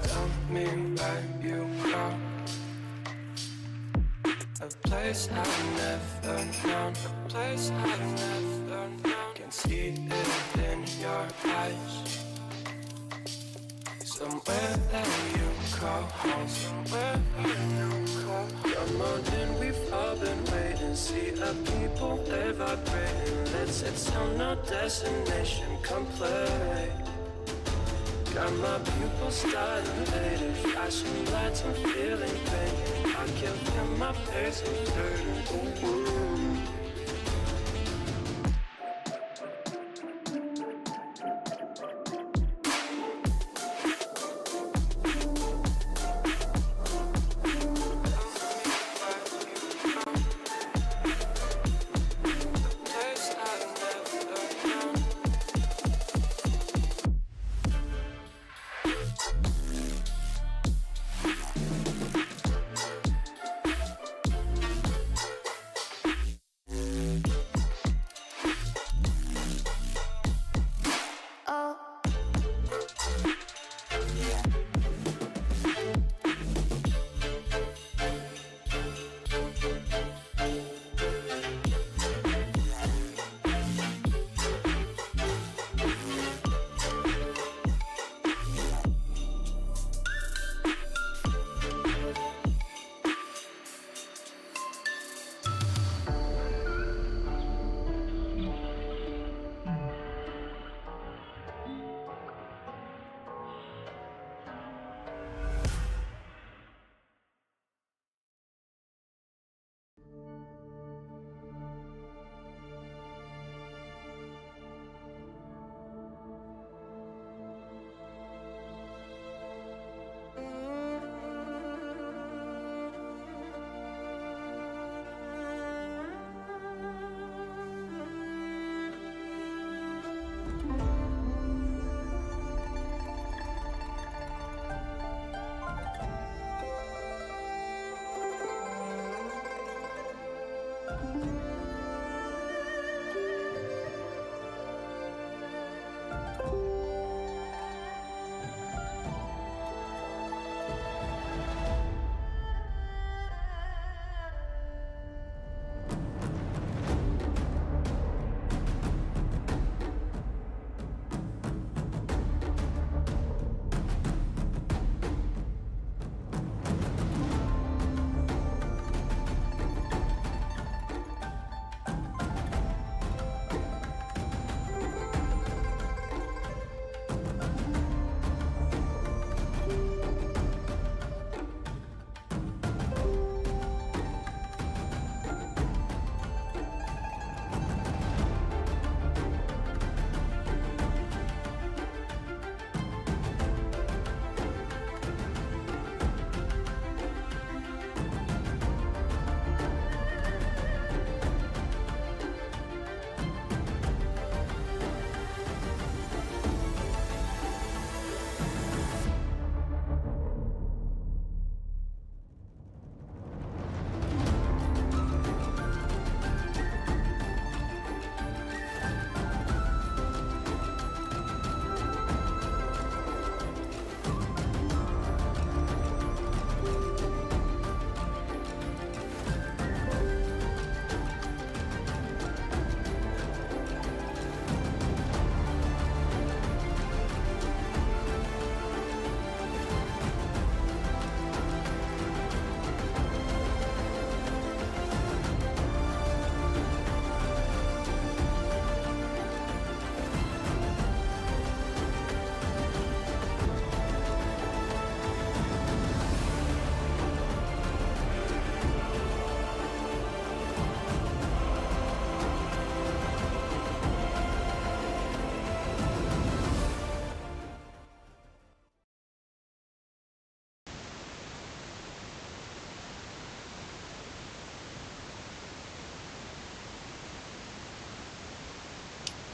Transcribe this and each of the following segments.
Tell me where you go. A place I've never known. A place I've never known. Can see it in your eyes. Somewhere that you call home. Somewhere that you call home. Come on in, we've all been waiting. See our people, they're vibrating. Let's set sound, no destination. Come play. Got my pupils dilated, flashing lights, I'm feeling pain. I can feel my pace hurting. Ooh.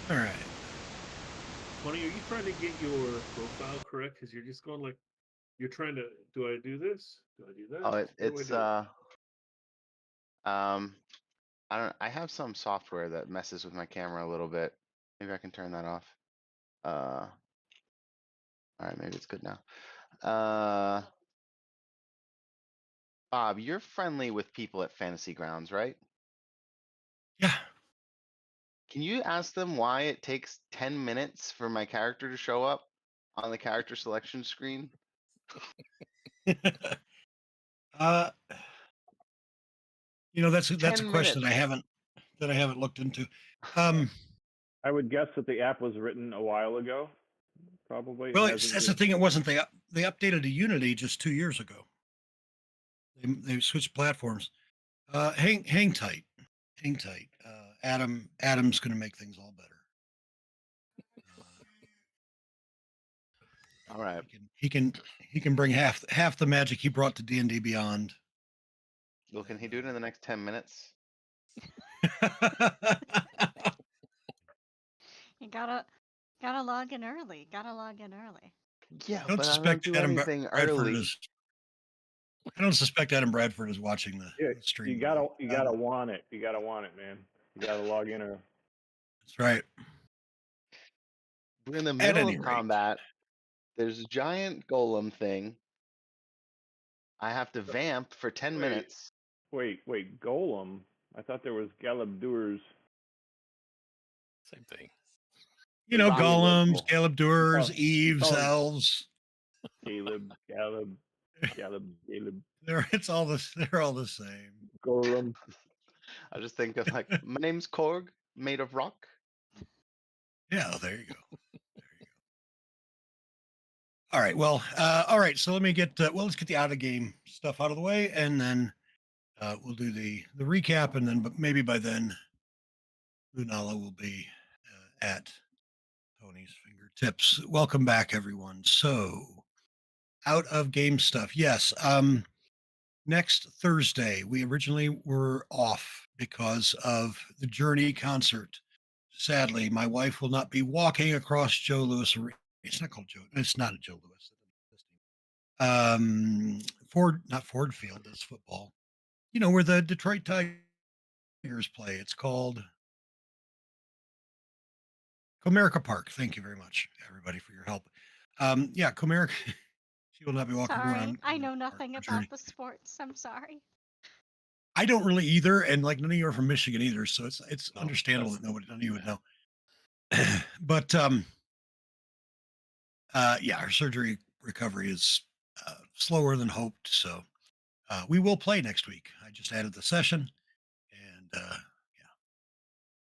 All right. 20, are you trying to get your profile correct? Because you're just going like, you're trying to, do I do this? Do I do that? Oh, What do I it's do? um I have some software that messes with my camera a little bit. Maybe I can turn that off. All right, maybe it's good now. Uh, Bob, you're friendly with people at Fantasy Grounds, right? Yeah. Can you ask them why it takes 10 minutes for my character to show up on the character selection screen? uh, that's a 10 question minutes. that I haven't looked into. Um, I would guess that the app was written a while ago. Probably. well, It hasn't that's the been. thing. It wasn't they updated to Unity just 2 years ago. They switched platforms. Hang tight, hang tight. Adam's going to make things all better. All right. He can bring half the magic he brought to D&D Beyond. Well, can he do it in the next 10 minutes? You gotta log in early. Gotta log in early. Yeah, I don't but I don't suspect do Adam anything Bradford early. is. I don't suspect Adam Bradford is watching the stream. You gotta want it. You gotta want it, man. You gotta log in early. That's right. We're in the At middle any of rate. combat. There's a giant golem thing. I have to vamp for 10 minutes. Wait, Golem. I thought there was Galabdurs. Same thing. Rock Golems, level. Galabdurs, Oh, Eves, oh. elves. Caleb. They're all the same. Golem. I just think of like, my name's Korg, made of rock. Yeah, there you go. All right. Well, all right. So let me get let's get the out of game stuff out of the way, and then we'll do the recap, and then but maybe by then, Lunala will be at Tony's fingertips. Welcome back, everyone. So, out of game stuff. Yes. Next Thursday, we originally were off because of the Journey concert. Sadly, my wife will not be walking across Joe Louis. It's not called Joe. It's not a Joe Louis. Not Ford Field. That's football. Where the Detroit Tigers play. It's called Comerica Park. Thank you very much, everybody, for your help. Yeah, Comerica. She will not be walking Sorry, around. I know Comerica nothing Park, about the sports. I'm sorry. I don't really either, and like none of you are from Michigan either, so it's No, understandable that's- that none of you would know. But yeah, our surgery recovery is slower than hoped, so we will play next week. I just added the session, and yeah.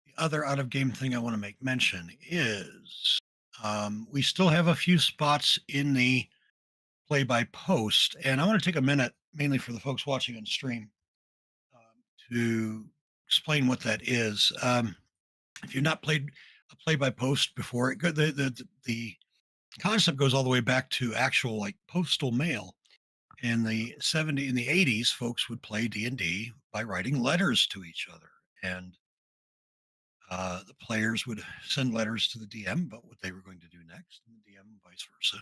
The other out of game thing I want to make mention is we still have a few spots in the play by post, and I want to take a minute, mainly for the folks watching on stream, to explain what that is. If you've not played a play by post before, the concept goes all the way back to actual like postal mail. In the 80s, folks would play D&D by writing letters to each other, and the players would send letters to the DM about what they were going to do next, and the DM vice versa.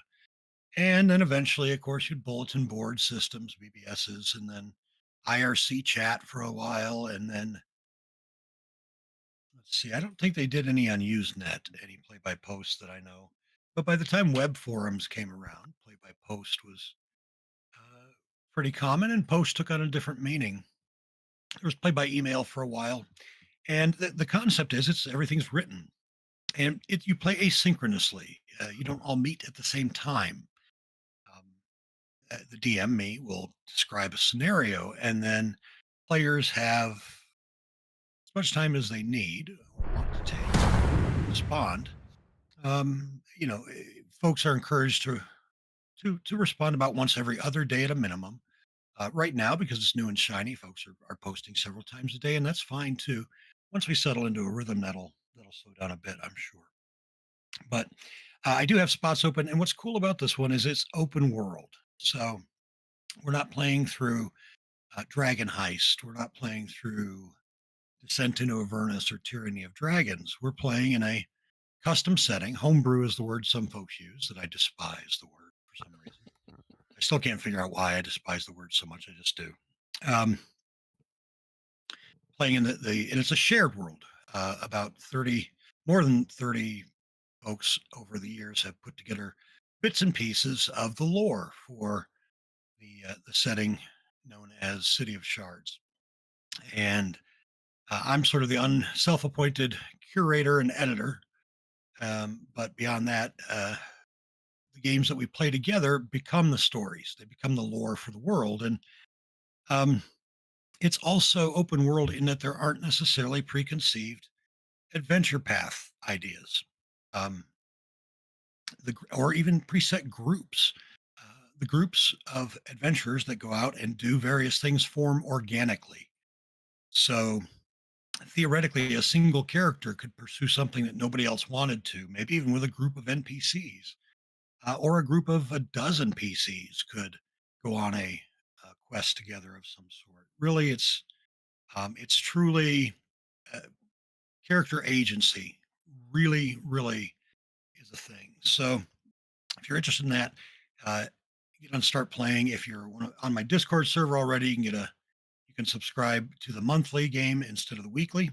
And then eventually, of course, you'd bulletin board systems, BBSs, and then IRC chat for a while, and then let's see, I don't think they did any on Usenet, any play by post that I know. But by the time web forums came around, play by post was pretty common, and post took on a different meaning. There was play by email for a while, and the concept is everything's written, and you play asynchronously. You don't all meet at the same time. The DM me will describe a scenario, and then players have as much time as they need or want to take to respond. Folks are encouraged to respond about once every other day at a minimum. Right now, because it's new and shiny, folks are posting several times a day, and that's fine too. Once we settle into a rhythm, that'll slow down a bit, I'm sure. But I do have spots open, and what's cool about this one is it's open world. So we're not playing through Dragon Heist. We're not playing through Descent into Avernus or Tyranny of Dragons. We're playing in a custom setting. Homebrew is the word some folks use that I despise the word for some reason. I still can't figure out why I despise the word so much. I just do. Playing in and it's a shared world. About more than 30 folks over the years have put together bits and pieces of the lore for the setting known as City of Shards. And I'm sort of the self-appointed curator and editor. But beyond that, the games that we play together become the stories. They become the lore for the world. And um, it's also open world in that there aren't necessarily preconceived adventure path ideas, um, or even preset groups. The groups of adventurers that go out and do various things form organically. So theoretically, a single character could pursue something that nobody else wanted to, maybe even with a group of NPCs, or a group of a dozen PCs could go on a quest together of some sort. Really, it's truly uh, character agency. Really, really is a thing. So if you're interested in that, uh, get on start playing. If you're on my Discord server already, you can subscribe to the monthly game instead of the weekly.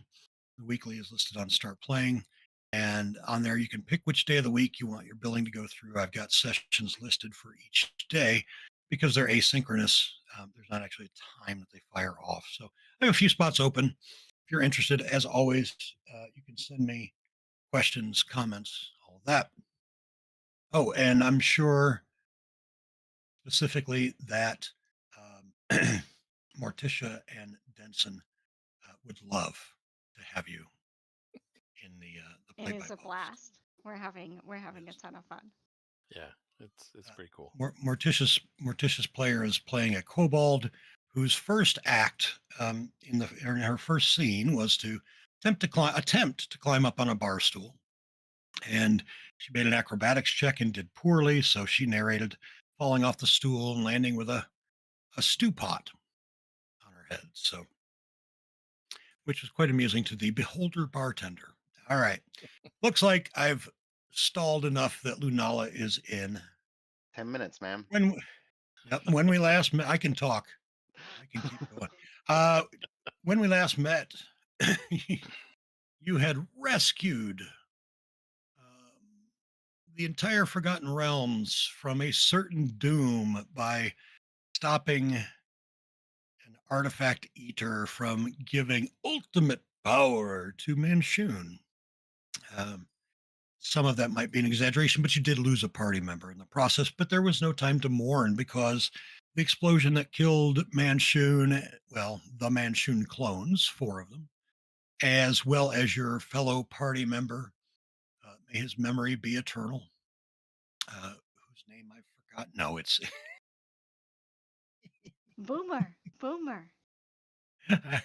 The weekly is listed on Start Playing. And on there, you can pick which day of the week you want your billing to go through. I've got sessions listed for each day because they're asynchronous. There's not actually a time that they fire off. So I have a few spots open. If you're interested, as always, you can send me questions, comments, all of that. Oh, and I'm sure specifically that Morticia and Denson would love to have you in the It play by is a post. blast. We're having a ton of fun. Yeah, it's pretty cool. Morticia's player is playing a kobold whose first act in her first scene was to attempt to climb up on a bar stool, and she made an acrobatics check and did poorly. So she narrated falling off the stool and landing with a stew pot on her head. So, which was quite amusing to the beholder bartender. All right, looks like I've stalled enough that Lunala is in. 10 minutes, ma'am. When we last met, I can talk. I can keep going. Uh, when we last met, you had rescued the entire Forgotten Realms from a certain doom by stopping an artifact eater from giving ultimate power to Manchun. Um, some of that might be an exaggeration, but you did lose a party member in the process. But there was no time to mourn because the explosion that killed Manchun, well, the Manchun clones, four of them, as well as your fellow party member, may his memory be eternal, whose name I forgot. No, it's Boomer, Boomer. I,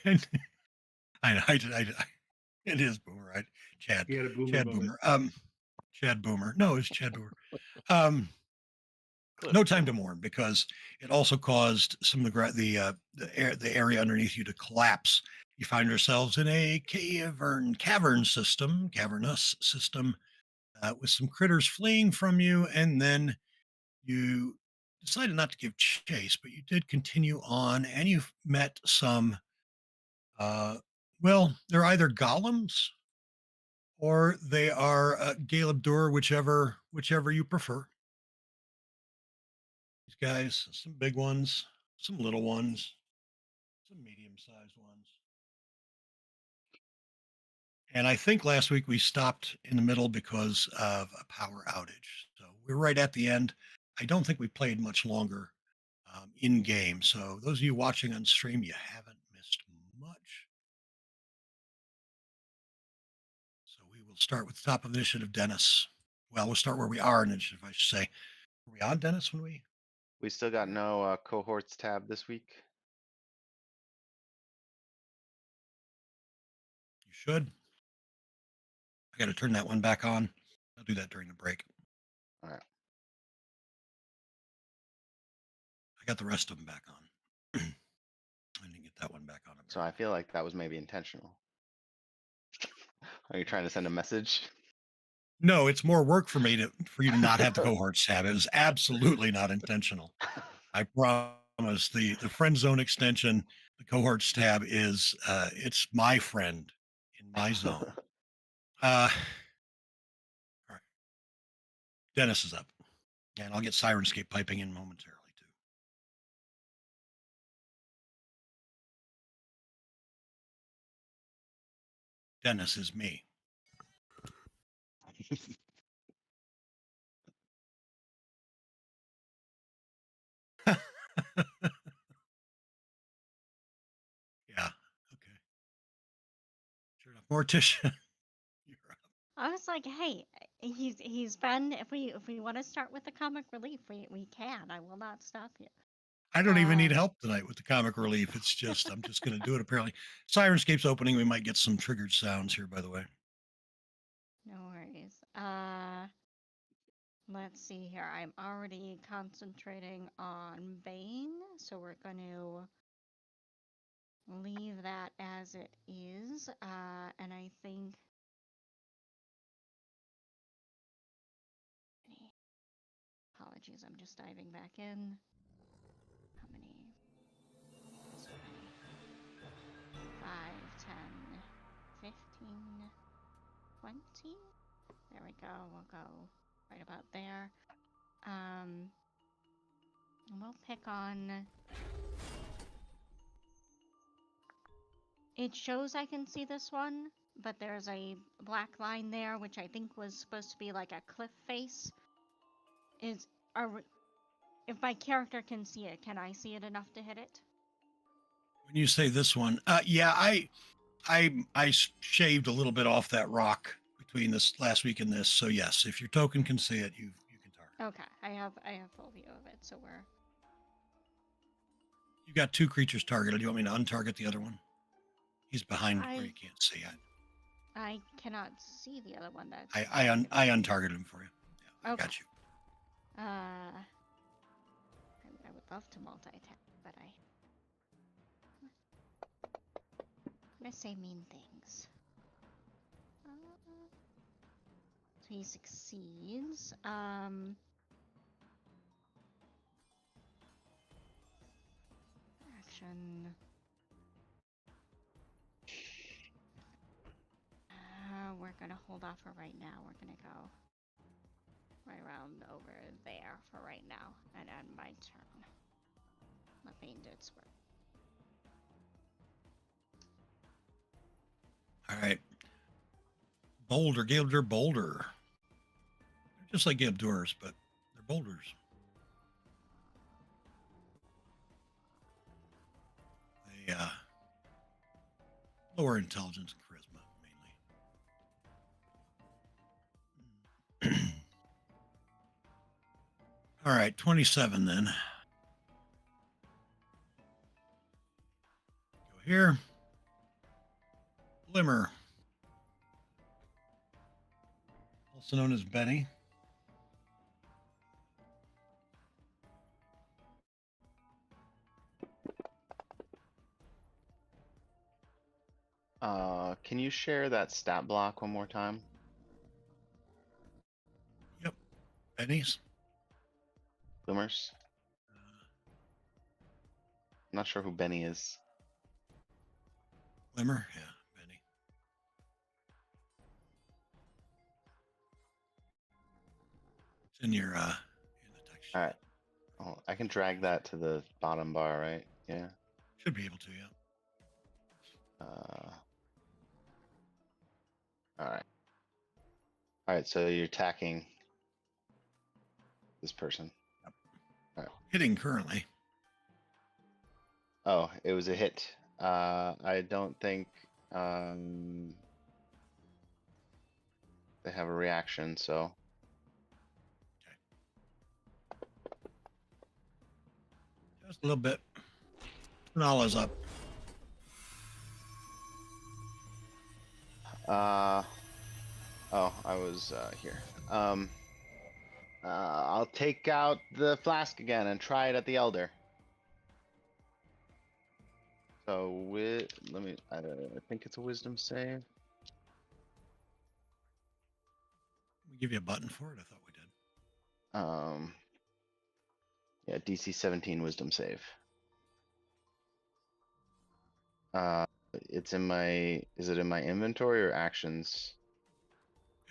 it is Boomer, right? Chad, He had a boomer Chad moment. Boomer, Chad Boomer. No, it's Chad Boomer. Um, Cliff no time to Boomer. mourn because it also caused some of the area underneath you to collapse. You find yourselves in a cavernous system with some critters fleeing from you, and then you decided not to give chase, but you did continue on, and you've met some. Well, they're either golems or they are Galebdur, whichever you prefer. These guys, some big ones, some little ones, some medium-sized ones. And I think last week we stopped in the middle because of a power outage. So we're right at the end. I don't think we played much longer in game. So those of you watching on stream, you haven't missed much. So we will start with the top of initiative, Dennis. Well, we'll start where we are in initiative, I should say. Were we on, Dennis, when we? We still got no cohorts tab this week. You should. I got to turn that one back on. I'll do that during the break. All right. I got the rest of them back on. I didn't get that one back on. So I feel like that was maybe intentional. Are you trying to send a message? No, it's more work for you to not have the cohorts tab. It was absolutely not intentional. I promise. The friend zone extension, the cohorts tab is it's my friend in my zone. All right. Dennis is up. And I'll get Sirenscape piping in momentarily too. Dennis is me. Yeah. Okay. Sure enough, Morticia. You're up. I was like, hey, he's been. If we want to start with the comic relief, we can. I will not stop you. I don't even need help tonight with the comic relief. It's just I'm just going to do it. Apparently, Sirenscape's opening. We might get some triggered sounds here. By the way. No worries. Let's see here. I'm already concentrating on Bane, so we're going to leave that as it is. And I think. Apologies, I'm just diving back in. How many? So many. 5, 10, 15, 20. There we go. We'll go right about there. And we'll pick on. It shows I can see this one, but there's a black line there, which I think was supposed to be like a cliff face. If my character can see it, can I see it enough to hit it? When you say this one, yeah, I shaved a little bit off that rock between this last week and this. So yes, if your token can see it, you can target. Okay, I have full view of it, so we're. You got 2 creatures targeted. Do you want me to untarget the other one? He's behind where you can't see it. I cannot see the other one. That's. I untargeted him for you. Yeah, I got you. I would love to multi-attack, but I'm gonna say mean things. So he succeeds. Action. We're gonna hold off for right now. We're gonna go right around over there for right now, and end my turn. Let Bane do its work. All right. Boulder, Boulder. They're just like Gabdors, but they're boulders. They lower intelligence and charisma mainly. All right, 27 then. Go here. Glimmer. Also known as Benny. Can you share that stat block one more time? Yep. Benny's. Glimmers? I'm not sure who Benny is. Glimmer, yeah, Benny. It's in your in the text. All right. Oh, I can drag that to the bottom bar, right? Yeah. Should be able to, yeah. All right. All right. So you're attacking this person. Yep. All right. Hitting currently. Oh, it was a hit. I don't think they have a reaction, so. Just a little bit. Nala's up. Oh, I was here. I'll take out the flask again and try it at the elder. So I think it's a wisdom save. We give you a button for it. I thought we did. Yeah, DC 17 wisdom save. It's in my. Is it in my inventory or actions?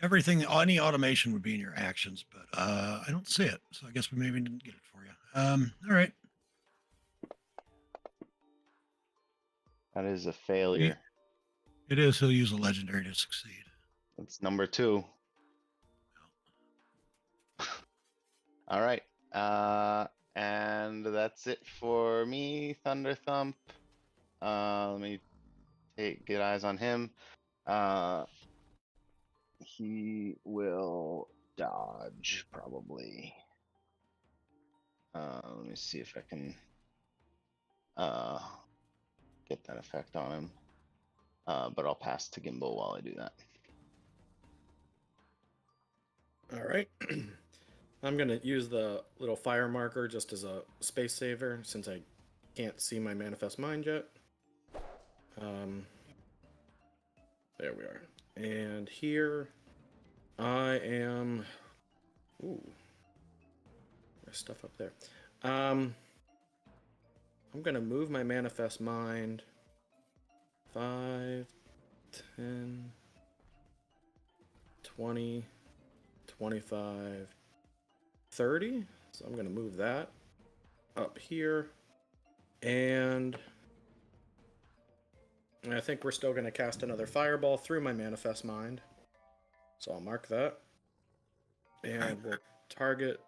Everything, any automation would be in your actions, but I don't see it. So I guess we maybe didn't get it for you. All right. That is a failure. It is. He'll use a legendary to succeed. That's number 2. All right. And that's it for me, Thunder Thump. Let me get eyes on him. He will dodge probably. Let me see if I can get that effect on him. But I'll pass to Gimbal while I do that. All right. I'm going to use the little fire marker just as a space saver since I can't see my manifest mind yet. There we are. And here I am. Ooh. There's stuff up there. I'm going to move my manifest mind 5, 10, 20, 25, 30. So I'm going to move that up here. And I think we're still going to cast another fireball through my manifest mind. So I'll mark that. And we'll target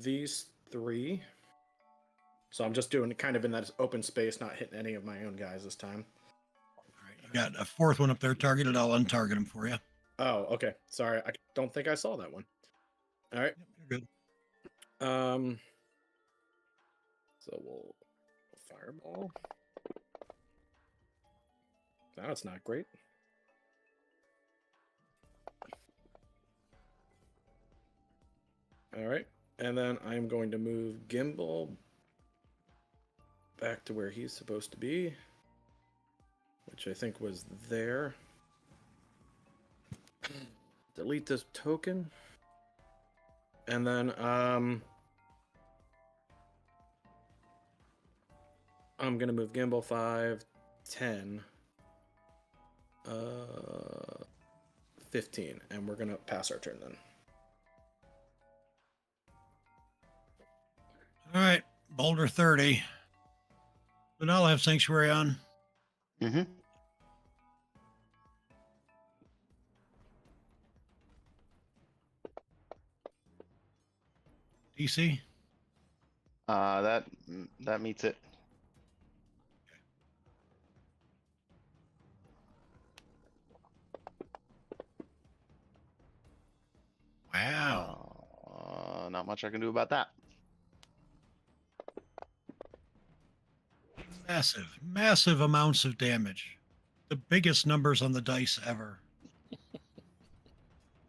these 3. So I'm just doing it kind of in that open space, not hitting any of my own guys this time. All right. You got a 4th one up there targeted. I'll untarget him for you. Oh, okay. Sorry. I don't think I saw that one. All right. Yep, you're good. So we'll fireball. That's not great. All right. And then I'm going to move Gimbal back to where he's supposed to be, which I think was there. Delete this token. And then I'm going to move Gimbal 5, 10, 15, and we're going to pass our turn then. All right. Boulder 30. But I'll have Sanctuary on. Mm-hmm. DC. That meets it. Wow. Not much I can do about that. Massive amounts of damage. The biggest numbers on the dice ever.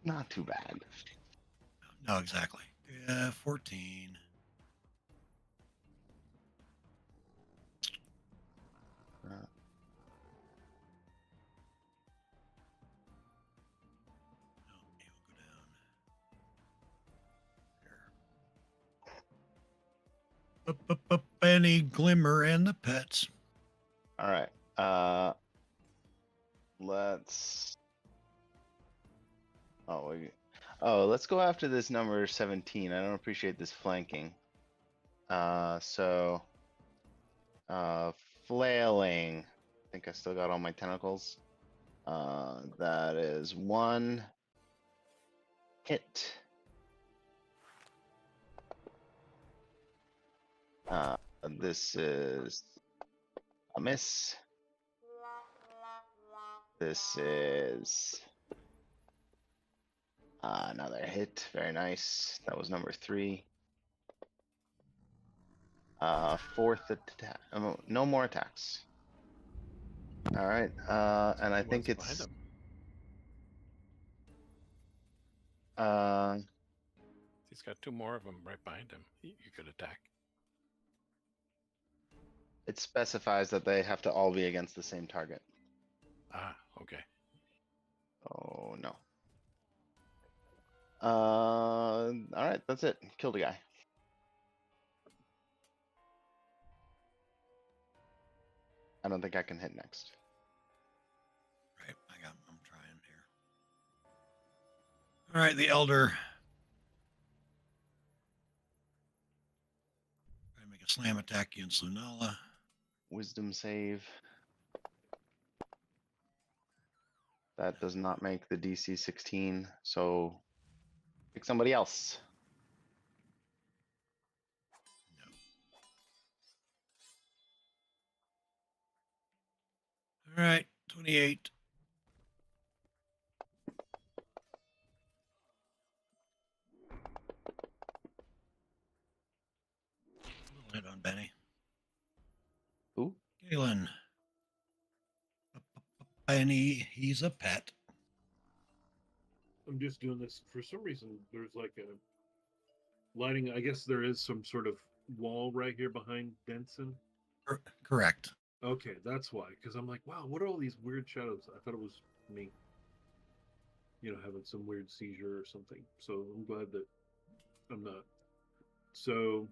Not too bad. No, exactly. 14. Up, Benny, Glimmer, and the pets. All right. Let's. Let's go after this number 17. I don't appreciate this flanking. Flailing. I think I still got all my tentacles. That is 1 hit. This is a miss. This is another hit. Very nice. That was number 3. 4th attack. No more attacks. All right. And I think What's behind it's. him? He's got 2 more of them right behind him. You could attack. It specifies that they have to all be against the same target. Ah, okay. Oh no. All right, that's it. Kill the guy. I don't think I can hit next. Right. I'm trying here. All right, the Elder. Try to make a slam attack against Lunala. Wisdom save. That does not make the DC 16, so pick somebody else. All right, 28. Little hit on Benny. Who? Galen. Benny, he's a pet. I'm just doing this for some reason. There's like a lighting. I guess there is some sort of wall right here behind Benson. Correct. Okay, that's why. Because I'm like, wow, what are all these weird shadows? I thought it was me, having some weird seizure or something. So I'm glad that I'm not. So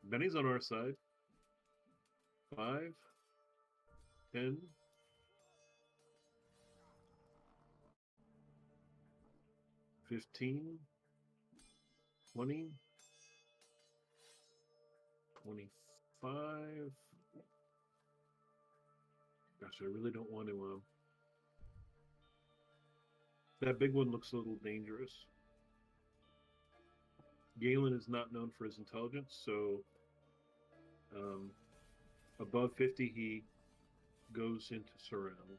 Benny's on our side. 5, 10, 15, 20, 25. Gosh, I really don't want to. That big one looks a little dangerous. Galen is not known for his intelligence, so above 50, he goes into surround.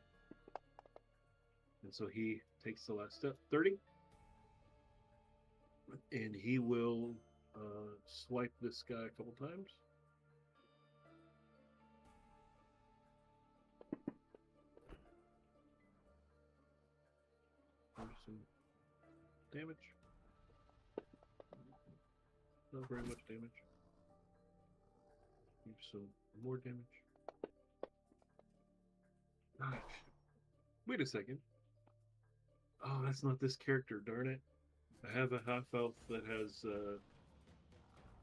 And so he takes the last step, 30. And he will swipe this guy a couple times. Some damage. Not very much damage. Give some more damage. Gosh. Wait a second. Oh, that's not this character, darn it. I have a half elf that has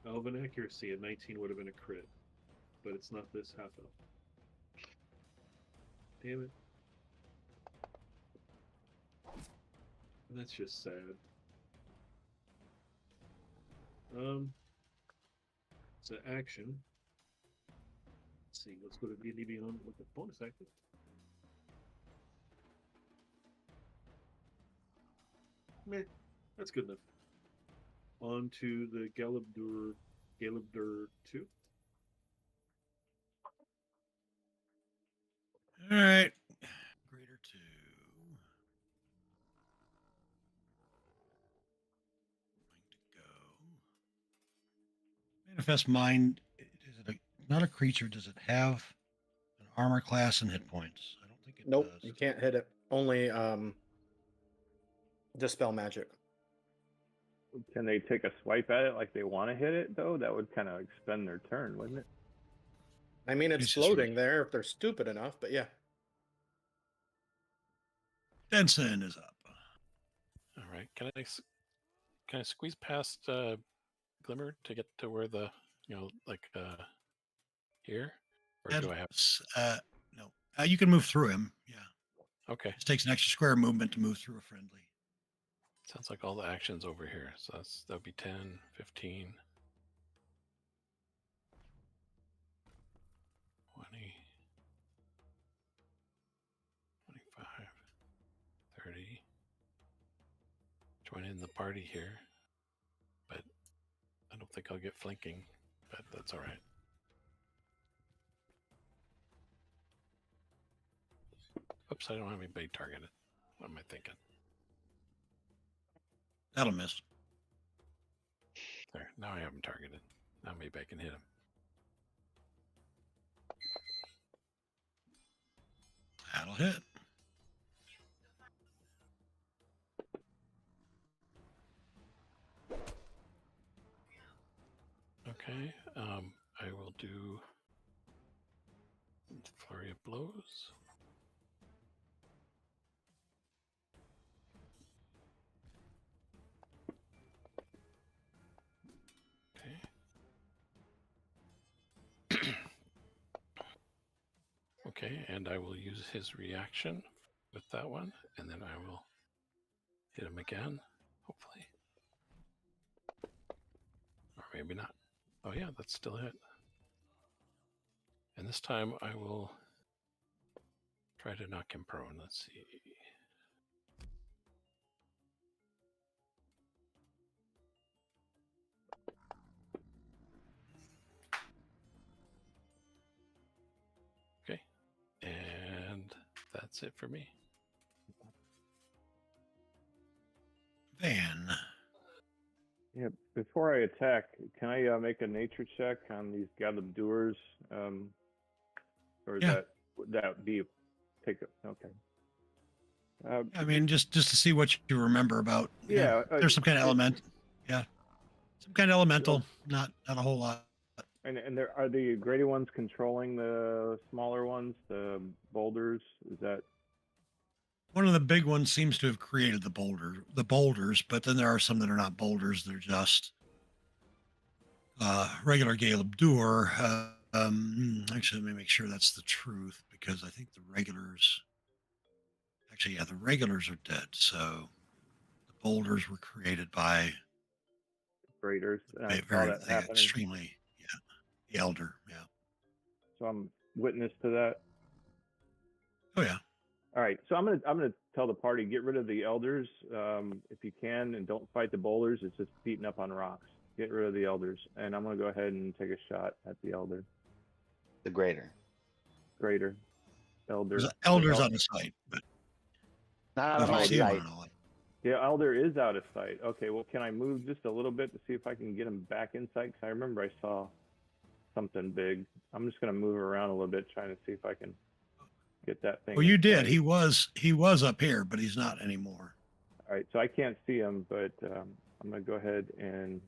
elven accuracy. A 19 would have been a crit, but it's not this half elf. Damn it. That's just sad. It's an action. Let's see. Let's go to D&D Beyond with the bonus action. Meh, that's good enough. On to the Galibdur 2. All right. Greater 2. Going to go. Manifest Mind. Is it not a creature? Does it have an armor class and hit points? I don't think it Nope, does. you can't hit it. Only dispel magic. Can they take a swipe at it like they want to hit it though? That would kind of expend their turn, wouldn't it? I mean, it's It's just floating there if they're stupid enough, but yeah. Benson is up. All right. Can I squeeze past Glimmer to get to where the here, or do I have? No. You can move through him. Yeah. Okay. It takes an extra square movement to move through a friendly. Sounds like all the actions over here. So that would be 10, 15, 20, 25, 30. Join in the party here. But I don't think I'll get flanking, but that's all right. Oops, I don't have anybody targeted. What am I thinking? That'll miss. There, now I have him targeted. Now maybe I can hit him. That'll hit. Okay, I will do flurry of blows. Okay, and I will use his reaction with that one, and then I will hit him again. hopefully. Or maybe not. Oh yeah, that's still it. And this time I will try to knock him prone. Let's see. Okay. And that's it for me. Van. Yeah. Before I attack, can I make a nature check on these Galabdurs? Or is Yeah. that would that be take it? Okay. I mean, just to see what you remember about. Yeah, there's some kind of element. Yeah, some kind of elemental. Not a whole lot. And there are the graded ones controlling the smaller ones, the boulders. Is that One of the big ones seems to have created the boulders, but then there are some that are not boulders. They're just regular Galabdur. Actually, let me make sure that's the truth, because I think the regulars. Actually, yeah, the regulars are dead. So the boulders were created by graders? And I saw very that happening. extremely, the elder. Yeah. So I'm witness to that. Oh yeah. All right, so I'm gonna tell the party, get rid of the elders if you can, and don't fight the boulders. It's just beating up on rocks. Get rid of the elders, and I'm gonna go ahead and take a shot at the elder, The greater. greater, elder. There's elders on the site, but Not out if of you my see sight. one and all. Yeah, elder is out of sight. Okay, well, can I move just a little bit to see if I can get him back in sight? Because I remember I saw something big. I'm just gonna move around a little bit, trying to see if I can get that thing. Well, you in did. sight. He was up here, but he's not anymore. All right, so I can't see him, but I'm gonna go ahead and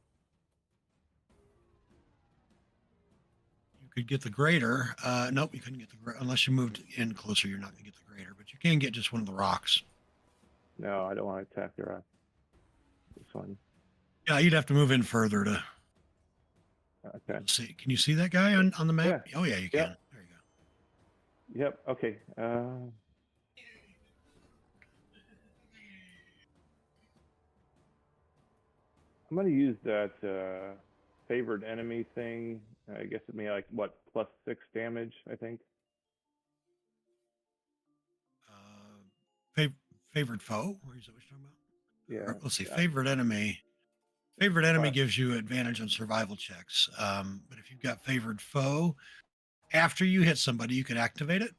You could get the greater. Nope, you couldn't get the greater unless you moved in closer. You're not going to get the greater, but you can get just one of the rocks. no, I don't want to attack the rock. This one. Yeah, you'd have to move in further to Okay. see. Can you see that guy on the map? Yeah. Oh yeah, you can. Yeah. There you go. Yep. Okay. I'm gonna use that favored enemy thing. I guess it may like what +6 damage. I think. Favored foe. Or is that what you're talking about? Yeah. Or, let's see. Yeah. Favored enemy. Favored enemy Plus. gives you advantage on survival checks. But if you've got favored foe, after you hit somebody, you can activate it,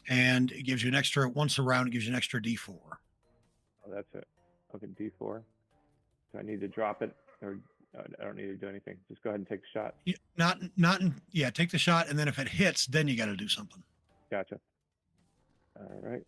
and it gives you an extra once a round. It gives you an extra D4. Oh, that's it. Okay, D4. Do I need to drop it, or I don't need to do anything? Just go ahead and take a shot. Yeah, take the shot, and then if it hits, then you got to do something. Gotcha. All right.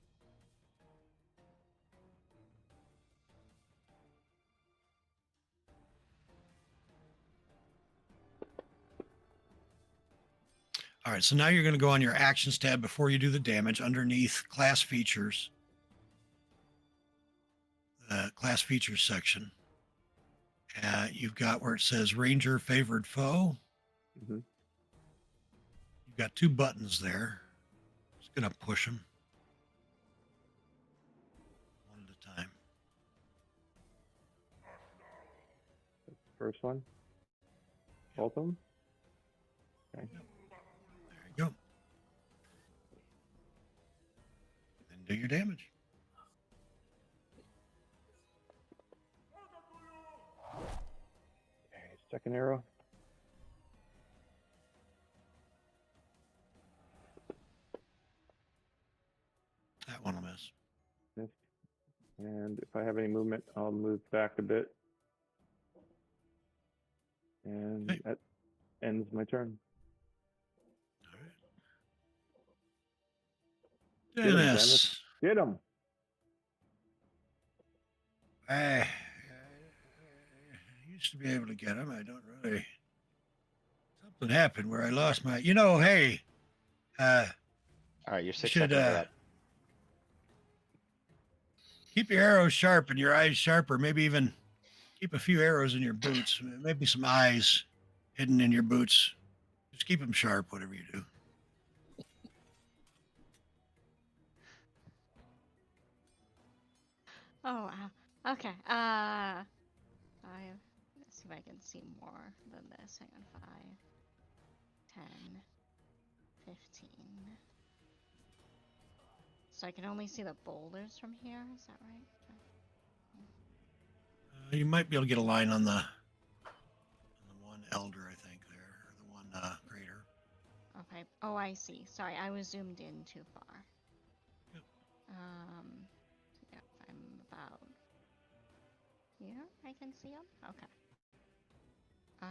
All right, so now you're going to go on your actions tab before you do the damage underneath class features, class features section. You've got where it says Ranger favored foe. Mm-hmm. You've got two buttons there. Just going to push them one at a time. First one. Both of them. Okay. There you go. And do your damage. Okay, second arrow. That one will miss. Missed. And if I have any movement, I'll move back a bit. And Okay. that ends my turn. All right. Get him, Dennis. Get him. I used to be able to get him. I don't really. Something happened where I lost my. Hey. All right, you're 6 should, seconds up. Keep your arrows sharp and your eyes sharper. Maybe even keep a few arrows in your boots. Maybe some eyes hidden in your boots. Just keep them sharp, whatever you do. Oh wow. Okay. Let's see if I can see more than this. Hang on, 5, 10, 15. So I can only see the boulders from here. Is that right? You might be able to get a line on the one elder, I think, there, or the one crater. Okay. Oh, I see. Sorry, I was zoomed in too far. Yep. Yeah, I'm about here. I can see them. Okay. 40.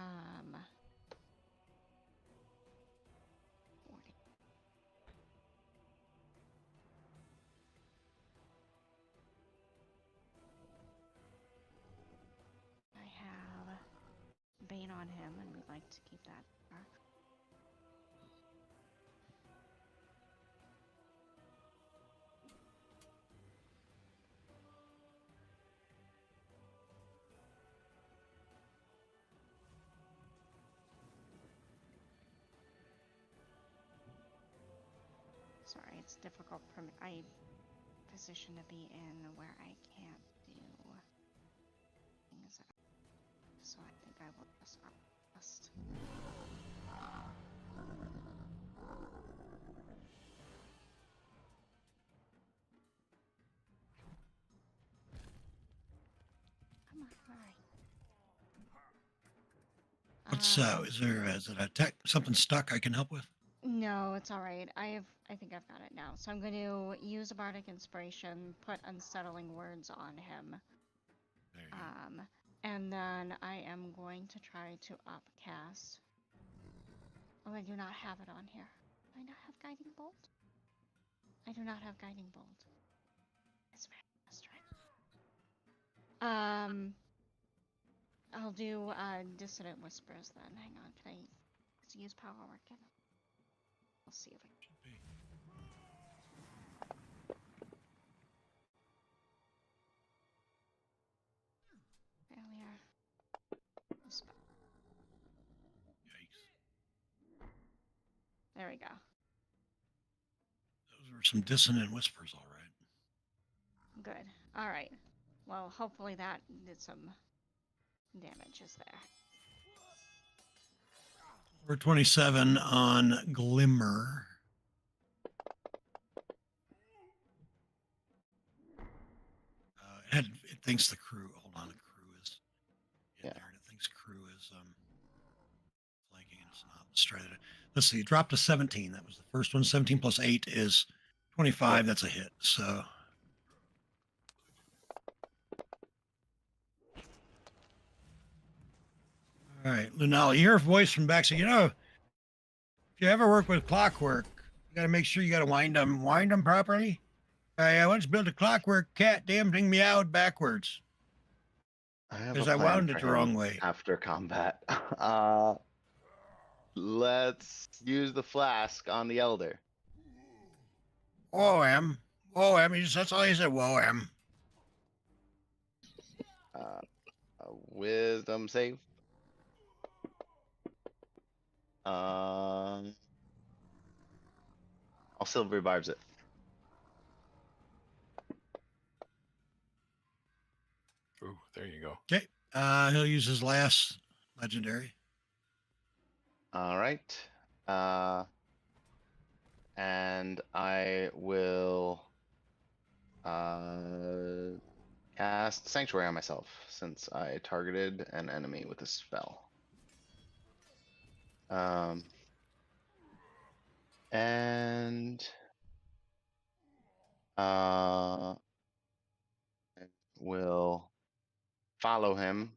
I have Bane on him, and we'd like to keep that there. Sorry, it's difficult for me. I position to be in where I can't do things. So I think I will just rest. Come on, alright. What's is it a tech something stuck I can help with? No, it's all right. I think I've got it now. So I'm going to use a bardic inspiration, put unsettling words on him. There you go. And then I am going to try to upcast. Oh, I do not have it on here. Do I not have guiding bolt? I do not have guiding bolt. It's very frustrating. I'll do dissonant whispers then. Hang on, can I use power word? I'll see if I can. Failure. Yikes. There we go. Those were some dissonant whispers, all right. Good. All right. Well, hopefully that did some damage. Is there? We're 27 on Glimmer. It thinks the crew. Hold on, the crew is in there, and it thinks crew is flanking, and it's not. Let's try that. Let's see. It dropped to 17. That was the first one. 17 plus 8 is 25. Yep. That's a hit. So. All right, Lunala, you hear a voice from back. So, if you ever work with clockwork, you got to make sure you got to wind them properly. I once built a clockwork cat, damn thing meowed backwards. Because I wound it the wrong way. After combat. Let's use the flask on the elder. Whoa-am. That's all he said, whoa-am. A wisdom save. I'll silver revives it. Ooh, there you go. Okay. He'll use his last legendary. All right. And I will cast Sanctuary on myself since I targeted an enemy with a spell. And I will follow him.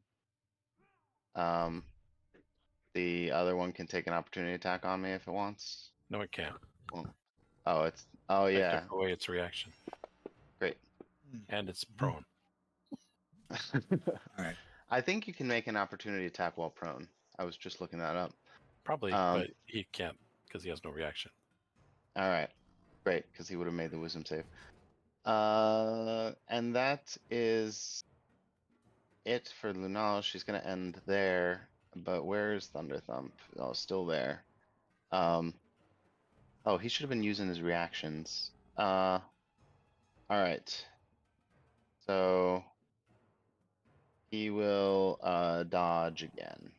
The other one can take an opportunity attack on me if it wants. No, it can't. Well, oh I yeah. took away its reaction. Great. And it's prone. All right. I think you can make an opportunity attack while prone. I was just looking that up. Probably, but he can't because he has no reaction. All right. Great, because he would have made the wisdom save. And that is it for Lunal. She's going to end there. But where's Thunder Thump? Oh, still there. Oh, he should have been using his reactions. All right. So He will dodge again.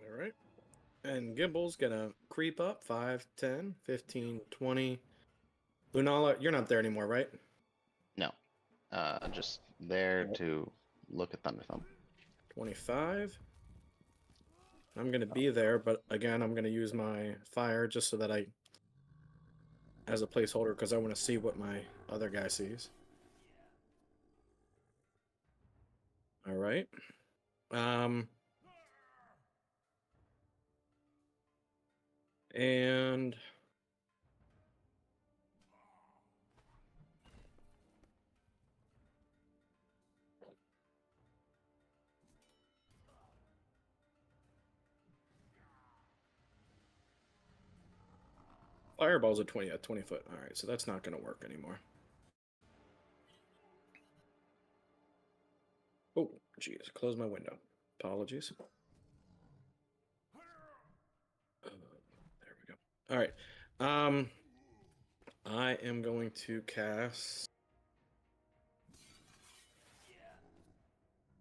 All right. And Gimble's gonna creep up 5, 10, 15, 20. Lunala, you're not there anymore, right? No. Just there Alright. to look at Thunder Thump. 25. I'm gonna be there, but again, I'm gonna use my fire just so that I, as a placeholder, because I want to see what my other guy sees. All right. And fireball's a 20 foot. All right, so that's not gonna work anymore. Oh, geez, close my window. Apologies. There we go. All right. I am going to cast.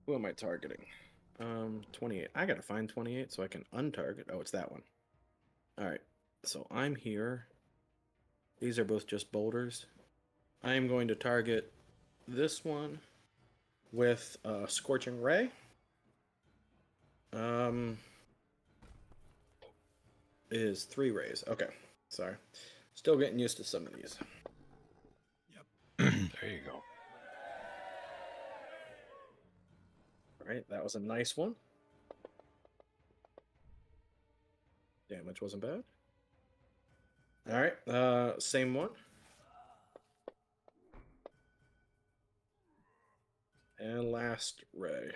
Who am I targeting? 28. I gotta find 28 so I can untarget. Oh, it's that one. All right. So I'm here. These are both just boulders. I am going to target this one with Scorching Ray. Is 3 rays. Okay. Sorry. Still getting used to some of these. There you go. All right, that was a nice one. Damage wasn't bad. All right, same one. And last ray.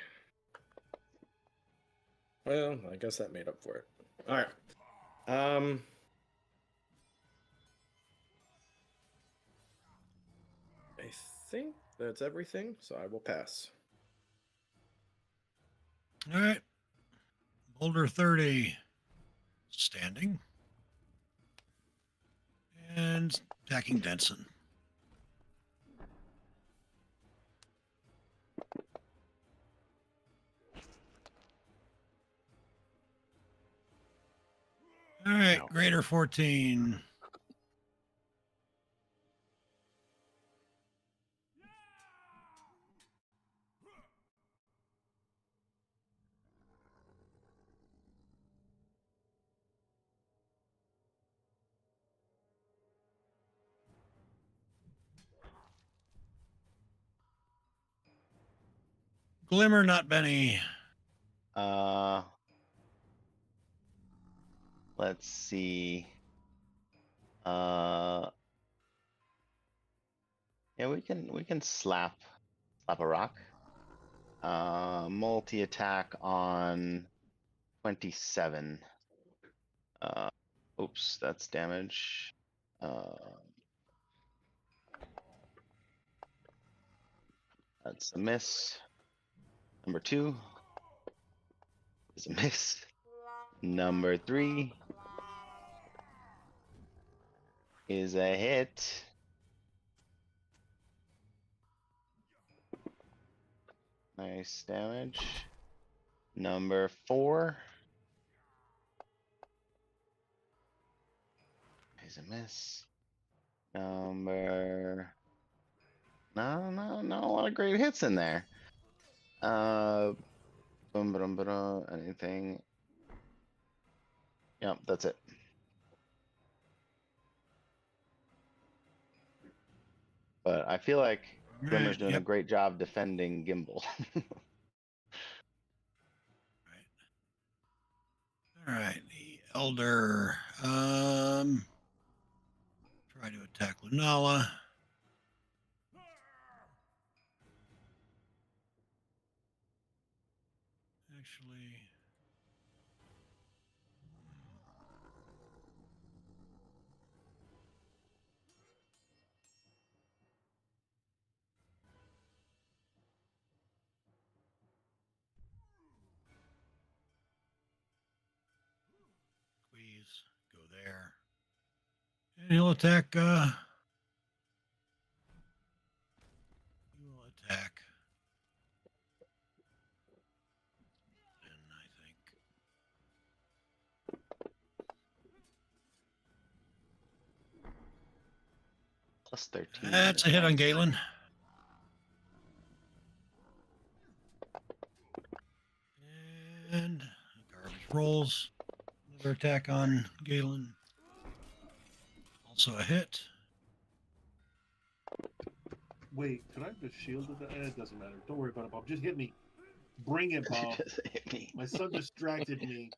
Well, I guess that made up for it. All right. I think that's everything, so I will pass. All right. Boulder 30 standing and attacking Denson. All right, No. greater 14. Glimmer, not Benny. Let's see. Yeah, we can slap a rock. Multi attack on 27. Oops, that's damage. That's a miss. Number 2 is a miss. Number 3 is a hit. Nice damage. Number 4 is a miss. Number not a lot of great hits in there. Anything? Yep, that's it. But I feel like Glimmer's doing a great job defending Gimbal. All right, the Elder. Try to attack Lunala. Actually, squeeze, go there. And he'll attack Plus 13. That's a hit on Galen. And garbage rolls. Another attack on Galen. Also a hit. Wait, could I have just shielded that? It doesn't matter. Don't worry about it, Bob. Just hit me. Bring it, Bob. Just hit me. My son distracted me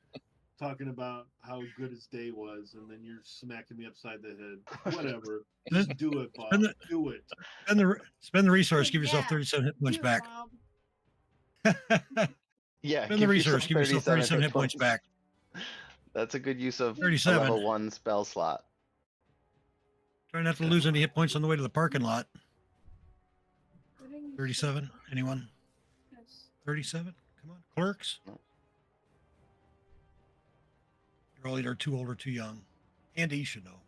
talking about how good his day was, and then you're smacking me upside the head. Whatever. Just do it, Bob. Spend the- Do it. Spend the resource. Give yourself Yeah. 37 hit points Do it, back. Bob. Yeah, Spend the resource. Give yourself 37 hit points back. That's a good use of a 37. level 1 spell slot. Try not to lose any hit points on the way to the parking lot. 37. Anyone? 37. Come on, clerks. No. You're all either too old or too young. Andy, you should know.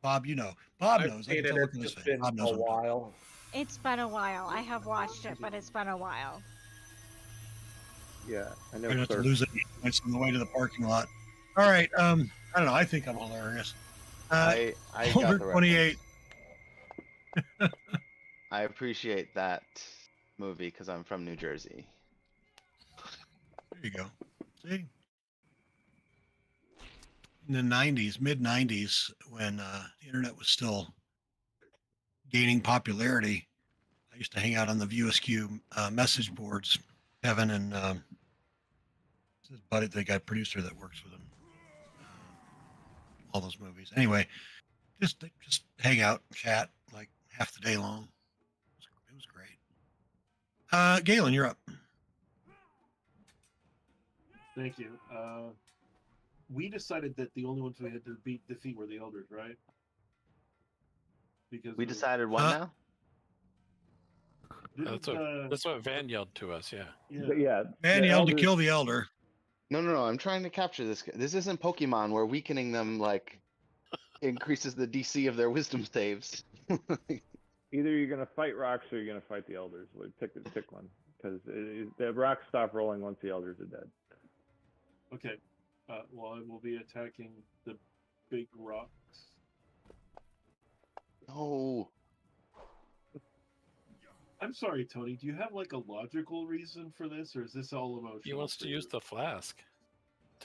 Bob, you know. Bob I've knows. I seen can it. tell look It's at his just face. been Bob knows a what I'm doing. while. It's been a while. I have watched it, but it's been a while. Yeah, I know. Try not to Clerks. lose any hit points on the way to the parking lot. All right. I don't know. I think I'm hilarious. I got Older the 28. reference. I appreciate that movie because I'm from New Jersey. There you go. See? In the 90s, mid 90s, when the internet was still gaining popularity, I used to hang out on the View Askew message boards. Kevin and his buddy, the guy producer that works with him, all those movies. Anyway, just hang out, chat like half the day long. It was great. Galen, you're up. Thank you. We decided that the only ones we had to defeat were the elders, right? Because We decided what now? That's what Van yelled to us. Yeah. But yeah, Man the yelled to elders- kill the elder. No, I'm trying to capture this. This isn't Pokemon where weakening them like increases the DC of their wisdom saves. Either you're gonna fight rocks or you're gonna fight the elders. Pick one, because the rocks stop rolling once the elders are dead. Okay. Well, I will be attacking the big rocks. No. I'm sorry, Tony. Do you have like a logical reason for this, or is this all emotional? He wants for to you? use the flask.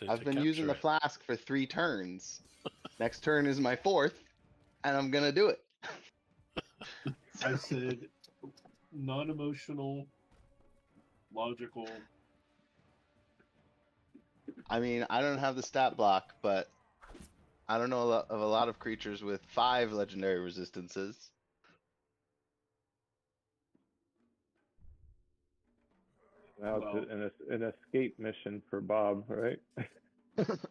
I've been using the capture flask for 3 turns. Next turn is my 4th, and I'm gonna do it. I said non-emotional, logical. I mean, I don't have the stat block, but I don't know of a lot of creatures with 5 legendary resistances. Now Well- it's an escape mission for Bob, right?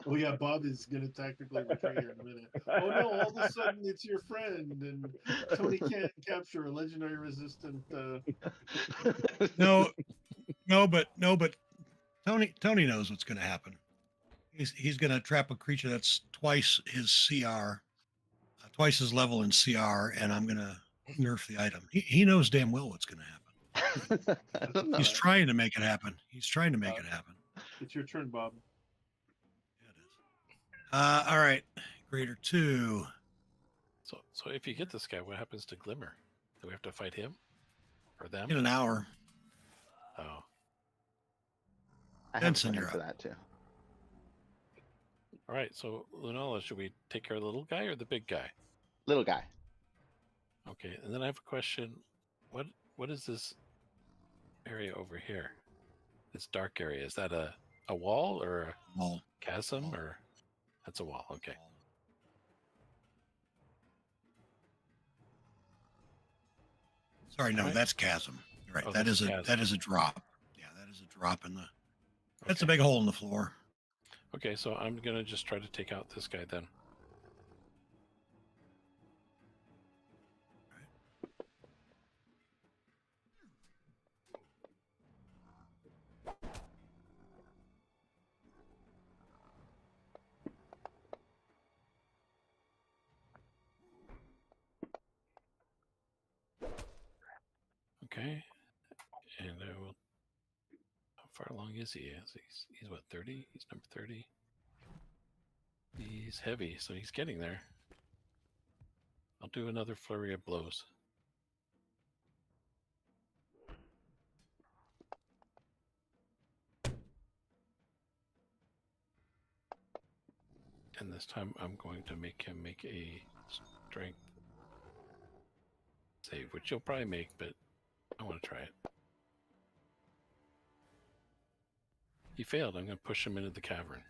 Oh yeah, Bob is gonna technically betray you in a minute. Oh no! All of a sudden, it's your friend, and Tony can't capture a legendary resistant. No, but Tony knows what's going to happen. He's going to trap a creature that's twice his CR, twice his level in CR, and I'm going to nerf the item. He knows damn well what's going to happen. I don't know. He's trying to make it happen. He's trying to make it happen. It's your turn, Bob. Yeah, it is. All right, Greater 2. So if you get this guy, what happens to Glimmer? Do we have to fight him or them? In an hour. Oh, I have Benson, a plan you're for up. that too. all right. So Lunala, should we take care of the little guy or the big guy? Little guy. Okay, and then I have a question. What is this area over here? This dark area, is that a wall or a Wall. chasm Wall. or that's a wall? Okay. Sorry, no, Alright. that's chasm. You're right. Oh, that that's is a a chasm. drop. Yeah, that is a drop in the. That's a Okay. big hole in the floor. Okay, so I'm gonna just try to take out this guy then. Okay, and I will. How far along is he? He's what, 30? He's number 30. He's heavy, so he's getting there. I'll do another flurry of blows. And this time I'm going to make him make a strength save, which you'll probably make, but I want to try it. He failed. I'm going to push him into the cavern,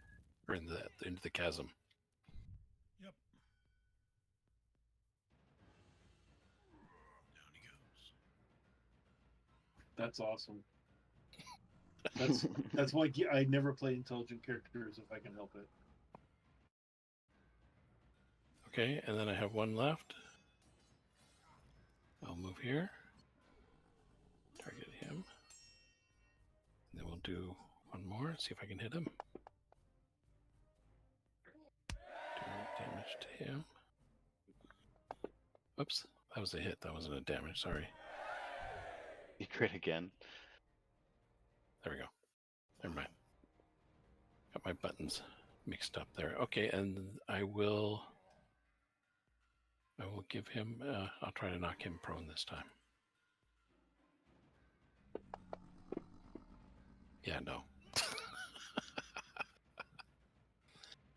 or into the chasm. Yep. Down he goes. That's awesome. That's why I never play intelligent characters if I can help it. Okay, and then I have one left. I'll move here. Target him. And then we'll do one more, see if I can hit him. Do damage to him. Whoops, that was a hit. That wasn't a damage, sorry. You crit again. There we go. Never mind. Got my buttons mixed up there. Okay, and I will give him, I'll try to knock him prone this time. Yeah, no.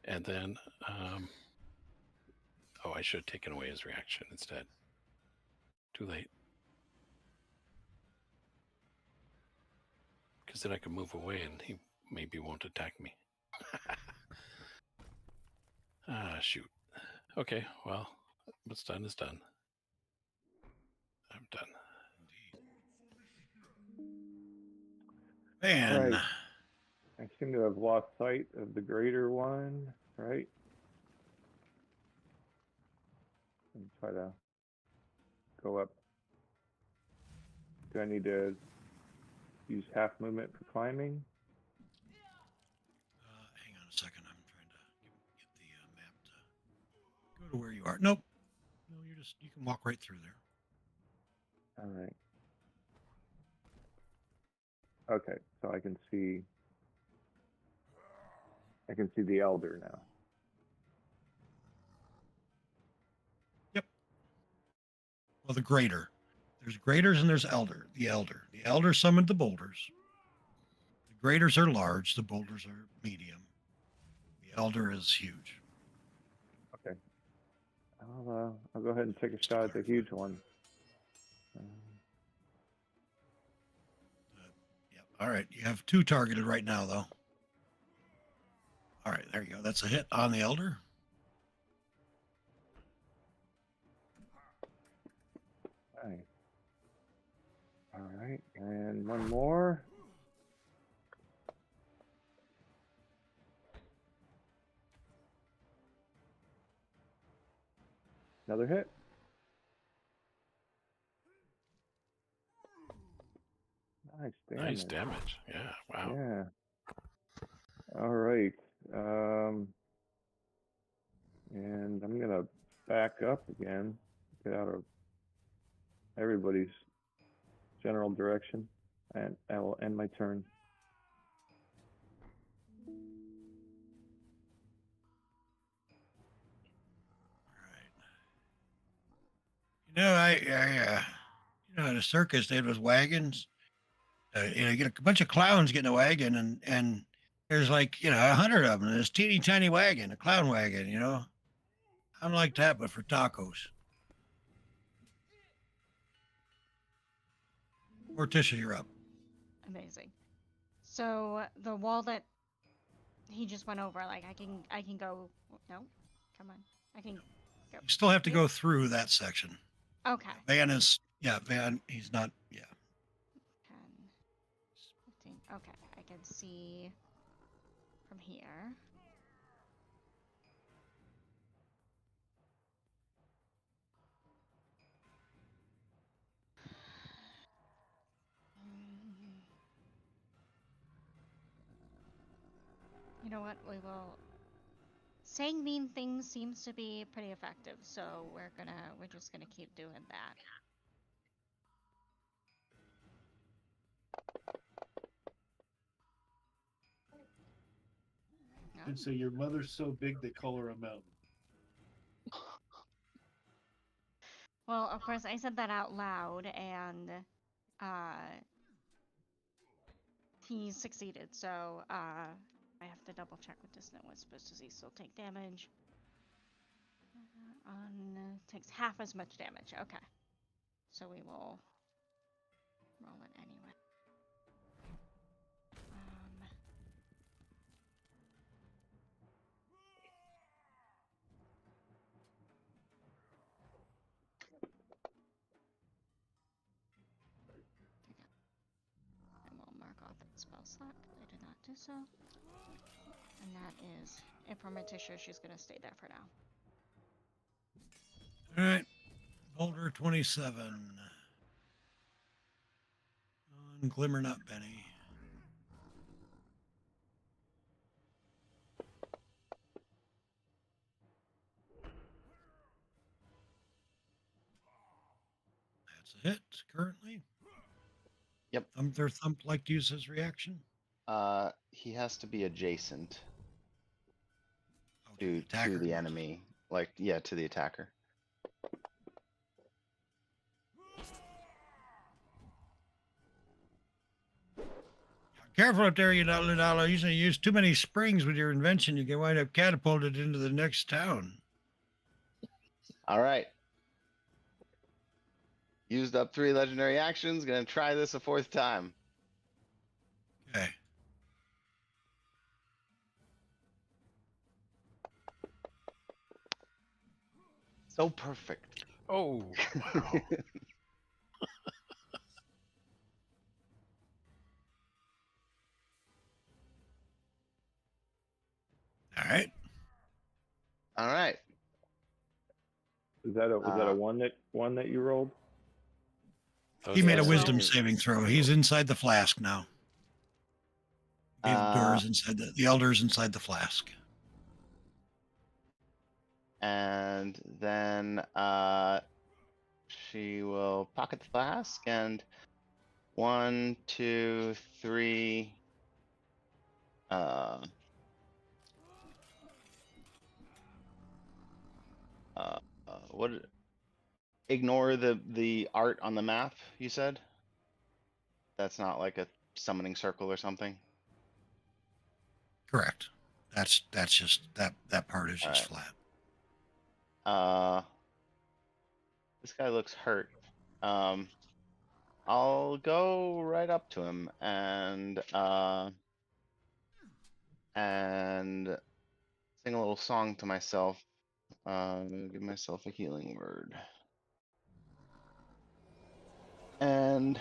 And then, oh, I should have taken away his reaction instead. Too late. Because then I can move away and he maybe won't attack me. Ah, shoot. Okay, well, what's done is done. I'm done. Man. Right. I seem to have lost sight of the greater one, right? And try to go up. Do I need to use half movement for climbing? Hang on a second. I'm trying to get the map to go to where you are. Nope. No, you can walk right through there. All right. Okay, so I can see the elder now. Yep. Well, the greater. There's graders and there's elder. The elder summoned the boulders. The graders are large. The boulders are medium. The elder is huge. Okay. I'll go ahead and take a shot at the huge one. Yep. All right. You have 2 targeted right now, though. All right. There you go. That's a hit on the elder. Nice. All right, and one more. Another hit. Nice damage. Nice damage. Yeah, wow. Yeah. All right. And I'm gonna back up again, get out of everybody's general direction, and I will end my turn. At a circus, they had those wagons. You get a bunch of clowns get in a wagon, and there's like 100 of them in this teeny tiny wagon, a clown wagon. I'm like that, but for tacos. Morticia, you're up. Amazing. So the wall that he just went over, like I can go. No, come on, I can go. You still have to go through that section. Okay. Van. He's not. Yeah. 10, 15. Okay, I can see from here. You know what? We will. Saying mean things seems to be pretty effective, so we're just gonna keep doing that. And so your mother's so big they call her a mountain. Well, of course, I said that out loud, and he succeeded. So I have to double check with Distant Whispers. Does he still take damage? Takes half as much damage. Okay. So we will roll it anyway. I will mark off that spell slot. I did not do so. And that is it for my tissue. She's going to stay there for now. All right. Boulder 27. On Glimmer Nut Benny. That's a hit currently. Yep. Their thump like to use his reaction. He has to be adjacent Oh, to attacker the versus- enemy. Like, yeah, to the attacker. Careful up there, you dollar. Usually use too many springs with your invention. You can wind up catapulted into the next town. All right. Used up 3 legendary actions. Gonna try this a 4th time. Okay. So perfect. Oh, wow. All right. All right. Was that a one that you rolled? He made a Well- wisdom saving throw. He's inside the flask now. The door is inside the elder is inside the flask. And then she will pocket the flask and 1, 2, 3. What? Ignore the art on the map. You said that's not like a summoning circle or something. Correct. That's just that part is just Alright. flat. This guy looks hurt. I'll go right up to him and sing a little song to myself. Give myself a healing word. And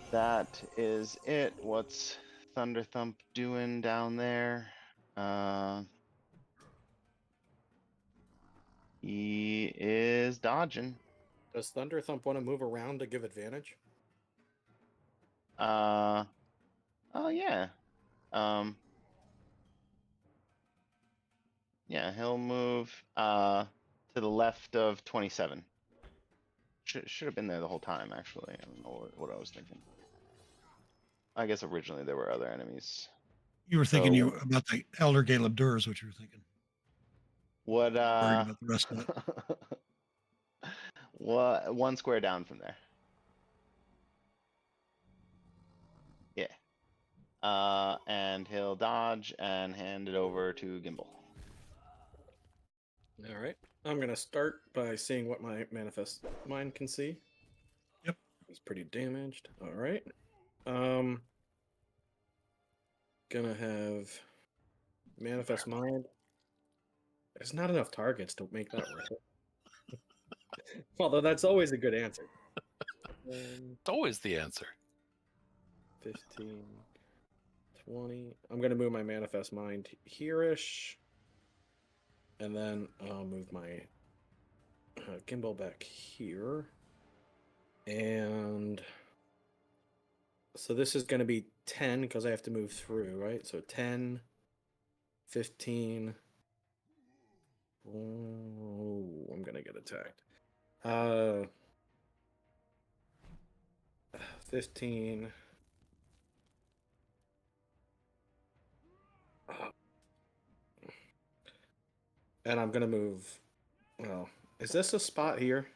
that is it. What's Thunder Thump doing down there? He is dodging. Does Thunder Thump want to move around to give advantage? Oh yeah. Yeah, he'll move to the left of 27. Should have been there the whole time, actually. I don't know what I was thinking. I guess originally there were other enemies. You were thinking So- about the elder Caleb Dur is what you were thinking. What Worried about the rest of it. what 1 square down from there. Yeah. And he'll dodge and hand it over to Gimbal. All right. I'm gonna start by seeing what my manifest mind can see. Yep. He's pretty damaged. All right. Gonna have manifest mind. There's not enough targets to make that worth it. Although that's always a good answer. It's always the answer. 15, 20. I'm gonna move my manifest mind here-ish. And then I'll move my gimbal back here. And so this is going to be 10 because I have to move through, right? So 10, 15. Oh, I'm going to get attacked. 15. And I'm going to move, well, Is this a spot here?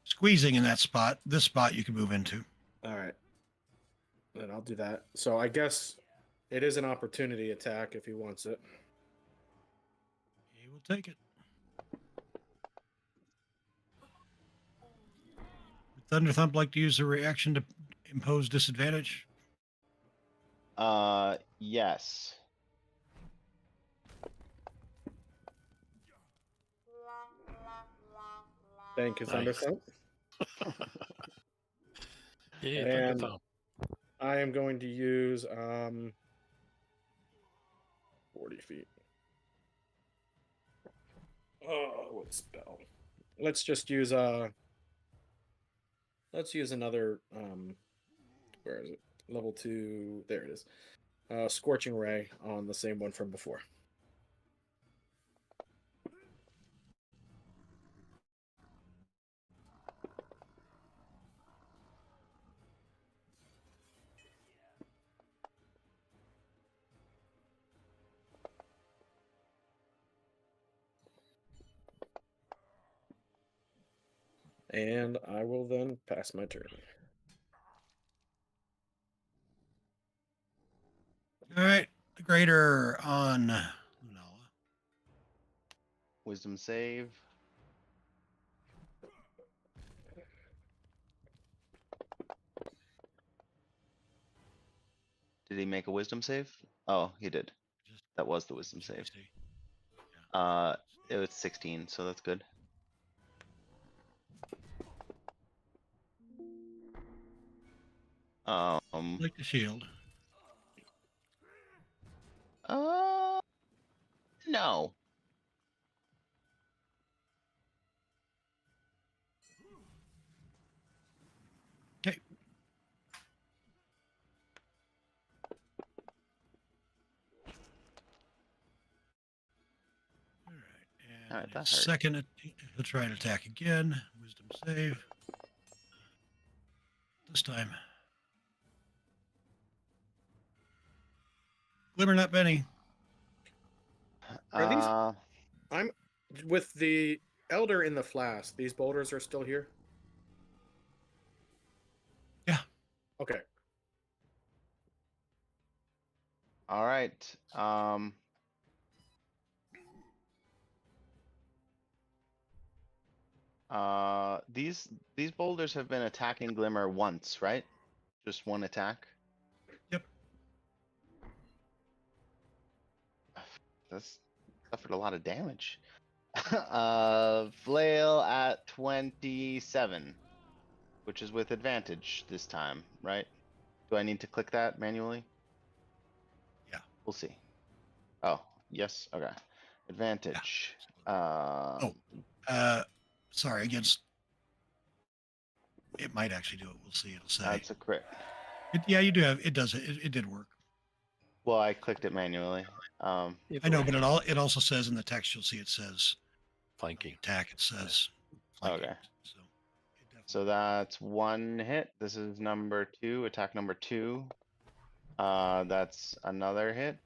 Squeezing in that spot. This spot you can move into. All right. Then I'll do that. So I guess it is an opportunity attack if he wants it. He will take it. Would Thunder Thump like to use a reaction to impose disadvantage? Yes. Thank you, Nice. Thunderthump. Yeah, And- Thunder Thump. I am going to use 40 feet. Oh, what spell? Let's just use let's use another where is it? Level 2. There it is. Scorching Ray on the same one from before. And I will then pass my turn. All right. The greater on Lunala. Wisdom save. Did he make a wisdom save? Oh, he did. Just That was the wisdom let me save. see. It was 16, so that's good. Like the shield. No. Okay. All right. And All right, that his hurt. second, he'll try and attack again. Wisdom save. This time. Glimmer, not Benny. Are these- Uh, I'm with the Elder in the flask. These boulders are still here? Yeah. Okay. all right. These boulders have been attacking Glimmer once, right? Just one attack. Yep. That's suffered a lot of damage. Flail at 27, which is with advantage this time, right? Do I need to click that manually? Yeah. We'll see. Oh, yes. Okay. Advantage. Sorry, against. It might actually do it. We'll see. It'll say. That's a crit. Yeah, you do have. It does. It did work. Well, I clicked it manually. I know, but it also says in the text. You'll see it says Flanking. attack. It says. Flanking. Okay. So. It definitely, So that's one hit. This is number 2, attack number 2. That's another hit.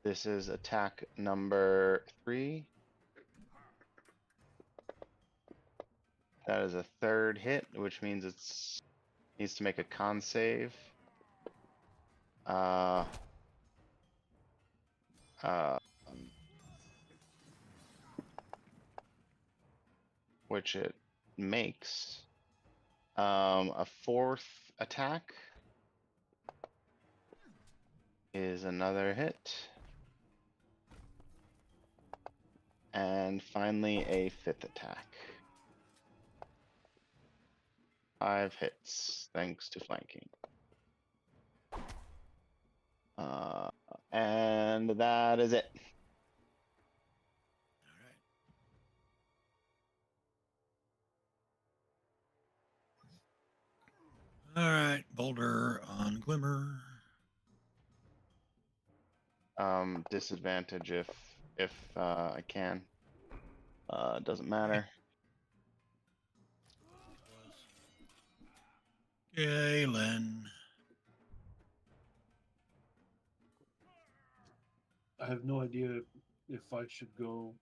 This is attack number 3. That is a third hit, which means it's needs to make a con save. Which it makes. A fourth attack is another hit. And finally a fifth attack. 5 hits, thanks to flanking. And that is it. all right. Boulder on Glimmer. Disadvantage if I can. Doesn't matter. Galen. have no idea if I should go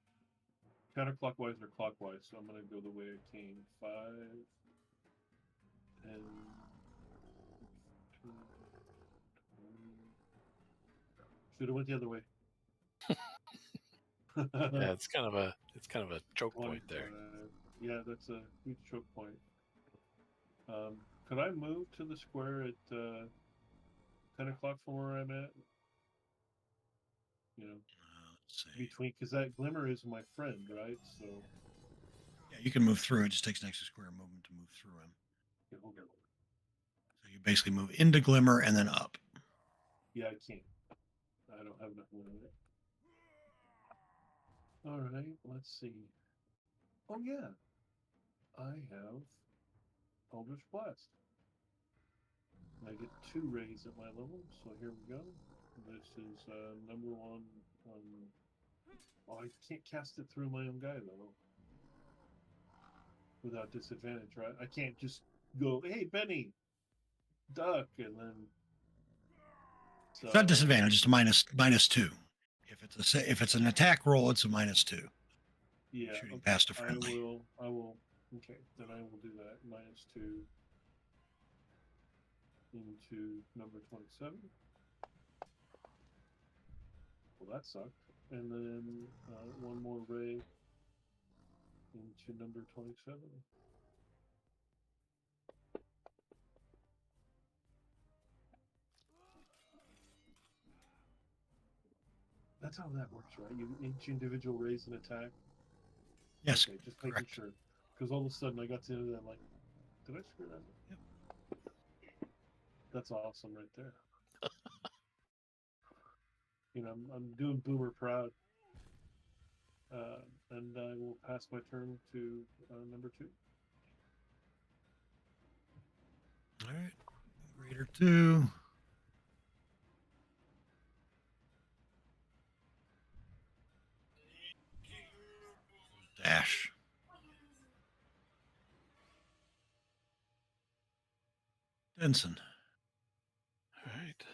counterclockwise or clockwise, so I'm gonna go the way I came. 5, 10, 15, 20. Should have went the other way. Yeah, it's kind of a choke point there. 25. Yeah, that's a huge choke point. Could I move to the square at 10 o'clock from where I'm at? You know, Let's see. between, because that glimmer is my friend, right? So, Yeah, you can move through. It just takes an extra square movement to move through him. yeah, hold on. So you basically move into Glimmer and then up. Yeah, I can't. I don't have enough room. All right, let's see. Oh yeah, I have Eldritch Blast. I get 2 rays at my level, so here we go. This is number 1 on. Oh, I can't cast it through my own guy though. Without disadvantage, right? I can't just go, hey Benny, duck, and then. So, It's not disadvantage. It's a -2. If it's an attack roll, it's a -2. yeah, Shooting okay, past a friendly. I will. Okay, then I will do that. -2 into number 27. Well, that sucked. And then 1 more ray into number 27. That's how that works, right? Each individual raise an attack. Yes, Okay, just making correct. sure. Because all of a sudden I got to the end of that, like, did I screw that up? Yep. That's awesome right there. You know, I'm doing Boomer proud. And I will pass my turn to number 2. All right. Greater 2. Dash. Denson. All right.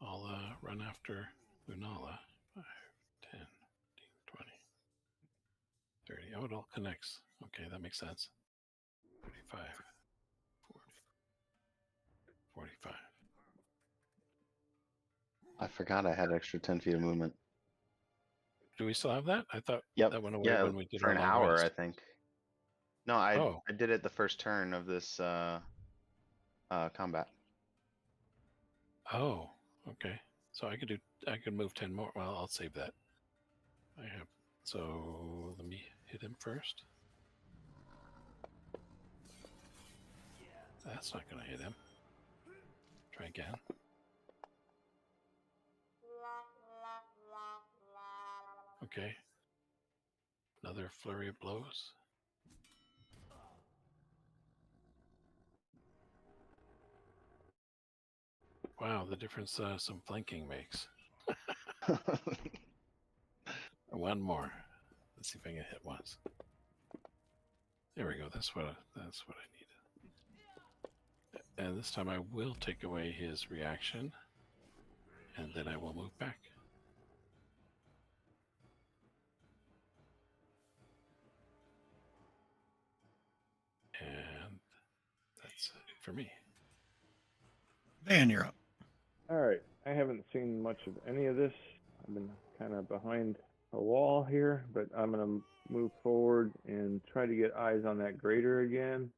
I'll run after Lunala. 5, 10, 20, 30. Oh, it all connects. Okay, that makes sense. 35, 40, 45. I forgot I had extra 10 feet of movement. Do we still have that? I thought Yep. that went away Yeah, when we did for our an long hour, rest. I think. No, I Oh. I did it the first turn of this combat. Oh, okay. So I could move 10 more. Well, I'll save that. So let me hit him first. That's not gonna hit him. Try again. Okay. Another flurry of blows. Wow, the difference some flanking makes. One more. Let's see if I can hit once. There we go. That's what I needed. And this time I will take away his reaction, and then I will move back. And that's it for me. Van, you're up. All right. I haven't seen much of any of this. I've been kind of behind a wall here, but I'm going to move forward and try to get eyes on that grater again.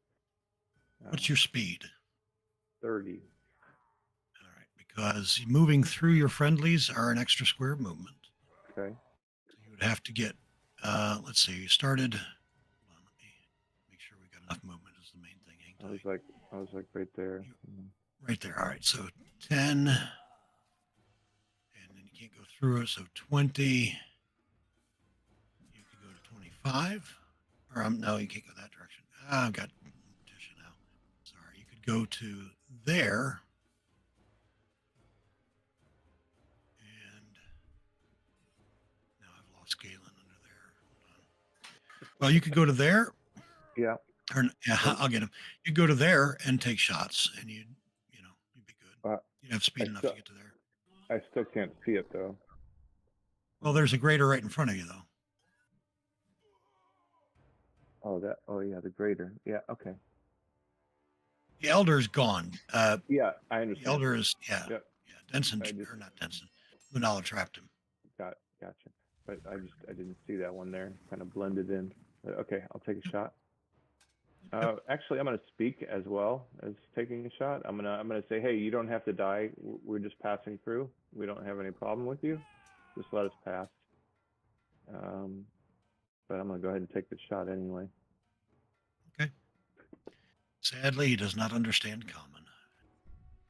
What's your speed? 30. All right, because moving through your friendlies are an extra square movement. Okay. So you would have to get, let's see, you started. Hold on, let me make sure we got enough movement is the main thing. I was like right there. Right there. All right, so 10, and then you can't go through it. So 20. You could go to 25, or no, you can't go that direction. I've got competition now. Sorry, you could go to there. And now I've lost Galen under there. Hold on. Well, you could go to there. Yeah. Or yeah, I'll get him. You go to there and take shots, and you'd be good. You'd have speed enough to get to there. I still can't see it though. Well, there's a grader right in front of you, though. Oh, that. Oh, yeah, the grader. Yeah. Okay. The elder's gone. Yeah, I The understand. elder is, yeah, Yep. yeah. Denson, I just or not Denson. Lunala trapped him. gotcha. But I didn't see that one there. Kind of blended in. But okay, I'll take a shot. Actually, I'm gonna speak as well as taking a shot. I'm gonna say, hey, you don't have to die. We're just passing through. We don't have any problem with you. Just let us pass. But I'm gonna go ahead and take the shot anyway. Okay. Sadly, he does not understand common.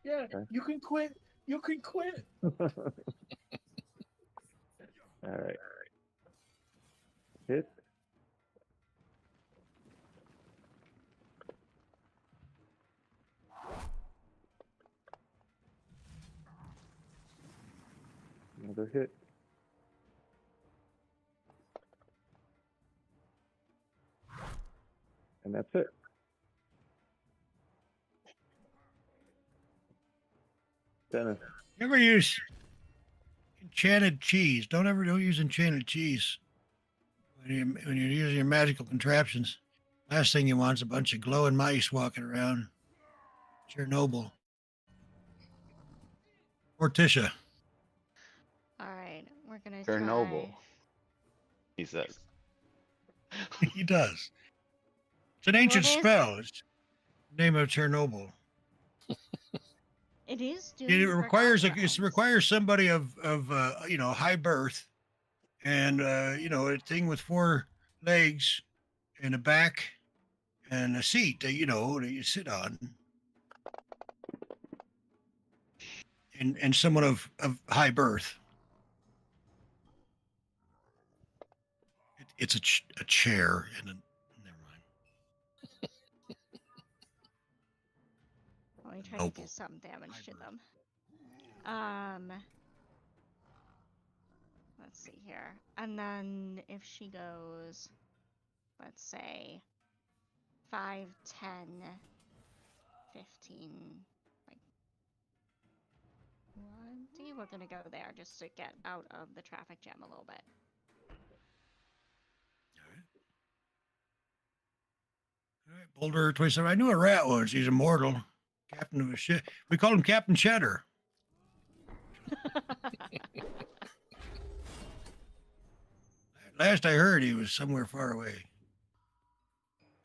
Yeah, Okay. you can quit. You can quit. All right. Hit. Another hit. And that's it. Dennis. You ever use enchanted cheese? Don't use enchanted cheese when you're using your magical contraptions. Last thing you want is a bunch of glowing mice walking around. Chernobyl. Morticia. All right, we're gonna Chernobyl, try. he says. He does. It's an What ancient is spell. It's the name of Chernobyl. It is It doomed for requires somebody of high birth and a thing with 4 legs and a back and a seat that that you sit on, and someone of high birth. It's a chair and a never mind. Let me try to Noble. do some damage to Hybrid. them. Let's see here. And then if she goes, let's say 5, 10, 15, like 20, we're gonna go there just to get out of the traffic jam a little bit. All right, Boulder 27. I knew a rat once. He's immortal. Captain of a ship. We called him Captain Cheddar. Last I heard, he was somewhere far away.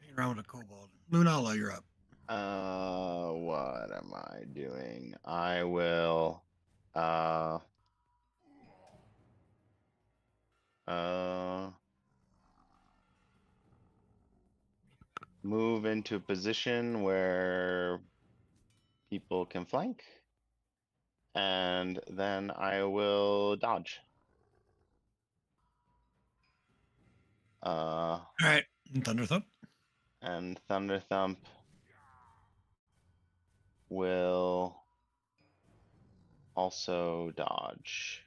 Hanging around with a kobold. Lunala, you're up. What am I doing? I will, uh, move into a position where people can flank. And then I will dodge. All right, and Thunder Thump. And Thunder Thump will also dodge.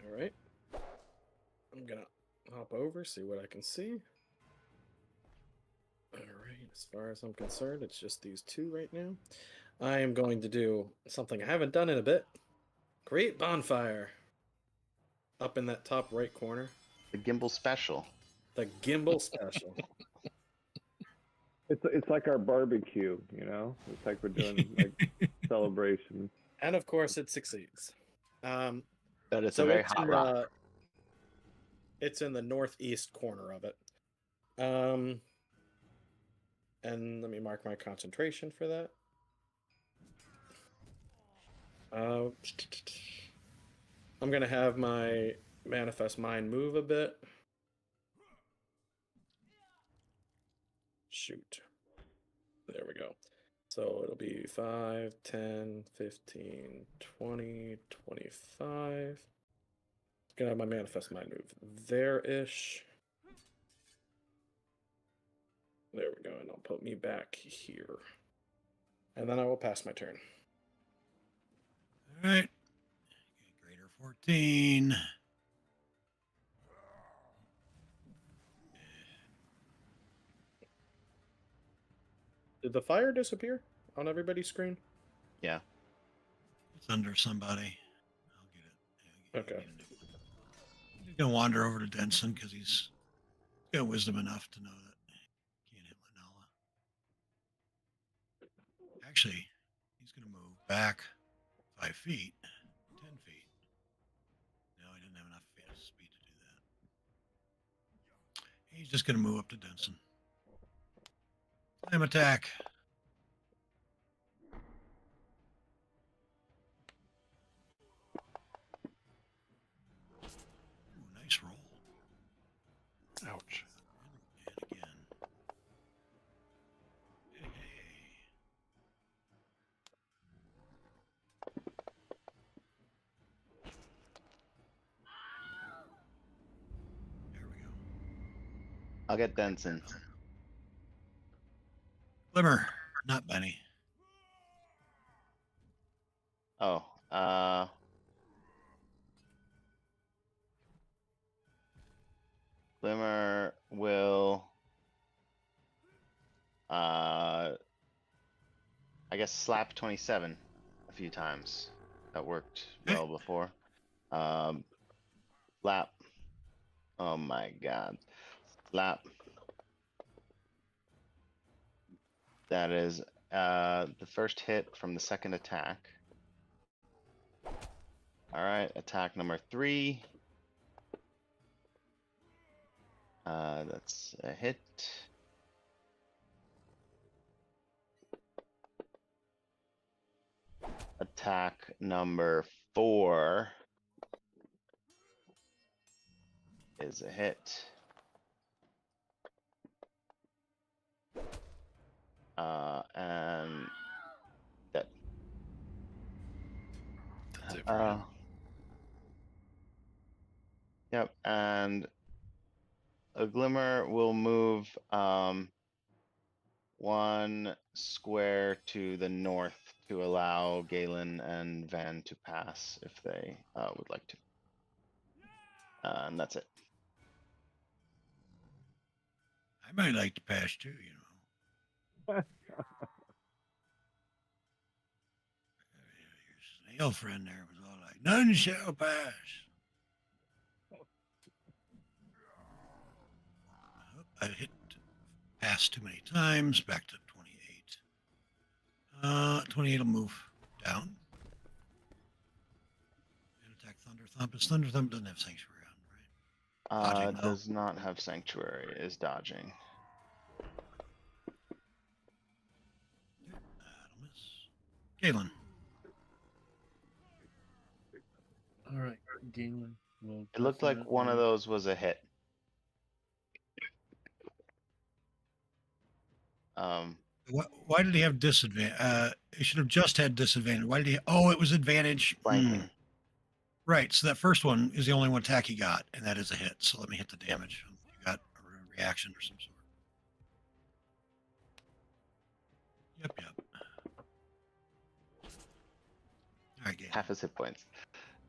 All right. I'm gonna hop over, see what I can see. All right, as far as I'm concerned, it's just these 2 right now. I am going to do something I haven't done in a bit. Great bonfire. Up in that top right corner. The gimbal special. The gimbal special. It's like our barbecue, you know. It's like we're doing like celebration. And of course, it succeeds. But it's So a very it's hot in rock. it's in the northeast corner of it. And let me mark my concentration for that. I'm gonna have my manifest mind move a bit. Shoot. There we go. So it'll be 5, 10, 15, 20, 25. Gonna have my manifest mind move there-ish. There we go, and I'll put me back here. And then I will pass my turn. All right. Greater 14. Did the fire disappear on everybody's screen? Yeah. It's under somebody. I'll get it. Yeah, Okay. get a new one. He's gonna wander over to Denson because he's got wisdom enough to know that he can't hit Lanala. Actually, he's gonna move back 5 feet, 10 feet. No, he didn't have enough speed to do that. He's just gonna move up to Denson. Slam attack. Ooh, nice roll. Ouch. And again. Hey. There we go. I'll get Denson. Glimmer, not Benny. Oh, Glimmer will, I guess slap 27 a few times. That worked well before. Slap. Oh my god. Slap. That is the first hit from the second attack. All right, attack number 3. That's a hit. Attack number 4 is a hit. And that. That's it for him. Yep, and a Glimmer will move 1 square to the north to allow Galen and Van to pass if they would like to. And that's it. I might like to pass too, you know. Your snail friend there was all like, none shall pass. I hit pass too many times. Back to 28. 28 will move down. And attack Thunder Thump. His Thunder Thump doesn't have Sanctuary on, right? Dodging, though. Does not have Sanctuary, is dodging. That'll miss. Galen. All right, Galen. Well, It looked like one of those was a hit. Why did he have disadvantage? He should have just had disadvantage. Why did he? Oh, it was advantage. Flanking. Right. So that first one is the only one attack he got, and that is a hit. So let me hit the damage. You got a reaction or some sort. Yep. All right, Galen. Half his hit points.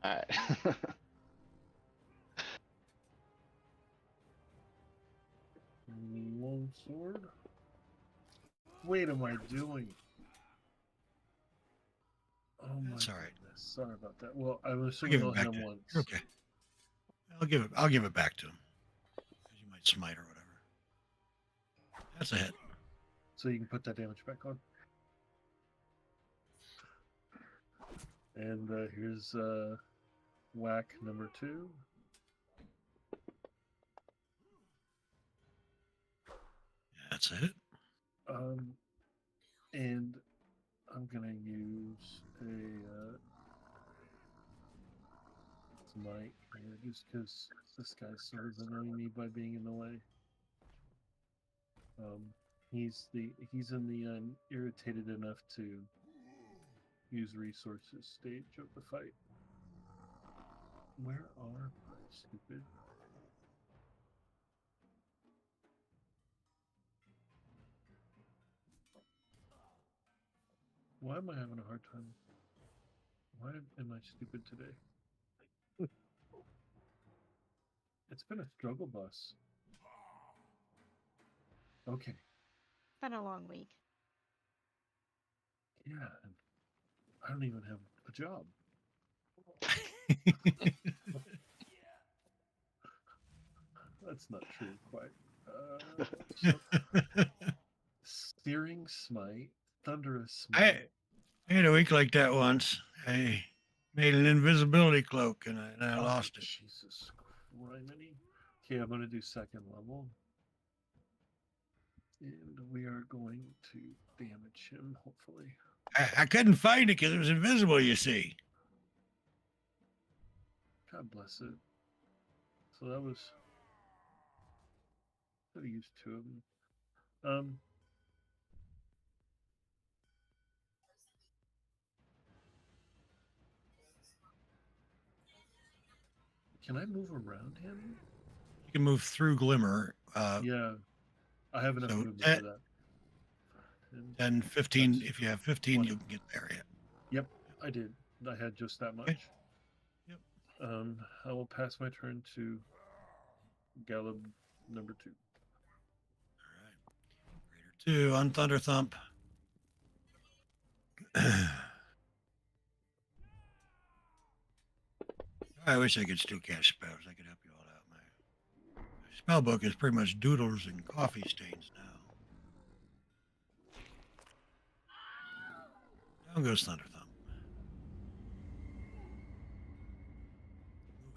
All right. Long sword. Wait, am I doing? Oh my That's all right. goodness. Sorry about that. Well, I was I'll give assuming it I'll hit back him to once. You're okay. I'll give it back to him. 'Cause you might smite or whatever. That's a hit. So you can put that damage back on. And here's whack number 2. That's a hit. And I'm gonna use a smite here just because this guy's sort of annoying me by being in the way. He's in the irritated enough to use resources stage of the fight. Where are my stupid? Why am I having a hard time? Why am I stupid today? It's been a struggle bus. Okay. Been a long week. Yeah. I don't even have a job. That's not true quite. Searing smite, thunderous I smite. I had a week like that once. I made an invisibility cloak and I Oh, lost it. Jesus criminy. Okay, I'm going to do second level. And we are going to damage him, hopefully. I couldn't find it because it was invisible, you see. God bless it. So that was. Could have used two of them. Can I move around him? You can move through Glimmer. Yeah, I have enough So movement 10, for that. 10, 15. That's If you have 15, 20. you can get there. Yeah. Yep, I did. I had just that much. Okay. Yep. I will pass my turn to Galeb number 2. All right. Raider 2 on Thunder Thump. I wish I could still cast spells. I could help you all out. My spell book is pretty much doodles and coffee stains now. Down goes Thunder Thump. Move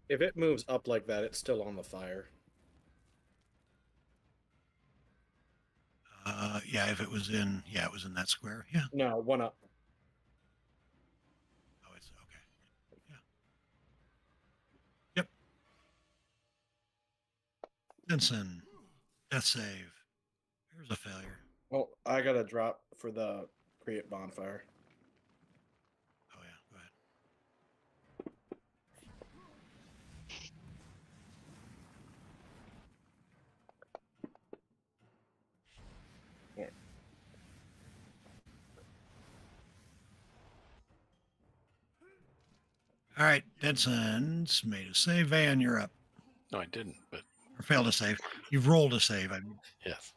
in. If it moves up like that, it's still on the fire. Yeah, if it was in, it was in that square. Yeah. No, one up. Oh, it's okay. Yeah. Yep. Benson, death save. Here's a failure. Oh, I got a drop for the create bonfire. Oh yeah, go ahead. Yeah. All right, Denson's made a save. Van, you're up. No, I didn't, but Or failed to save. You've rolled a save. I mean. yes.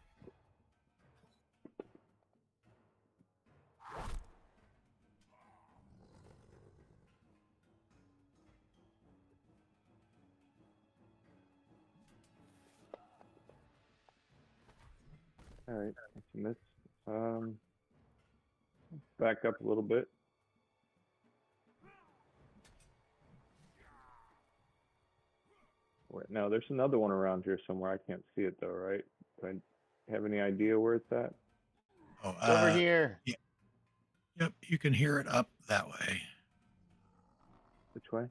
All right, that's a miss. Back up a little bit. Wait, no, there's another one around here somewhere. I can't see it though, right? Do I have any idea where it's at? Oh, It's over here. Yeah. Yep, you can hear it up that way. Which way?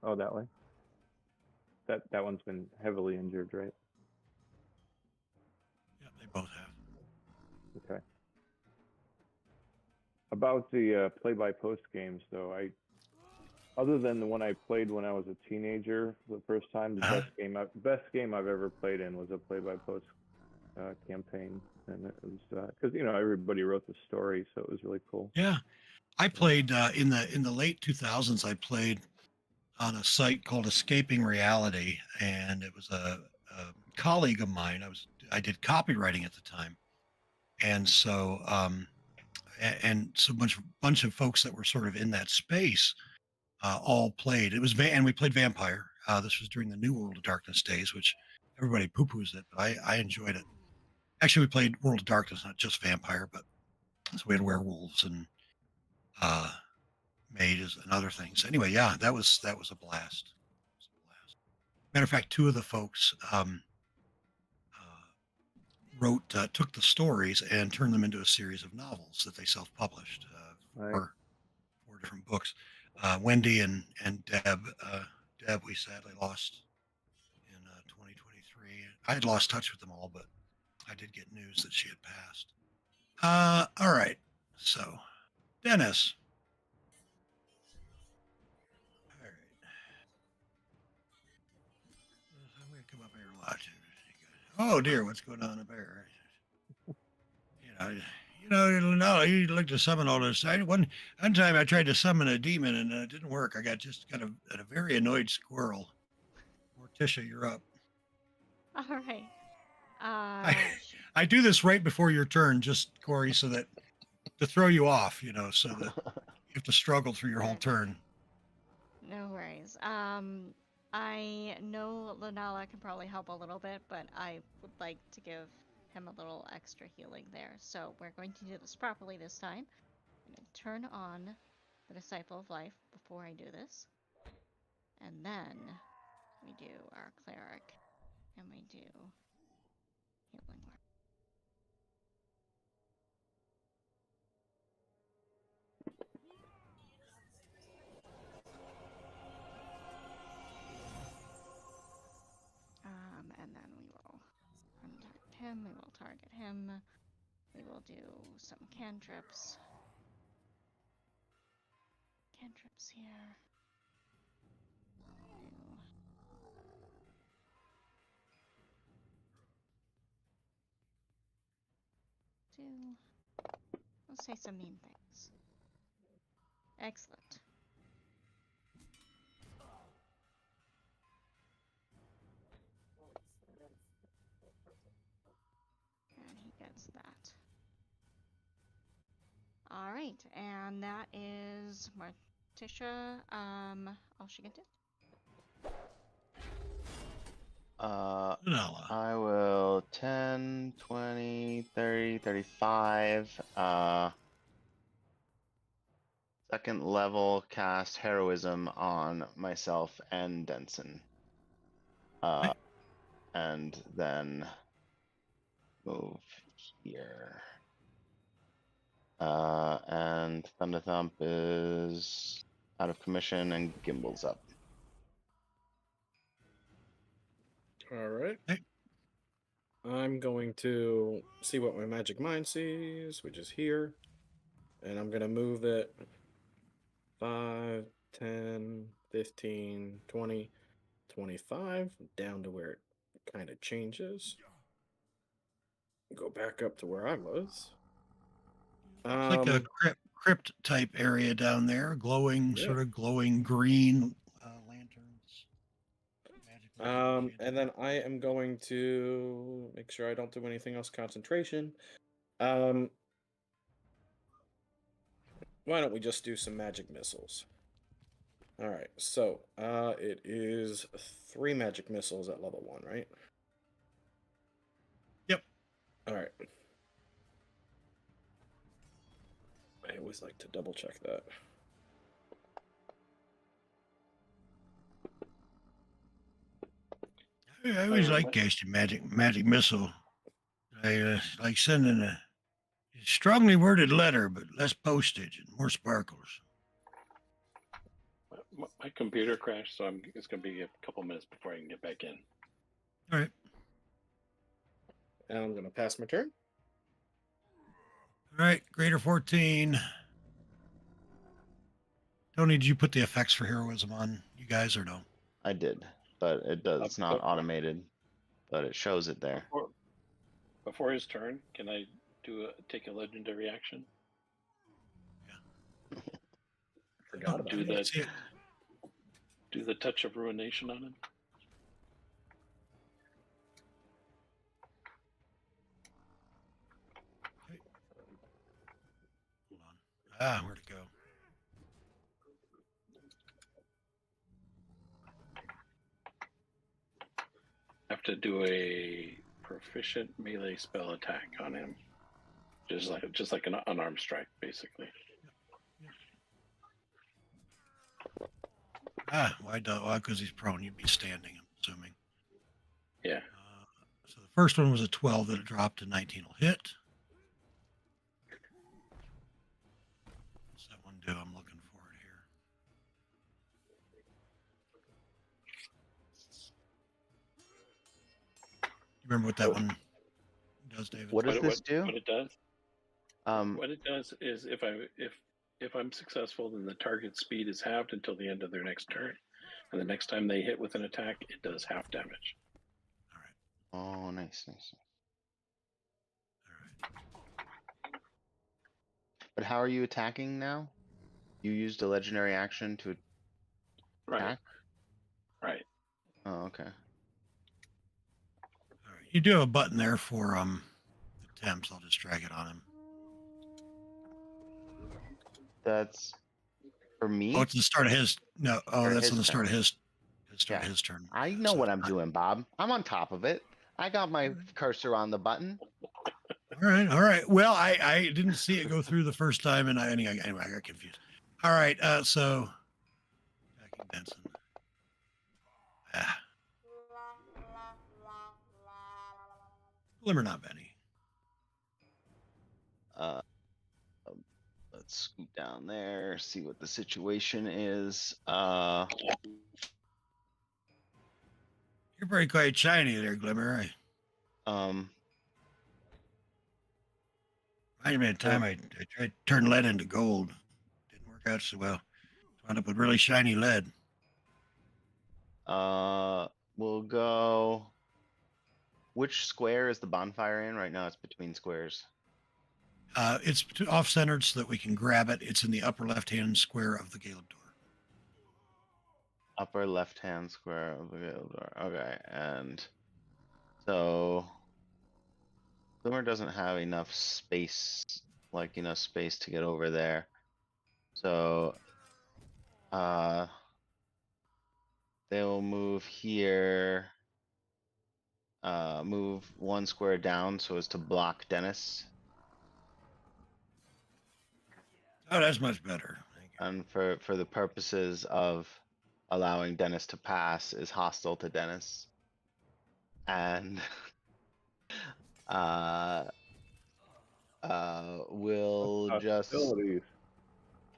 Oh, that way. That one's been heavily injured, right? Yep, they both have. Okay. About the play-by-post games, though, other than the one I played when I was a teenager, the first time, the best game I've ever played in was a play-by-post campaign, and it was because everybody wrote the story, so it was really cool. Yeah, I played in the late 2000s. I played on a site called Escaping Reality, and it was a colleague of mine. I did copywriting at the time, and so and so bunch of folks that were sort of in that space all played. It was and we played Vampire. This was during the New World of Darkness days, which everybody poo-poos it, but I enjoyed it. Actually, we played World of Darkness, not just Vampire, but so we had werewolves and mages and other things. Anyway, yeah, that was a blast. Matter of fact, two of the folks took the stories and turned them into a series of novels that they self-published. Right. Four different books. Wendy and Deb. Deb, we sadly lost in 2023. I had lost touch with them all, but I did get news that she had passed. All right. So, Dennis. All right. I'm going to come up here a lot. Oh dear, what's going on up here? No, you look to summon all this. One time I tried to summon a demon and it didn't work. I got a very annoyed squirrel. Morticia, you're up. All right. I do this right before your turn, just Corey, so that to throw you off, so that you have to struggle through your whole turn. No worries. I know Lunala can probably help a little bit, but I would like to give him a little extra healing there. So we're going to do this properly this time. I'm going to turn on the Disciple of Life before I do this. And then we do our Cleric, and we do Healing Word. And then we will untarget him, we will target him, we will do some cantrips. Cantrips here. Let's say some mean things. Excellent. And he gets that. Alright, and that is Morticia, all she can do. Lunala. I will 10, 20, 30, 35. Second level cast heroism on myself and Denson. Okay. And then move here. And Thunder Thump is out of commission and Gimbal's up. All right. Okay. I'm going to see what my magic mind sees, which is here. And I'm going to move it 5, 10, 15, 20, 25 down to where it kind of changes. Go back up to where I was. It's like a crypt type area down there, glowing, Yeah. sort of glowing green lanterns. And then I am going to make sure I don't do anything else. Concentration. Why don't we just do some magic missiles? All right. So, it is 3 magic missiles at level 1, right? Yep. All right. I always like to double check that. I always like casting magic missile. I like sending a strongly worded letter, but less postage and more sparkles. My computer crashed, so it's going to be a couple minutes before I can get back in. All right. And I'm going to pass my turn. All right. Greater 14. Tony, did you put the effects for heroism on you guys or no? I did, but it does. It's not automated, but it shows it there. Before his turn, can I take a legendary action? Yeah. Forgot about it. Do the touch of ruination on him. Okay. Hold on. Where'd it go? I have to do a proficient melee spell attack on him, just like an unarmed strike, basically. Why? Because he's prone. You'd be standing, I'm assuming. Yeah. So the first one was a 12 that it dropped to 19 will hit. What's that one do? I'm looking for it here. You remember what that one does, David? What does this do? What it does? Um, What it does is if I'm successful, then the target's speed is halved until the end of their next turn, and the next time they hit with an attack, it does half damage. All right. Oh, nice. All right. But how are you attacking now? You used a legendary action to attack? Right. Oh, okay. All right. You do have a button there for attempts. I'll just drag it on him. That's for me Oh, it's the start of his. No, oh, or that's his on the start turn. of his. Start Yeah. of his turn. I Yeah, know so what it's I'm not- doing, Bob. I'm on top of it. I got my Alright. cursor on the button. All right, all right. Well, I didn't see it go through the first time, and anyway, I got confused. All right, so attacking Benson. Ah, Glimmer, not Benny. Uh, let's scoot down there, see what the situation is. You're very quite shiny there, Glimmer. Um, I made time. I tried to turn lead into gold. Didn't work out so well. Wound up with really shiny lead. we'll go. Which square is the bonfire in? Right now it's between squares. It's off-centered so that we can grab it. It's in the upper left-hand square of the Galen door. Upper left-hand square of the door. Okay, and so Glimmer doesn't have enough space, like enough space to get over there. So, they will move here. Move one square down so as to block Dennis. Oh, that's much better. Thank you. And for the purposes of allowing Dennis to pass is hostile to Dennis. And we'll just Hostilities.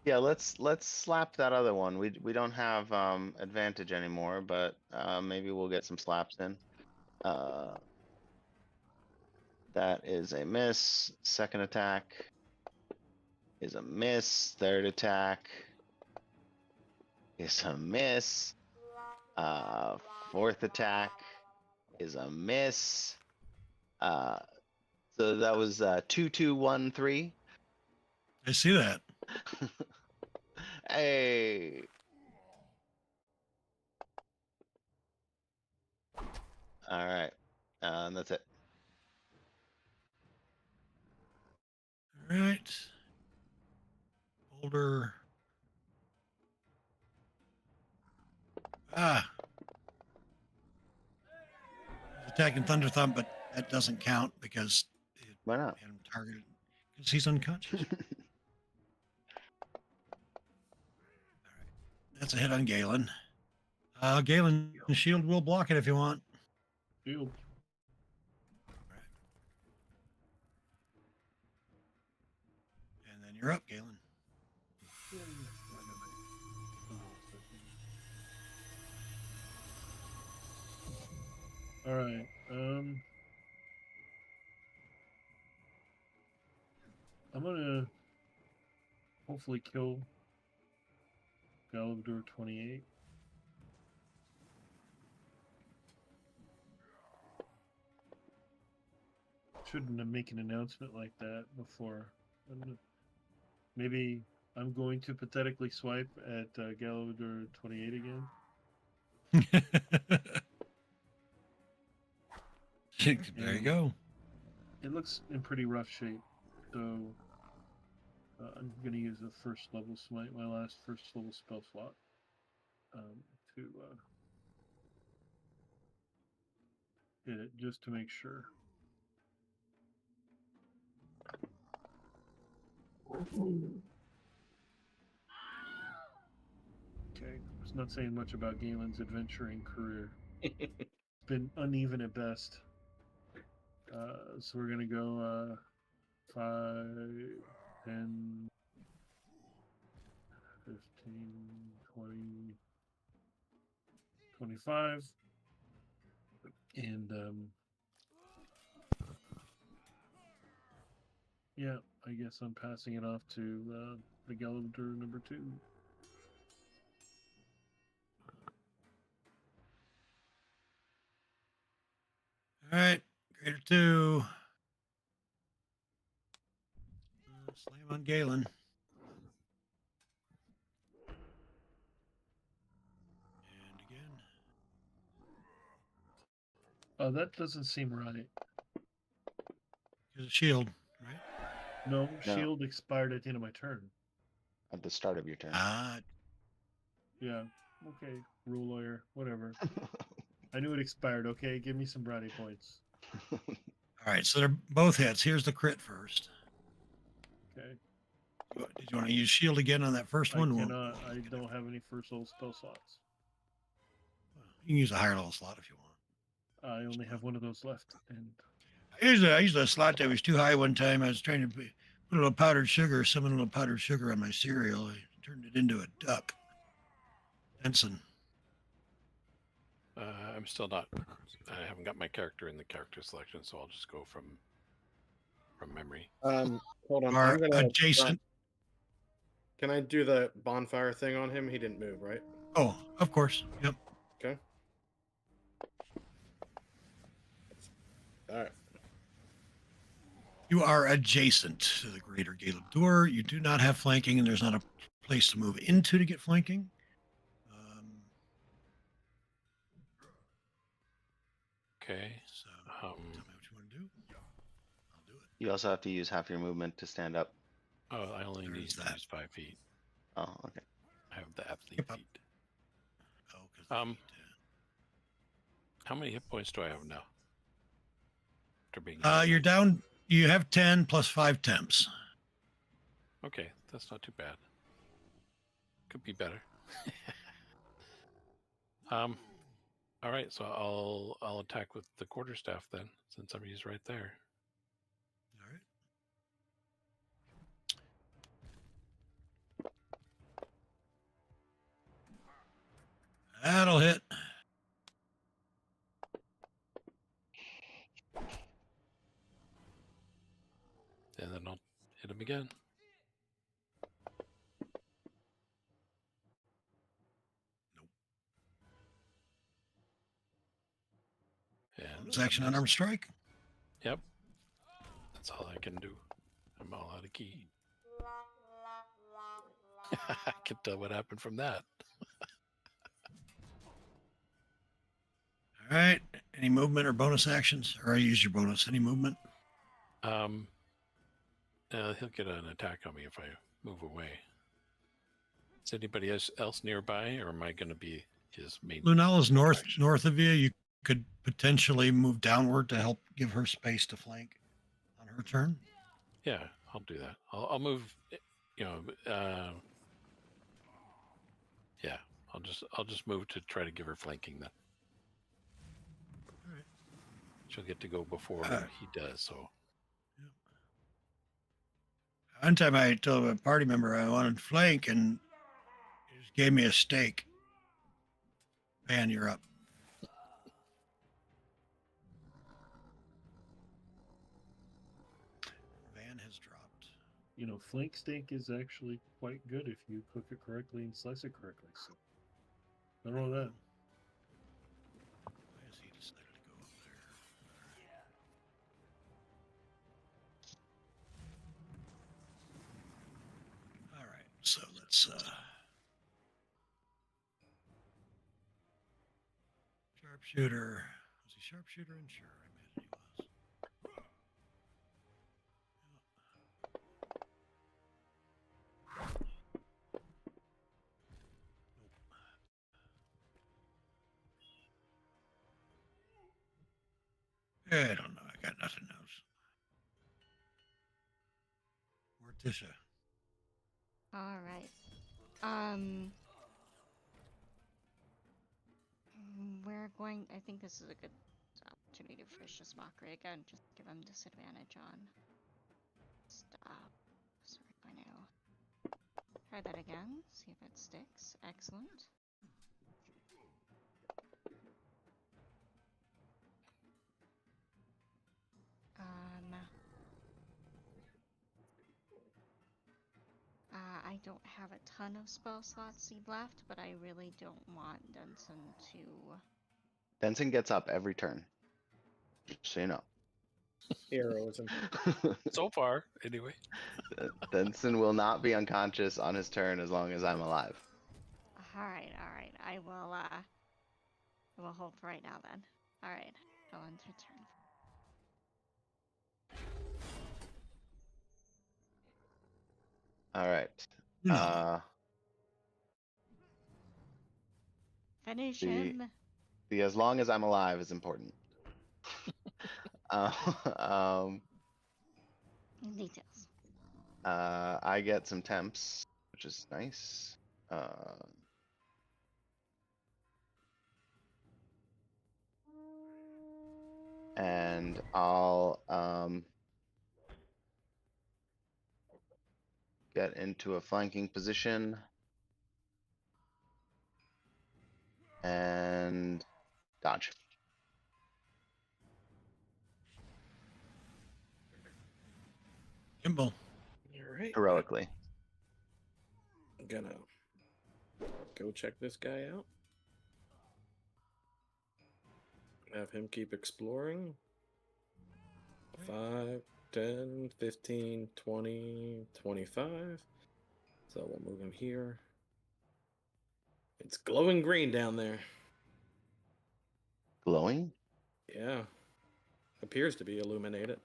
yeah, let's slap that other one. We don't have advantage anymore, but maybe we'll get some slaps in. That is a miss. Second attack is a miss. Third attack is a miss. Fourth attack is a miss. So that was 2-2-1-3. I see that. Hey. All right. And that's it. All right. Boulder. Ah. He's attacking Thunder Thumb, but that doesn't count because it Why not? had him targeted because he's unconscious. All right. That's a hit on Galen. Galen, shield will block it if you want. Shield. And then you're up, Galen. All right. I'm gonna hopefully kill Galabdur 28. Shouldn't make an announcement like that before. Maybe I'm going to pathetically swipe at Galabdur 28 again. There you go. It looks in pretty rough shape, so I'm going to use a first level smite, my last first level spell slot, to hit it just to make sure. Okay, it's not saying much about Galen's adventuring career. It's been uneven at best. So we're gonna go 5, 10, 15, 20, 25. And yeah, I guess I'm passing it off to the Galabdur number 2. All right, Greater 2. Slam on Galen. And again. Oh, that doesn't seem right. Here's a shield, right? No, No. shield expired at the end of my turn. at the start of your turn. Yeah. Okay. Rule lawyer. Whatever. I knew it expired. Okay. Give me some brownie points. All right, so they're both hits. Here's the crit first. Okay. Did you want to use shield again on that first one? I Well, cannot. I don't have any first level spell slots. you can use a higher level slot if you want. I only have one of those left, and I used a slot that was too high one time. I was trying to put a little powdered sugar, summon a little powdered sugar on my cereal. I turned it into a duck. Ensign. I'm still not. I haven't got my character in the character selection, so I'll just go from memory. Hold on. Are I'm gonna adjacent. Can I do the bonfire thing on him? He didn't move, right? Oh, of course. Yep. Okay. All right. You are adjacent to the greater gate of door. You do not have flanking, and there's not a place to move into to get flanking. Okay. So tell me what you want to do. I'll do it. You also have to use half your movement to stand up. Oh, I only There need is to that. use 5 feet. Oh, okay. I have the athlete Skip up. feet. Oh, 'cause How many hit points do I have now? After being you're down. You have 10 plus 5 temps. Okay, that's not too bad. Could be better. All right, so I'll attack with the quarterstaff then, since somebody's right there. All right. That'll hit. And then I'll hit him again. And Bonus action on arm strike. Yep. That's all I can do. I'm all out of key. I can tell what happened from that. All right. Any movement or bonus actions? Or I use your bonus. Any movement? He'll get an attack on me if I move away. Is anybody else nearby, or am I going to be his main? Lunel is north attraction? north of you. You could potentially move downward to help give her space to flank on her turn. Yeah, I'll do that. I'll move. You know, yeah. I'll just move to try to give her flanking then. All right. She'll get to go before he does. So. One time I told a party member I wanted flank, and he just gave me a steak. Van, you're up. Van has dropped. you know, flank steak is actually quite good if you cook it correctly and slice it correctly. So, I don't know that. Why has he decided to go up there? All right, so let's sharpshooter. Was he sharpshooter? And sure, I imagine he was. I don't know. I got nothing else. Morticia. All right. We're going. I think this is a good opportunity for vicious mockery again. Just give him disadvantage on stop. So we're going to try that again. See if it sticks. Excellent. I don't have a ton of spell slots left, but I really don't want Denson to. Benson gets up every turn. Just so you know. Heroism. So far, anyway. Benson will not be unconscious on his turn as long as I'm alive. All right. I will hold for right now then. All right. Go on to turn. All right. No. Finish the him. the as long as I'm alive is important. Uh, um, Details. I get some temps, which is nice. And I'll get into a flanking position and dodge Kimball. All right. heroically. I'm gonna go check this guy out. Have him keep exploring. 5, 10, 15, 20, 25. So we'll move him here. It's glowing green down there. Glowing? Yeah. Appears to be illuminated.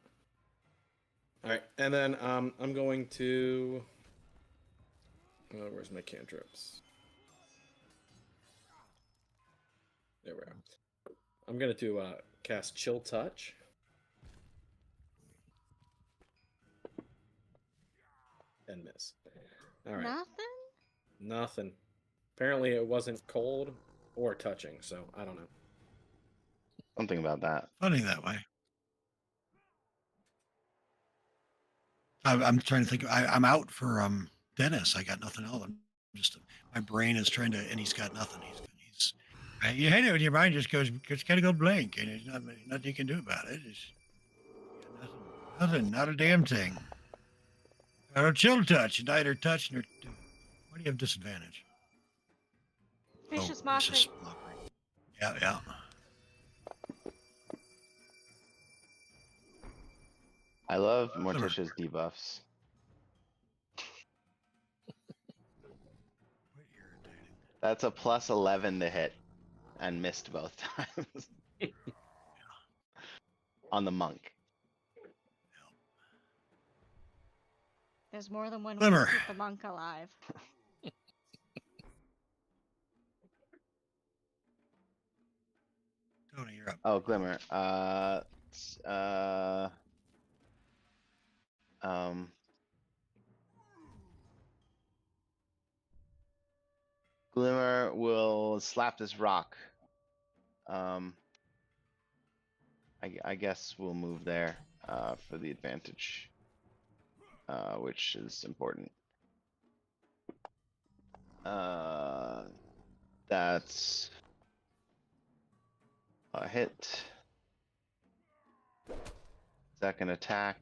Alright, and then I'm going to where's my cantrips? There we are. I'm gonna do cast Chill Touch. And miss. Alright. Nothing? Nothing. Apparently it wasn't cold or touching, so I don't know. Something about that. Funny that way. I'm trying to think. I'm out for Dennis. I got nothing else. I'm just my brain is trying to, and he's got nothing. He's you hate it when your mind just kind of go blank, and there's nothing you can do about it. It's nothing, not a damn thing. Not a chill touch, neither touch nor. Why do you have disadvantage? Vicious vicious mockery. mockery. Yeah, yeah. I love Morticia's debuffs. Quite irritating. That's a plus 11 to hit and missed both times on the monk. There's more than one way Glimmer. to keep the monk alive. Tony, you're up. Oh, Glimmer. Um, Glimmer will slap this rock. I guess we'll move there for the advantage, which is important. That's a hit. Second attack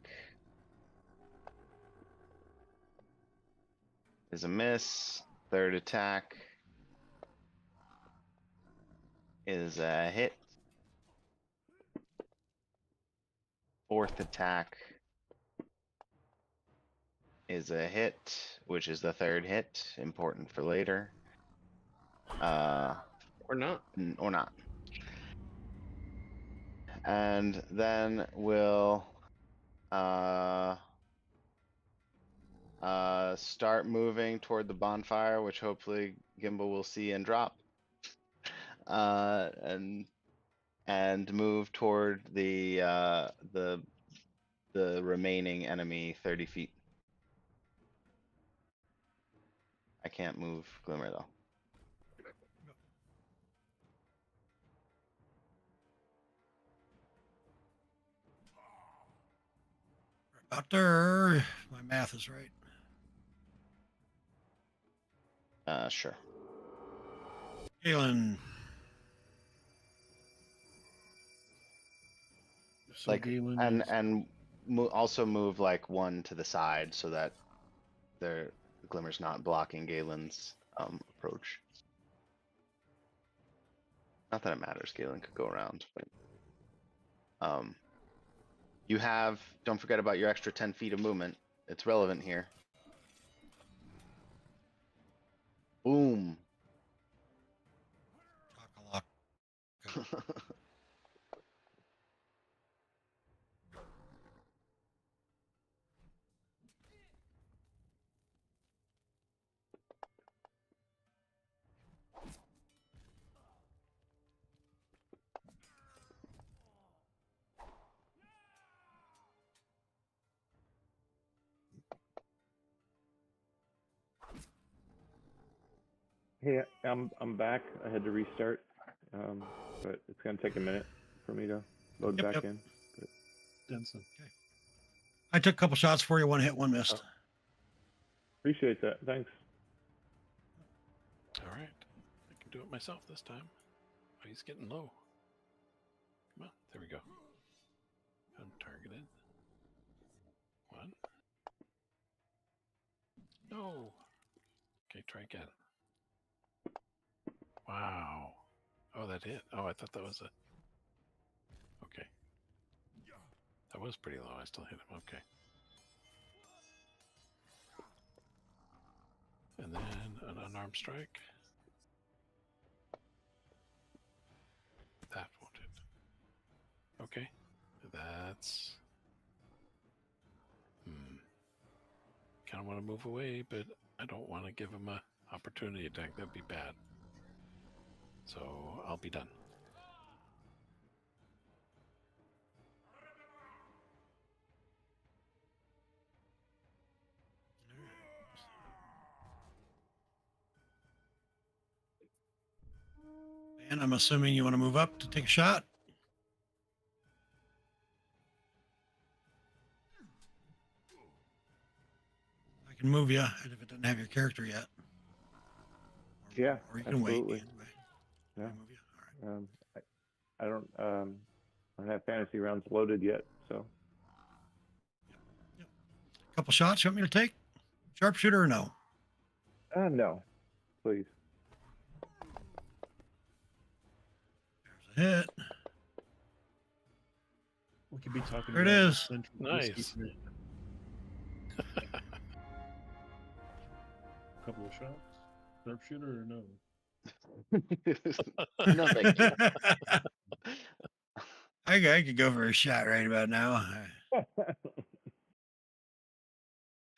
is a miss. Third attack is a hit. Fourth attack is a hit, which is the third hit, important for later. Or not. Or not. And then we'll start moving toward the bonfire, which hopefully Gimbal will see and drop. And move toward the remaining enemy 30 feet. I can't move Glimmer though. About there. My math is right. Sure. Galen. So Like, Galen is- and also move like one to the side so that the Glimmer's not blocking Galen's approach. Not that it matters, Galen could go around, but you have, don't forget about your extra 10 feet of movement. It's relevant here. Boom. Chocolate. Hey, I'm back. I had to restart, but it's gonna take a minute for me to load back Yep. in. But, Denson. I took a couple shots for you. One hit, one missed. Oh. Appreciate that. Thanks. All right. I can do it myself this time. Oh, he's getting low. Come on. There we go. Untargeted. One. No. Okay, try again. Wow. Oh, that hit. Oh, I thought that was a... Okay. That was pretty low. I still hit him. Okay. And then an unarmed strike. That won't hit. Okay. That's... Kind of want to move away, but I don't want to give him a opportunity attack. That'd be bad. So I'll be done. And I'm assuming you want to move up to take a shot. I can move you if it doesn't have your character yet. Yeah, Or you can absolutely. wait. Either way. Yeah. Can I move you? All right. I don't have fantasy rounds loaded yet, so Couple shots you want me to take? Sharpshooter or no? no, please. There's a hit. We could be talking There it about is. Central Nice. Whiskey for a couple of shots. Sharpshooter or no? No, thank you. I could go for a shot right about now. All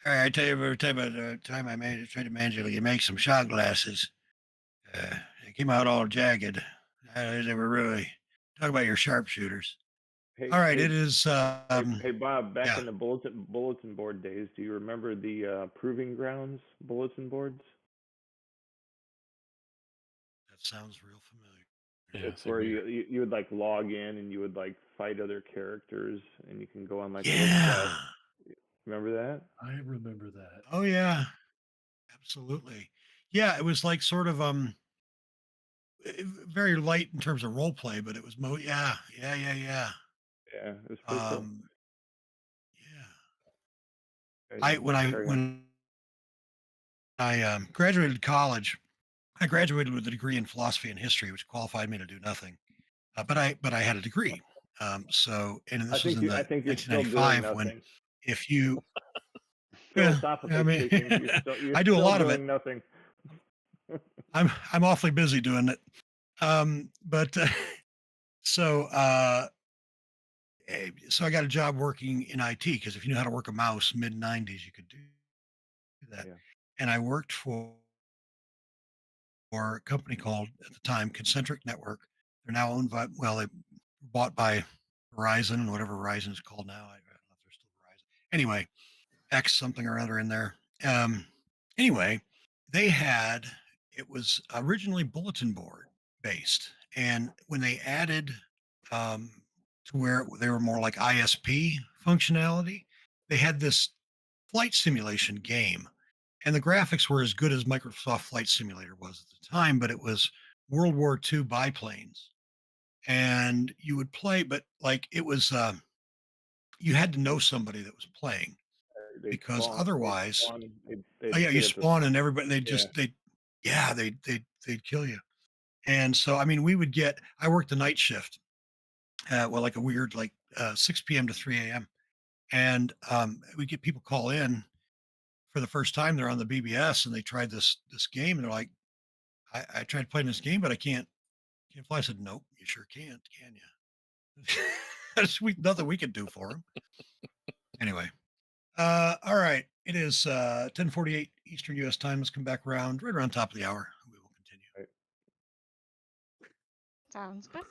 right, I tell you about the time I tried to magically make some shot glasses. They came out all jagged. They were really talk about your sharpshooters. Hey, All right, hey, it is. hey, Bob. Back yeah. in the bulletin board days, do you remember the proving grounds bulletin boards? That sounds real familiar. Yeah, It's same where here. you would like log in and you would like fight other characters and you can go on like little Yeah. quests. Remember that? I remember that. Oh yeah. Absolutely. Yeah, it was like sort of very light in terms of role play, but it was yeah. Yeah, it was pretty cool. Yeah. Anyway, When I graduated college, I graduated with a degree in philosophy and history, which qualified me to do nothing. But I had a degree. And this was in the I think you're still doing 1995 when nothing. if you Philosophically I mean speaking, you're I do a still lot of it. doing nothing. I'm awfully busy doing it. But so so I got a job working in IT because if you knew how to work a mouse mid 90s, you could do that. Yeah. And I worked for a company called at the time Concentric Network. They're now owned by they were bought by Verizon, whatever Verizon is called now. I don't know if they're still Verizon. Anyway, X something or other in there. Anyway, it was originally bulletin board based, and when they added to where they were more like ISP functionality, they had this flight simulation game, and the graphics were as good as Microsoft Flight Simulator was at the time, but it was World War II biplanes, and you would play, but like it was, you had to know somebody that was playing because otherwise, They'd oh yeah, you sit at the spawn and everybody yeah. they'd kill you. And so I mean, I worked the night shift, like a weird 6 p.m. to 3 a.m. And we get people call in for the first time. They're on the BBS and they tried this game and they're like, I tried playing this game, but I can't fly. I said, nope, you sure can't, can you? There's nothing we can do for them. Anyway, all right. It is 10:48 Eastern U.S. time. Let's come back around right around top of the hour. We will continue. Right. Sounds good.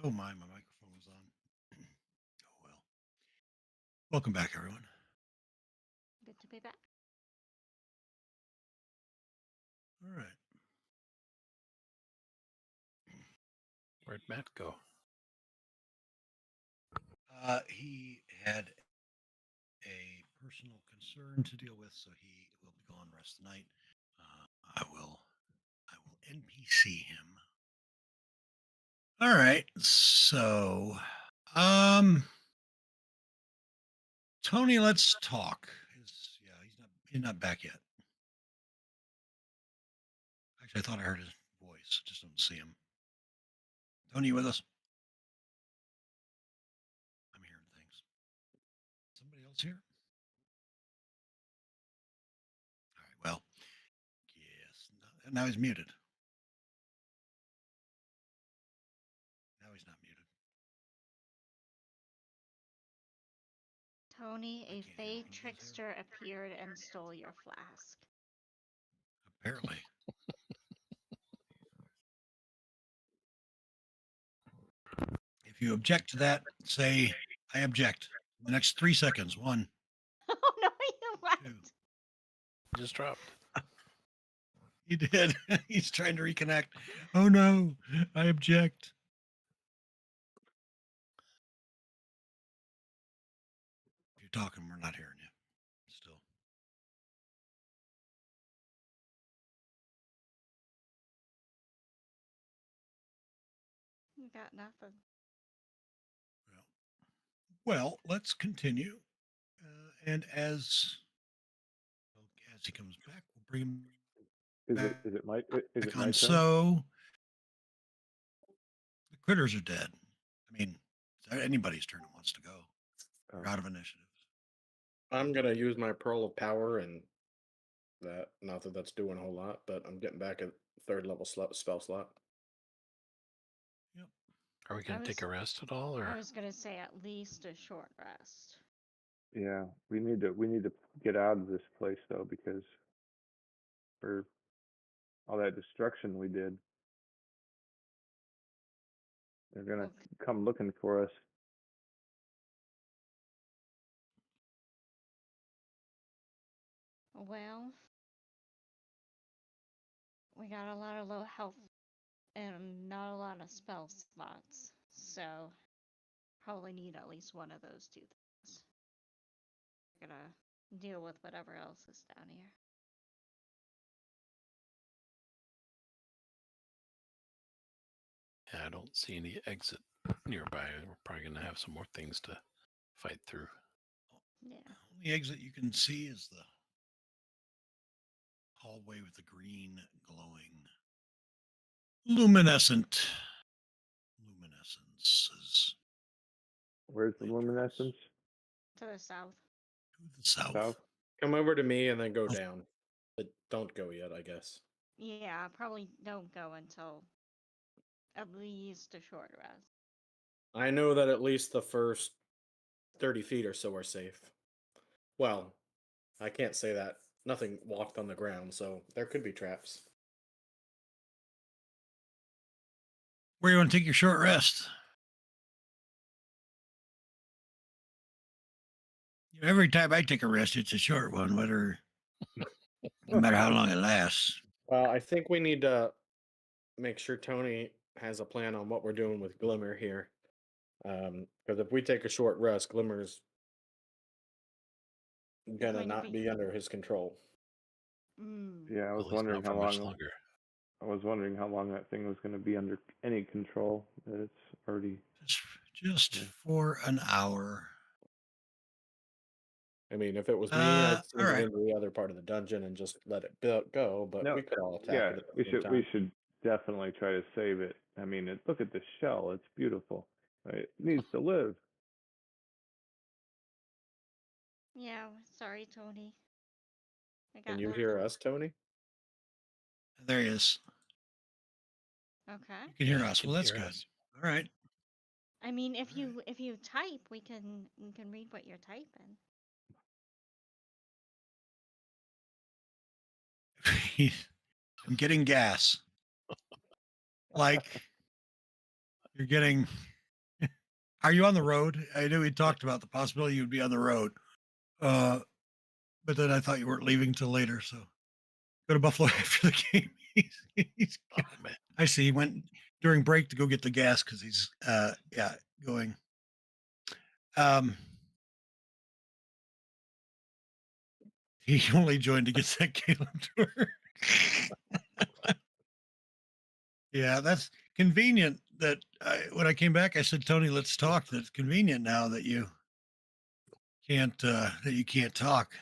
Oh my microphone was on. Oh well. Welcome back, everyone. Good to be back. All right. Where'd Matt go? He had a personal concern to deal with, so he will be gone the rest of the night. I will NPC him. All right. So, Tony, let's talk. He's not back yet. Actually, I thought I heard his voice. Just don't see him. Tony, you with us? I'm hearing things. Somebody else here? All right. Well, yes. Now he's muted. Now he's not muted. Tony, I a can't hear fey what he says. trickster appeared and stole your flask. Apparently. If you object to that, say, I object. In the next 3 seconds. 1, Oh no, you what? 2. Just dropped. He did. He's trying to reconnect. Oh no, I object. If you're talking, we're not hearing you. Still. You got nothing. Well, let's continue. And as he comes back, we'll bring him Is it my back on. turn? So the critters are dead. I mean, it's anybody's turn who wants to go. We're out of initiatives. I'm gonna use my Pearl of Power and that. Not that that's doing a whole lot, but I'm getting back a third level spell slot. Yep. Are we going to take a rest at all, I or was gonna say at least a short rest. Yeah, we need to get out of this place though, because for all that destruction we did, they're gonna Well, come looking for us. Well, we got a lot of low health and not a lot of spell slots, so probably need at least one of those two things. We're gonna deal with whatever else is down here. yeah, I don't see any exit nearby. We're probably going to have some more things to fight through. Yeah. The exit you can see is the hallway with the green glowing luminescences. Where's the luminescence? To the south. To the south. South. Come over to me and then go down. But don't go yet, I guess. Yeah, probably don't go until at least a short rest. I know that at least the first 30 feet or so are safe. Well, I can't say that. Nothing walked on the ground, so there could be traps. Where you want to take your short rest? Every time I take a rest, it's a short one, no matter how long it lasts. Well, I think we need to make sure Tony has a plan on what we're doing with Glimmer here. Because if we take a short rest, Glimmer's gonna Going to not be under his control. Yeah, I was Well, it's wondering not how for much long. longer. I was wondering how long that thing was going to be under any control. That it's already Just Yeah. for an hour. I mean, if it was me, I'd send all it right. into the other part of the dungeon and just let it go. But No, we could all attack yeah, it at the we same should time. we should definitely try to save it. I mean, look at the shell; it's beautiful. It needs to live. Yeah, sorry, Tony. I got Can you nothing. hear us, Tony? There he is. Okay. You can hear I us. can Well, that's hear good. us. All right. I mean, if you type, we can read what you're typing. I'm getting gas. Like you're getting Are you on the road? I knew we talked about the possibility you'd be on the road. But then I thought you weren't leaving till later, so go to Buffalo after the game. Oh man, I see. He went during break to go get the gas because he's going. He only joined to get that Caleb tour. Yeah, that's convenient. That when I came back, I said, Tony, let's talk. That's convenient now that you can't talk.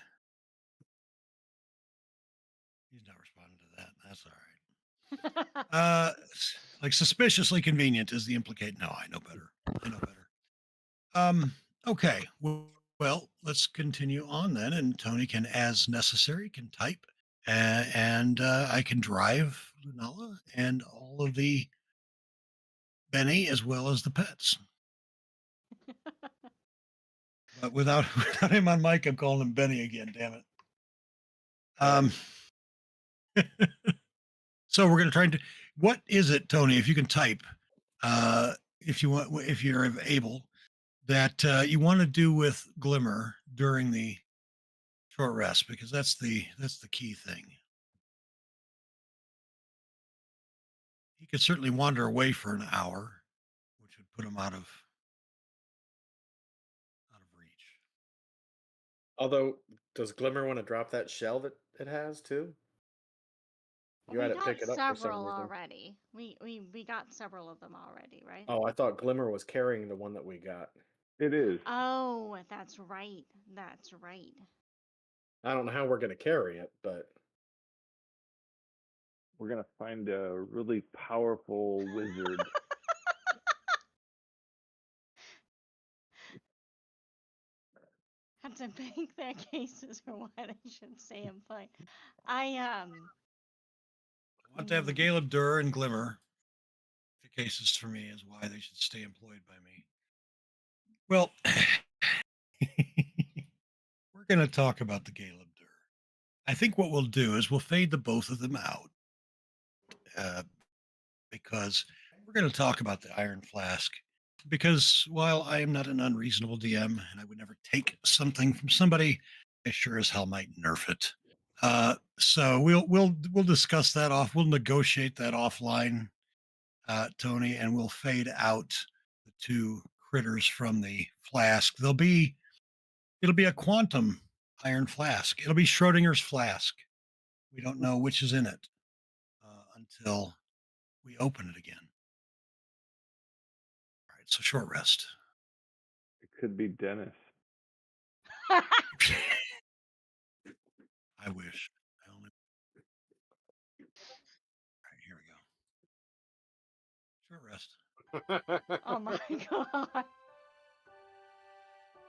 He's not responding to that. That's all right. Like suspiciously convenient is the implicate. No, I know better. I know better. Okay. Well, let's continue on then, and Tony can, as necessary, can type, and I can drive Lunala and all of the Benny as well as the pets. But without without him on mic, I'm calling him Benny again. Damn it. So we're going to try and do, what is it, Tony? If you can type, if you want, if you're able, that you want to do with Glimmer during the short rest, because that's the key thing. He could certainly wander away for an hour, which would put him out of reach. Although, does Glimmer want to drop that shell that it has too? You had We it got pick it up for some several reason. already. We got several of them already, right? Oh, I thought Glimmer was carrying the one that we got. It is. Oh, that's right. That's right. I don't know how we're going to carry it, but We're gonna find a really powerful wizard. Have to make their cases for what I should say and play. I I want to have the Caleb Dur and Glimmer. The cases for me is why they should stay employed by me. Well, we're going to talk about the Caleb Dur. I think what we'll do is we'll fade the both of them out because we're going to talk about the Iron Flask. Because while I am not an unreasonable DM and I would never take something from somebody, I sure as hell might nerf it. So we'll discuss that off. We'll negotiate that offline, Tony, and we'll fade out the two critters from the flask. It'll be a quantum iron flask. It'll be Schrodinger's flask. We don't know which is in it until we open it again. All right, so short rest. It could be Dennis. I wish. I only. All right, here we go. Short rest. Oh my god.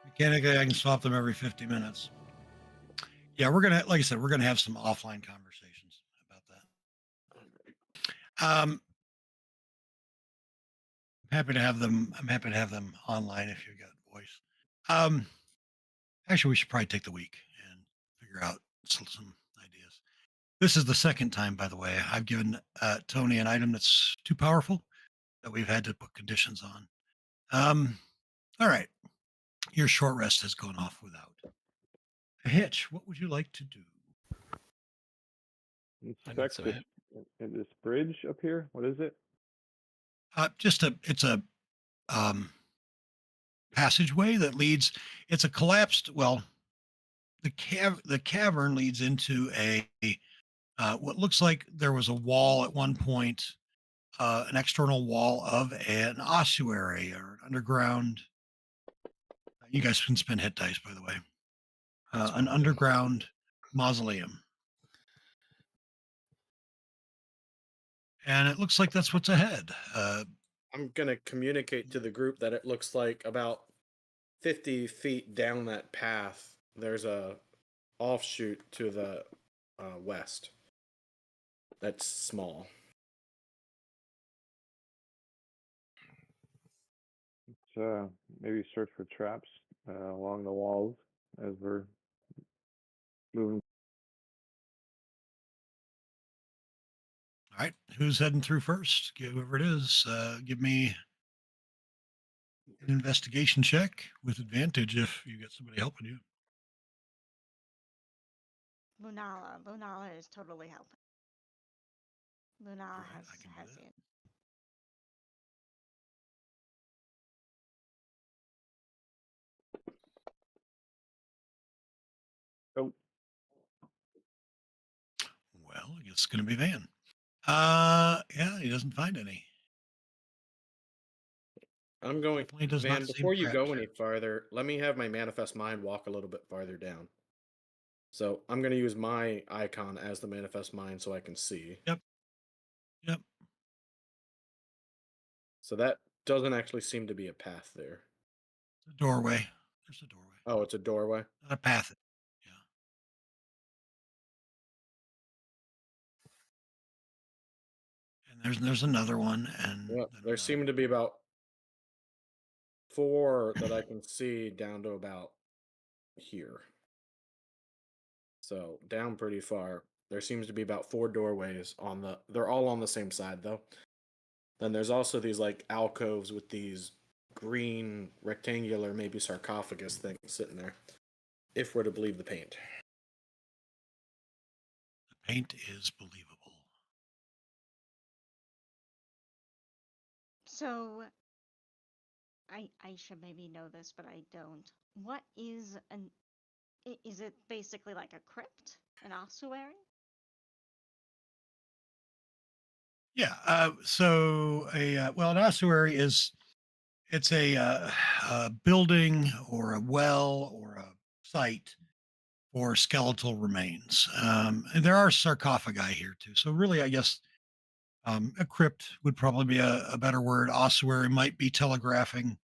Mechanically, I can swap them every 50 minutes. Yeah, we're gonna, like I said, we're gonna have some offline conversations about that. I'm happy to have them. I'm happy to have them online if you've got voice. Actually, we should probably take the week and figure out some ideas. This is the second time, by the way, I've given Tony an item that's too powerful that we've had to put conditions on. All right, your short rest has gone off without a hitch. What would you like to do? Inspect some this, this bridge up here. What is it? It's a passageway that leads. It's a collapsed. Well, the cavern leads into a what looks like there was a wall at one point, an external wall of an ossuary or an underground. You guys can spend hit dice, by the way. An underground mausoleum. And it looks like that's what's ahead. I'm going to communicate to the group that it looks like about 50 feet down that path, there's a offshoot to the west. That's small. Let's maybe search for traps along the walls as we're moving. All right, who's heading through first? Whoever it is, give me an investigation check with advantage if you get somebody helping you. Lunala is totally helping. Lunala All right, I can do has that. it. Oh, Well, I guess it's going to be Van. Yeah, he doesn't find any. I'm going, Definitely does Van, not seem before you prepped. go any farther, let me have my manifest mind walk a little bit farther down. So I'm going to use my icon as the manifest mind so I can see. Yep. Yep. So that doesn't actually seem to be a path there. The doorway. There's a doorway. Oh, it's a doorway. Not a path. Yeah. And there's another one, and Yep. then There seem to be about 4 that I can see down to about here. So down pretty far. There seems to be about 4 doorways on the. They're all on the same side though. Then there's also these like alcoves with these green rectangular, maybe sarcophagus things sitting there. If we're to believe the paint. the paint is believable. So I should maybe know this, but I don't. What is an is it basically like a crypt? An ossuary? Yeah. So an ossuary is it's a building or a well or a site for skeletal remains. And there are sarcophagi here too. So really, I guess a crypt would probably be a better word. Ossuary might be telegraphing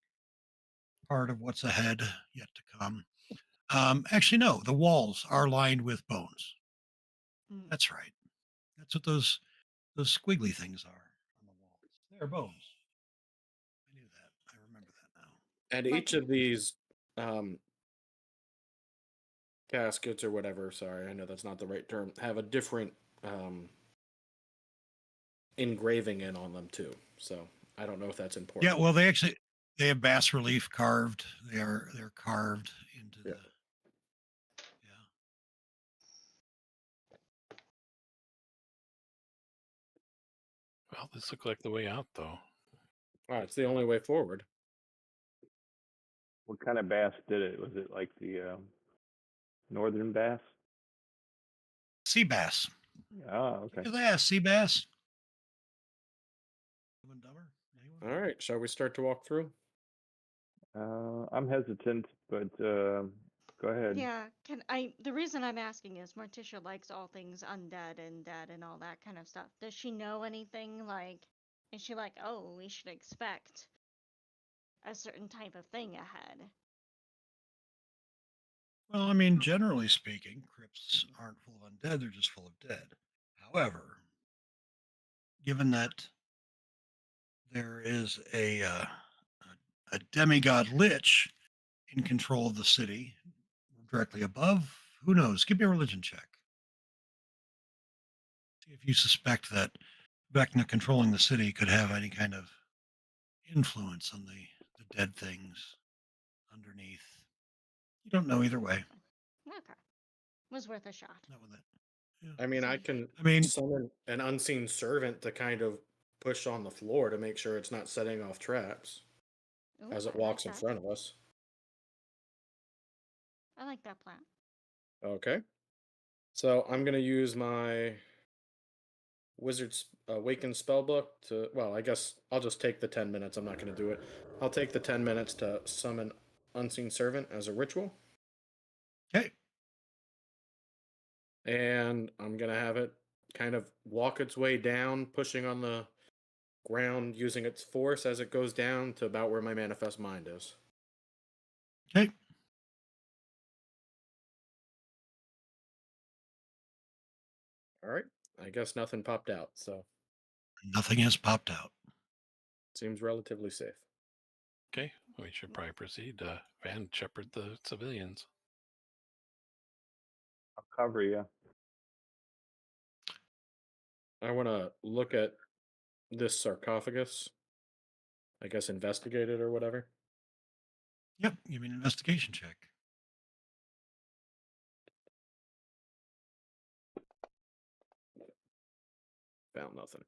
part of what's ahead yet to come. Actually, no, the walls are lined with bones. Mm. That's right. That's what those squiggly things are on the walls. They're bones. I knew that. I remember that now. And Like each of these um, caskets or whatever, sorry, I know that's not the right term, have a different engraving in on them too. So I don't know if that's Yeah, important. well, they have bas relief carved. They're carved into Yeah. the yeah. Well, this looked like the way out, though. Oh, it's the only way forward. what kind of bass did it? Was it like the northern bass? Sea bass. Ah, okay. Look at that, sea bass. Dumb and Dumber. Anyone? All right, shall we start to walk through? I'm hesitant, but go ahead. Yeah, the reason I'm asking is Morticia likes all things undead and dead and all that kind of stuff. Does she know anything like is she like, "Oh, we should expect a certain type of thing ahead"? Well, I mean, generally speaking, crypts aren't full of undead, they're just full of dead. However, given that there is a demigod lich in control of the city directly above, who knows? Give me a religion check. See if you suspect that Vecna controlling the city could have any kind of influence on the dead things underneath. You don't know either way. Okay. Was worth a shot. Not with it. Yeah. I mean, I See. can I mean, summon an unseen servant to kind of push on the floor to make sure it's not setting off traps Ooh, as it I like walks in that. front of us. I like that plan. Okay. So I'm gonna use my Wizard's Awakened spellbook to. Well, I guess I'll just take the 10 minutes. I'm not gonna do it. I'll take the 10 minutes to summon Unseen Servant as a ritual, okay. and I'm gonna have it kind of walk its way down, pushing on the ground, using its force as it goes down to about where my manifest mind is. Okay. All right. I guess nothing popped out, so Nothing has popped out. seems relatively safe. Okay, we should probably proceed. Van shepherd the civilians. I'll cover you. I want to look at this sarcophagus. I guess investigate it or whatever. Yep. Give me an investigation check. Found nothing.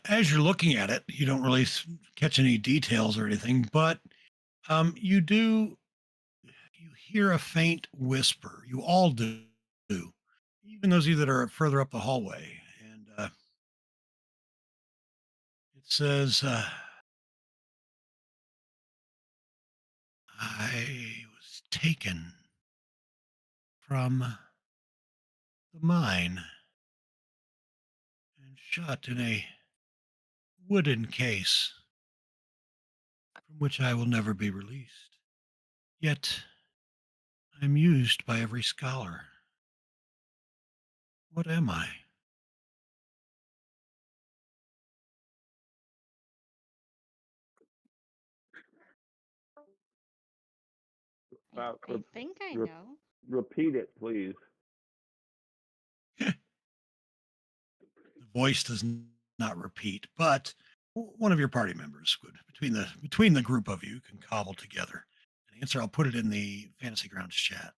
As you're looking at it, you don't really catch any details or anything, but you do. You hear a faint whisper. You all do, even those of you that are further up the hallway, and it says, "I was taken from the mine and shot in a wooden case from which I will never be released. Yet I am used by every scholar. What am I?" I think I Re- know. repeat it, please. The voice does not repeat, but one of your party members would, between the group of you, can cobble together an answer. I'll put it in the Fantasy Grounds chat.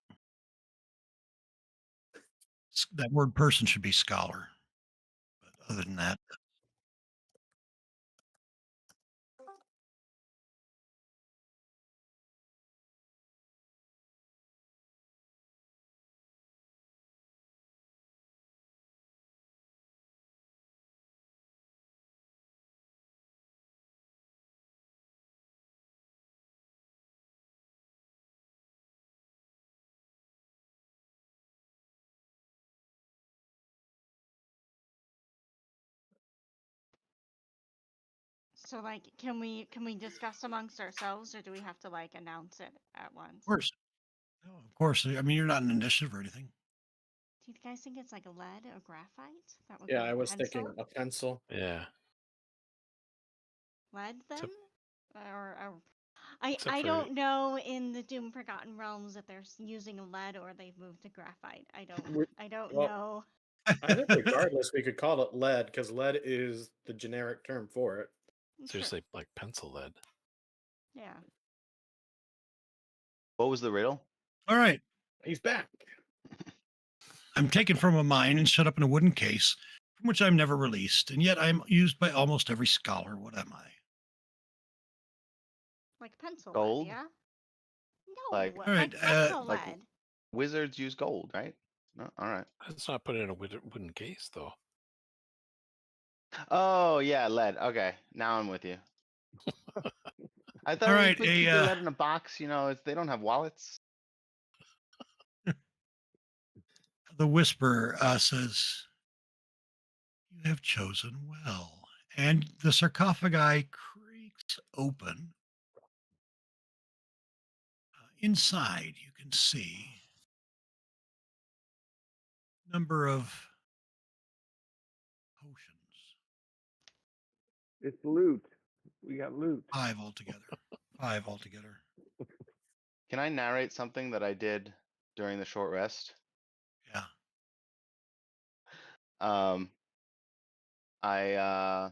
That word person should be scholar, but other than that, So like, can we discuss amongst ourselves, or do we have to like announce it at once? of course, no, of course. I mean, you're not an initiative or anything. Do you guys think it's like a lead or graphite? That would Yeah, be I a was pencil. thinking a pencil. Yeah. Lead then, Except, or I except I for don't know in the Doom Forgotten Realms if they're using lead or they've moved to graphite. We- I don't Well, know. I think regardless, we could call it lead because lead is the generic term for it. Sure. seriously, like pencil lead. Yeah. What was the riddle? All right. He's back. I'm taken from a mine and shut up in a wooden case from which I'm never released, and yet I'm used by almost every scholar. What am I? Like pencil Gold? lead, yeah? No, Like All right. like pencil like lead. wizards use gold, right? No? All right. Let's not put it in a wooden case, though. Oh yeah, lead. Okay, now I'm with you. I thought All when you right. keep your lead in a box, they don't have wallets. The whisper says, "You have chosen well." And the sarcophagi creaks open. Inside, you can see a number of potions, It's loot. We got loot. 5 altogether. 5 altogether. Can I narrate something that I did during the short rest? Yeah. Um, oh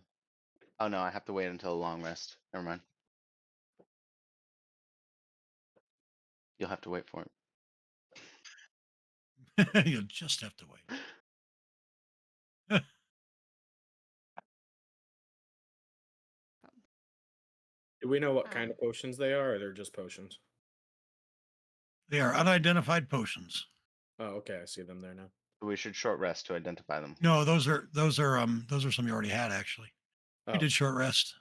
no, I have to wait until a long rest. Never mind. You'll have to wait for it. You'll just have to wait. Do we know what Um, kind of potions they are, or they're just potions? They are unidentified potions. Oh, okay, I see them there now. We should short rest to identify them. No, those are some you already had actually. We Oh, did short rest.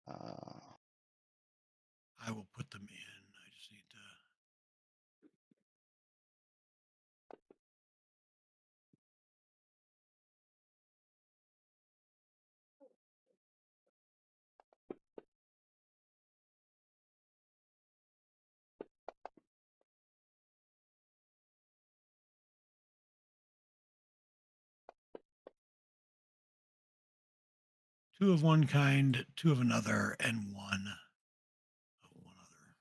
Uh, I will put them in. I just need to. Two of one kind, two of another, and one of one other.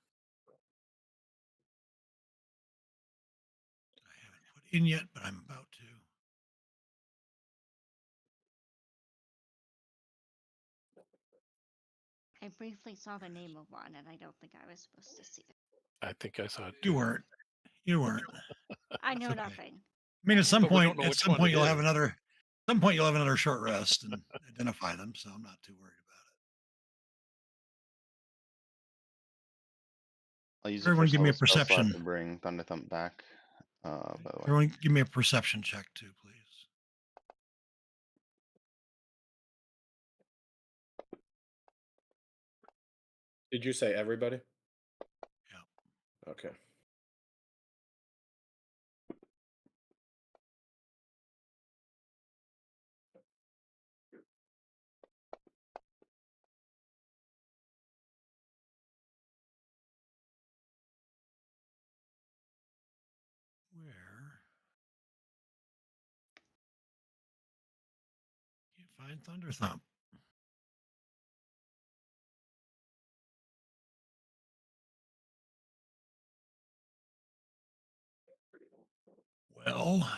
I haven't put in yet, but I'm about to. I briefly saw the name of one, and I don't think I was supposed to see it. I think I saw it You too. weren't. You weren't. I know okay. nothing. I mean, I at some know But we don't point, know at which some one point, it you'll have is. another. At some point, you'll have another short rest and identify them. So I'm not too worried about it. I'll use the Everyone, first give me a level spell slot perception. to bring Thunder Thump back. By the way. Everyone, give me a perception check too, please. Did you say everybody? Yeah. Okay. Where? Can't find Thunder Thump. Well,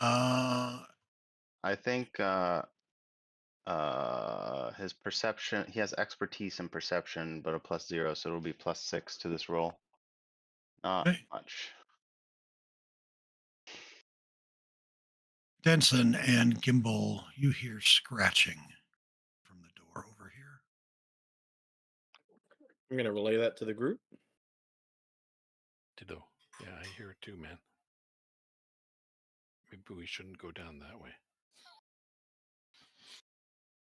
I think his perception, he has expertise in perception, but a +0, so it'll be +6 to this roll. Not okay. much. Denson and Gimbal, you hear scratching from the door over here. I'm gonna relay that to the group. Ditto. Yeah, I hear it too, man. Maybe we shouldn't go down that way.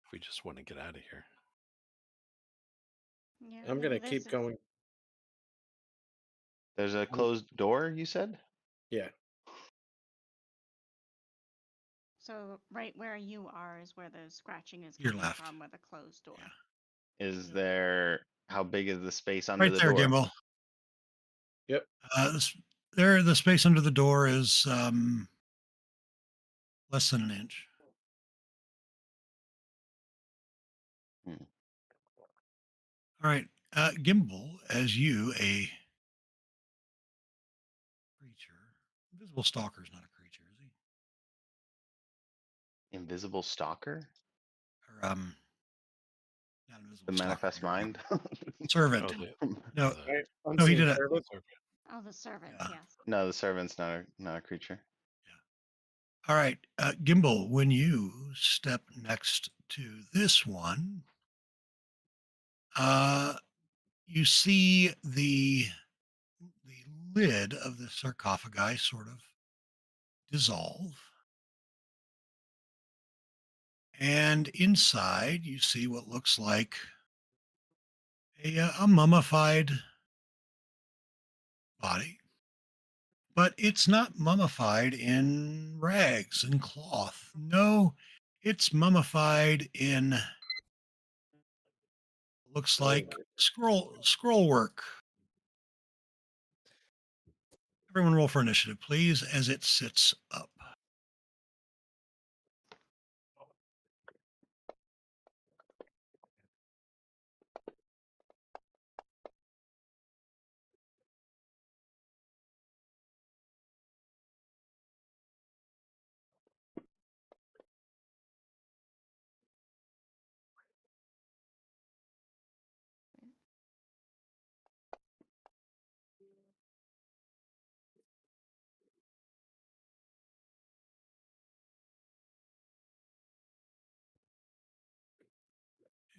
If we just want to get out of here. Yeah, I'm maybe gonna this keep is- going. There's a closed door, you said? Yeah. So right where you are is where the scratching is Your coming left. from, with a closed door. Yeah. Is there, how big is the space under Right the there, door? Gimbal. Yep. There, the space under the door is less than an inch. Hmm. All right, Gimbal, as you, a creature, invisible stalker is not a creature, is he? Invisible stalker? Or not invisible The stalker. manifest mind? Servant. Oh, No, Right. no, he Unseen did it. servant. Oh, the servant, Yeah. yes. No, the servant's not a creature. All right, Gimbal, when you step next to this one, you see the lid of the sarcophagi sort of dissolve. And inside, you see what looks like a mummified body. But it's not mummified in rags and cloth. No, it's mummified in looks like scroll work. Everyone roll for initiative, please, as it sits up.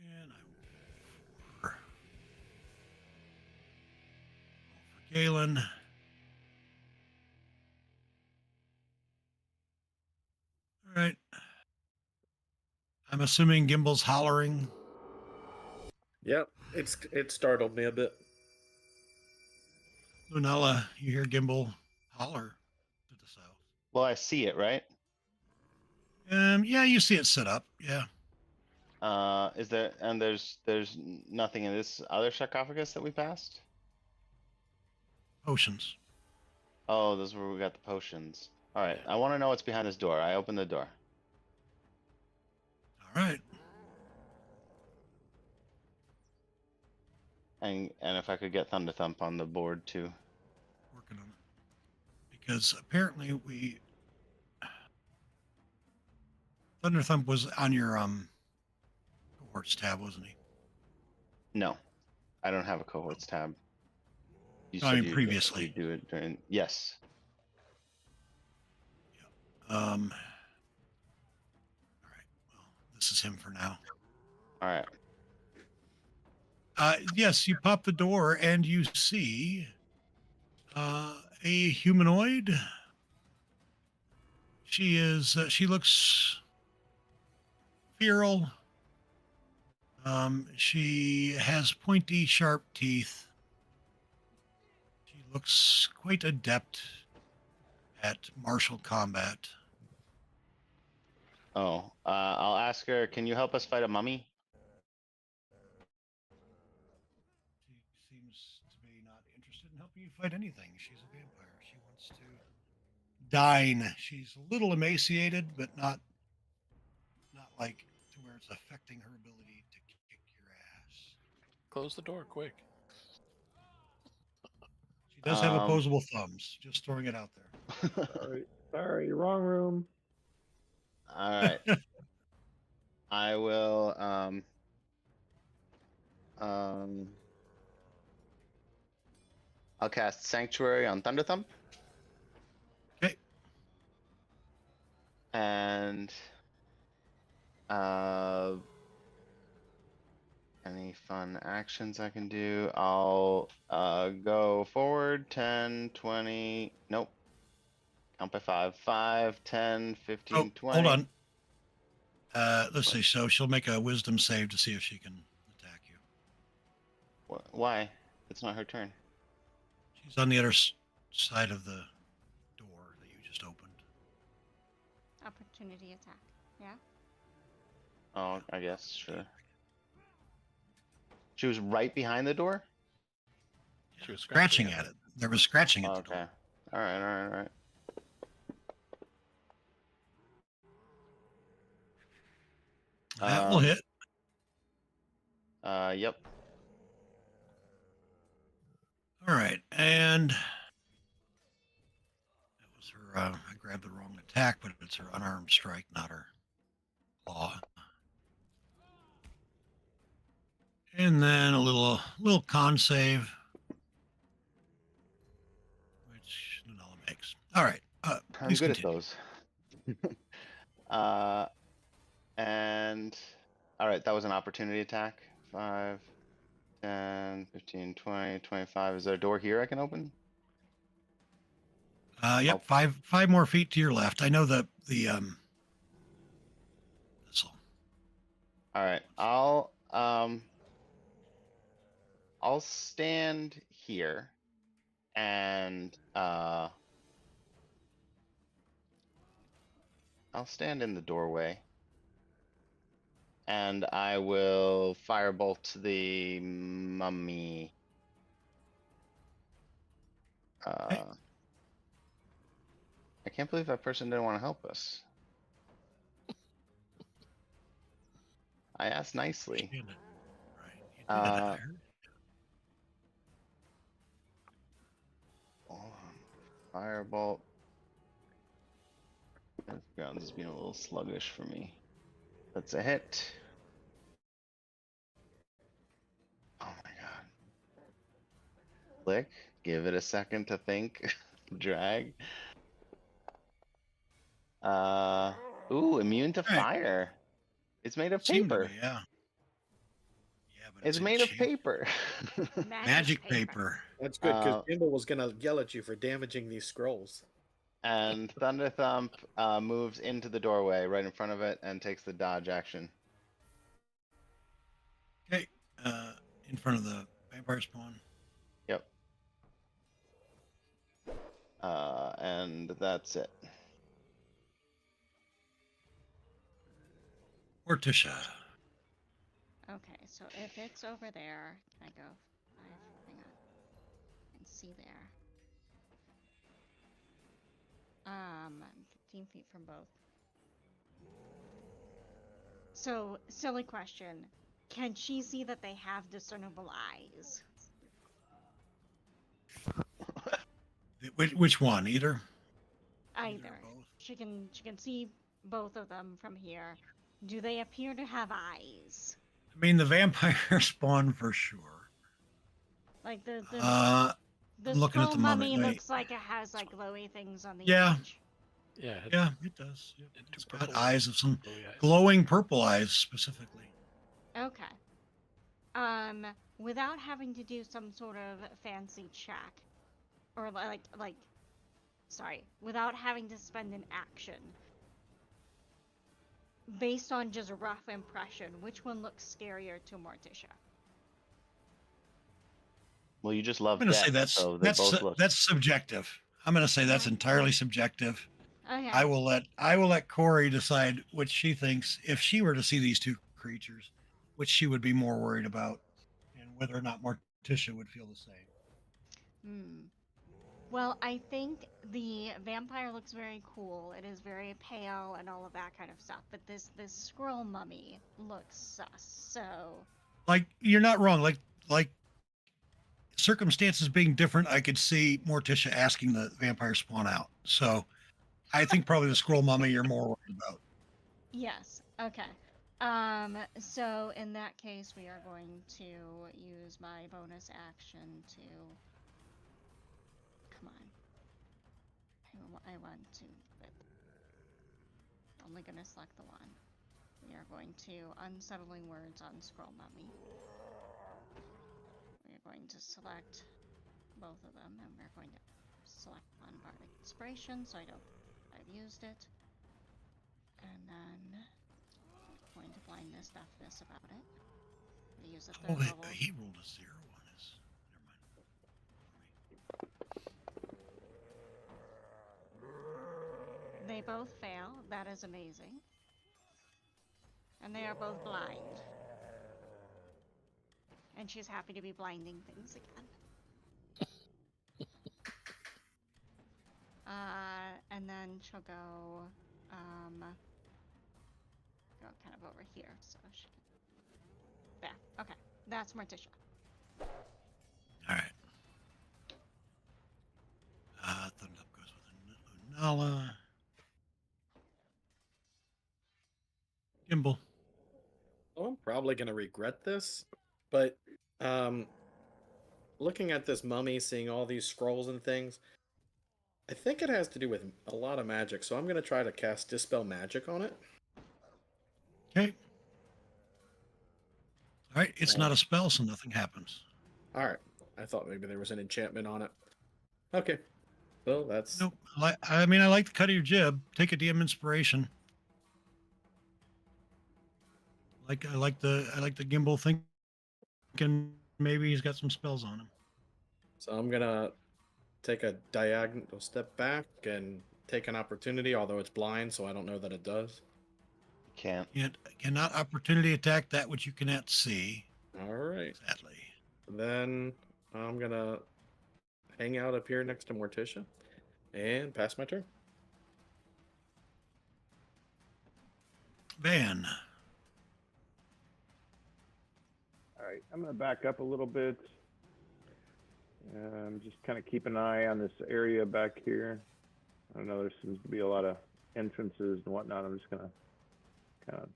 And I will roll for Galen. All right. I'm assuming Gimbal's hollering. Yep. It startled me a bit. Lunella, you hear Gimbal holler to the south. Well, I see it, right? Yeah, you see it set up. Yeah. Is there, and there's nothing in this other sarcophagus that we passed? Potions. Oh, those were where we got the potions. All right, I want to know what's behind this door. I open the door. All right. And if I could get Thunder Thump on the board too. Working on it. Because apparently Thunder Thump was on your cohorts tab, wasn't he? No, I don't have a cohorts tab. You I said mean, you previously. do it during. Yes. All right. Well, this is him for now. All right. Yes, you pop the door and you see a humanoid. She is. She looks feral. She has pointy, sharp teeth. She looks quite adept at martial combat. Oh, I'll ask her. Can you help us fight a mummy? She seems to be not interested in helping you fight anything. She's a vampire. She wants to dine. She's a little emaciated, but not like to where it's affecting her ability to kick your ass. Close the door, quick. She does have opposable thumbs. Just throwing it out there. Sorry, wrong room. All right. I will. I'll cast Sanctuary on Thunder Thump. Okay. And any fun actions I can do? I'll go forward 10, 20. Nope. Count by 5. 5, 10, 15, 20. Hold on. Let's see. So she'll make a wisdom save to see if she can attack you. Why? It's not her turn. She's on the other side of the door that you just opened. Opportunity attack. Yeah. Oh, I guess, sure. She was right behind the door? She was Scratching at it. There was scratching at the Okay. door. All right. That will hit. Yep. All right, and that was her. I grabbed the wrong attack, but it's her unarmed strike, not her claw. And then a little con save, which Nuala makes. All right, I'm please good continue. at those. And all right, that was an opportunity attack. 5, 10, 15, 20, 25. Is there a door here I can open? Yep, five more feet to your left. I know the this'll. All right, I'll stand here and I'll stand in the doorway and I will firebolt the mummy. Okay. I can't believe that person didn't want to help us. I asked nicely. Right. You did, I heard. Hold on. Firebolt. The ground is being a little sluggish for me. That's a hit. Oh my god. Click. Give it a second to think. Drag. Ooh, immune to fire. It's made of Seemed to paper. be, yeah. Yeah, but It's made of paper. Magic paper. That's good because Gimbal was gonna yell at you for damaging these scrolls. And Thunder Thump moves into the doorway right in front of it and takes the dodge action. Okay, in front of the vampire spawn. Yep. And that's it. Morticia. Okay, so if it's over there, can I go 5? Hang on. And see there. 15 feet from both. So, silly question. Can she see that they have discernible eyes? Which one? Either? Either. Both? She can see both of them from here. Do they appear to have eyes? I mean, the vampire spawn for sure. Like the I'm looking at scroll the mummy. mummy Wait. looks like it has like glowy things on the Yeah. edge. Yeah, Yeah, it does. Yep. it It's took got purple eyes of some glowy eyes. glowing purple eyes specifically. Okay. Without having to do some sort of fancy check, or sorry, without having to spend an action, based on just a rough impression, which one looks scarier to Morticia? Well, you just I'm love going to say death, so they both look. that's subjective. I'm going to say that's Okay. entirely subjective. Okay. I will let Corey decide what she thinks if she were to see these two creatures, which she would be more worried about, and whether or not Morticia would feel the same. Hmm. Well, I think the vampire looks very cool. It is very pale and all of that kind of stuff. But this scroll mummy looks sus. So Like you're not wrong. Like circumstances being different, I could see Morticia asking the vampire spawn out. So I think probably the scroll mummy you're more worried about. yes. Okay. So in that case, we are going to use my bonus action to. Come on. I want to. But only gonna select the one. We are going to unsettling words on scroll mummy. We are going to select both of them, and we're going to select one bardic inspiration, so I don't. I've used it, and then we're going to blindness deafness about it. We use a Oh, third level. he rolled a 0 on his. Never mind. They both fail. That is amazing. And they are both blind. And she's happy to be blinding things again. And then she'll go kind of over here, so she can. There. Okay. That's Morticia. All right. Thumbs up goes with Nala. Gimbal. Oh, I'm probably gonna regret this, but looking at this mummy, seeing all these scrolls and things, I think it has to do with a lot of magic. So I'm gonna try to cast Dispel Magic on it. Okay. All right. It's not a spell, so nothing happens. All right. I thought maybe there was an enchantment on it. Okay. Well, that's Nope. I mean, I like the cut of your jib. Take a DM inspiration. I like the gimbal thinking maybe he's got some spells on him. so I'm gonna take a diagonal step back and take an opportunity, although it's blind, so I don't know that it does. Can't. Yet cannot opportunity attack that which you cannot see. All right. Sadly. Then I'm gonna hang out up here next to Morticia and pass my turn. Van. All right, I'm going to back up a little bit. Just kind of keep an eye on this area back here. I know there seems to be a lot of entrances and whatnot. I'm just going to kind of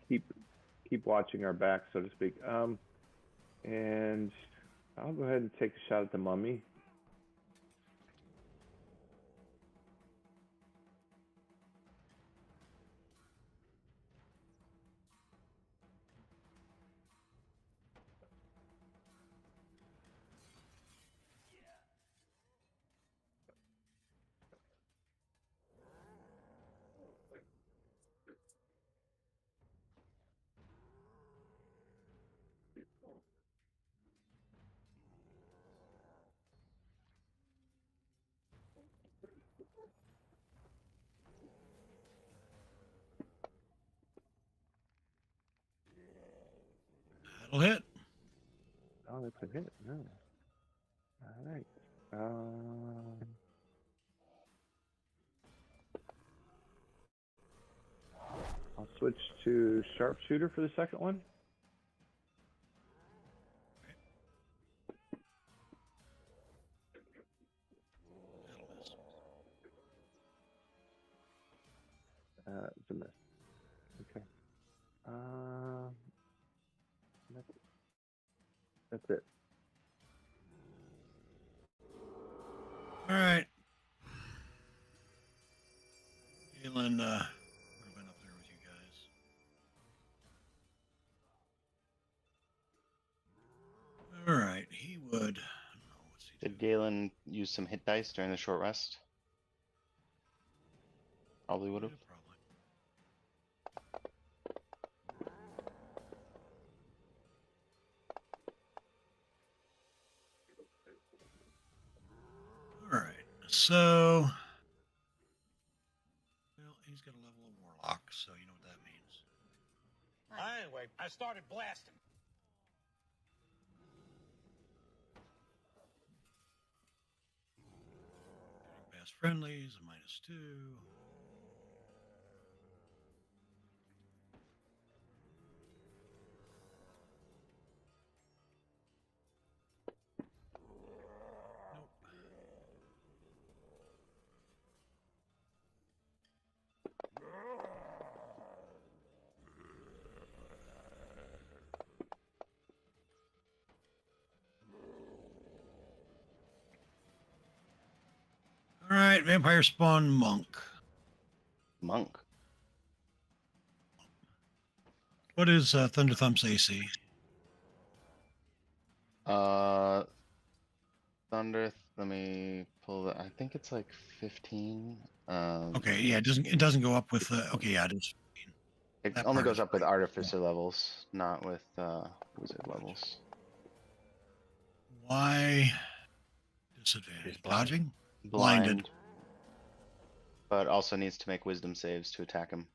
keep watching our back, so to speak. And I'll go ahead and take a shot at the mummy. That'll hit. Oh, that's a hit. No. All right. I'll switch to sharpshooter for the second one. It's a miss. Okay. That's it. All right. Galen, would have been up there with you guys. All right. He would. I don't know, what's he Did do? Galen use some hit dice during the short rest? Probably would have. Yeah, probably. All right. So, well, he's got a level of warlock, so you know what that means. Anyway, I started blasting. Getting past friendlies, a -2. Nope. All right, vampire spawn monk. Monk. What is Thunder Thump's AC? Thunder. Let me pull that. I think it's like 15. Okay, yeah, it doesn't go up with okay, yeah, it is. It That only part goes is up with right. artificer levels, not with wizard levels. Why disadvantage? He's blind. Dodging? Blind, Blinded. but also needs to make wisdom saves to attack him.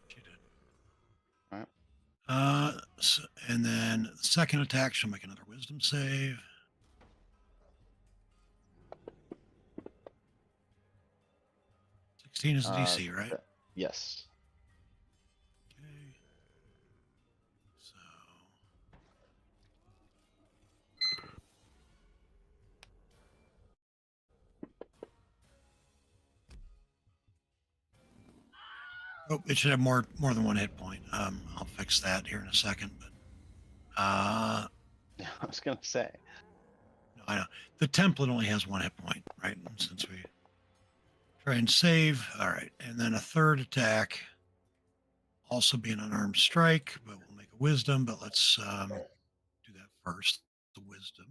She did. Alright. And then the second attack, she'll make another wisdom save. $16 is the DC, right? Yes. Okay. So oh, it should have more than one hit point. I'll fix that here in a second. But I was gonna say. no, I know the template only has one hit point, right? And since we try and save, all right, and then a third attack, also be an unarmed strike, but we'll make a wisdom. But let's do that first. The wisdom.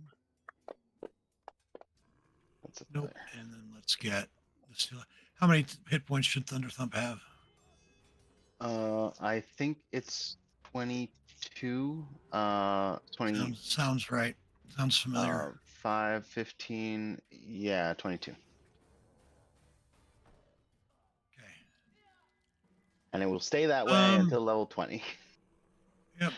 That's it Nope. there. And then let's get the steel. How many hit points should Thunder Thump have? I think it's 22. 20. Sounds right. Sounds familiar. 5, 15. Yeah, 22. Okay. And it will stay that way Um, until level 20. Yep.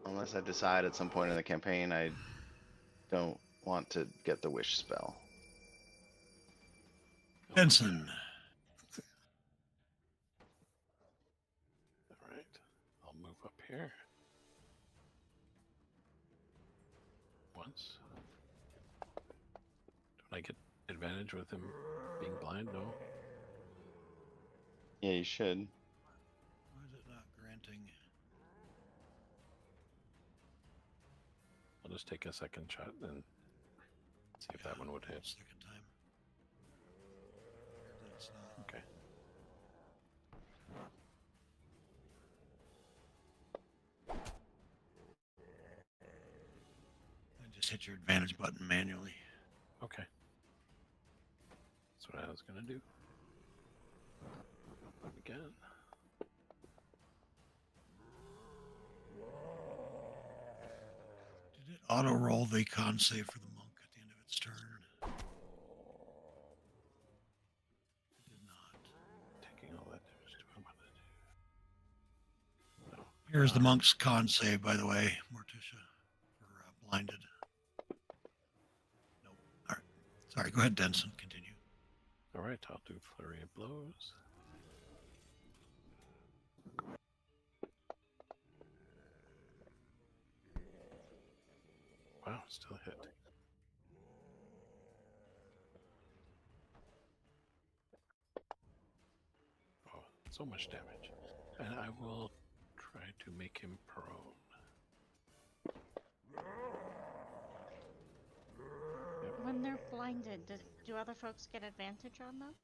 Unless I decide at some point in the campaign I don't want to get the wish spell. Benson. All right. I'll move up here. Once. Don't I get advantage with him being blind? No. Yeah, you should. Why is it not granting? I'll just take a second shot and see if that one would hit. Second time. That's not. Okay. I just hit your advantage button manually. Okay. That's what I was gonna do. Again. Did it auto roll the con save for the monk at the end of its turn? It did not. Taking all that damage to him. No. Here's the monk's con save, by the way, Morticia, for blinded. Nope. All right. Sorry. Go ahead, Denson. Continue. All right. I'll do flurry of blows. Wow, still hit. So much damage. And I will try to make him prone. When they're blinded, do other folks get advantage on them?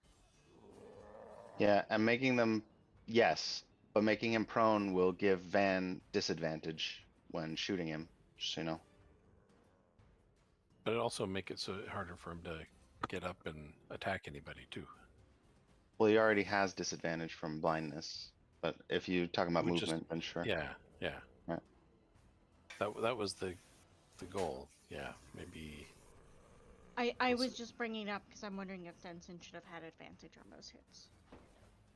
Yeah, and making them, yes, but making him prone will give Van disadvantage when shooting him, just so you know. But it also make it so harder for him to get up and attack anybody too. Well, he already has disadvantage from blindness, but if you're talking about Would just- movement, then sure. Yeah, yeah. Right. That was the goal. Yeah, maybe. I was just bringing it up because I'm wondering if Denson should have had advantage on those hits.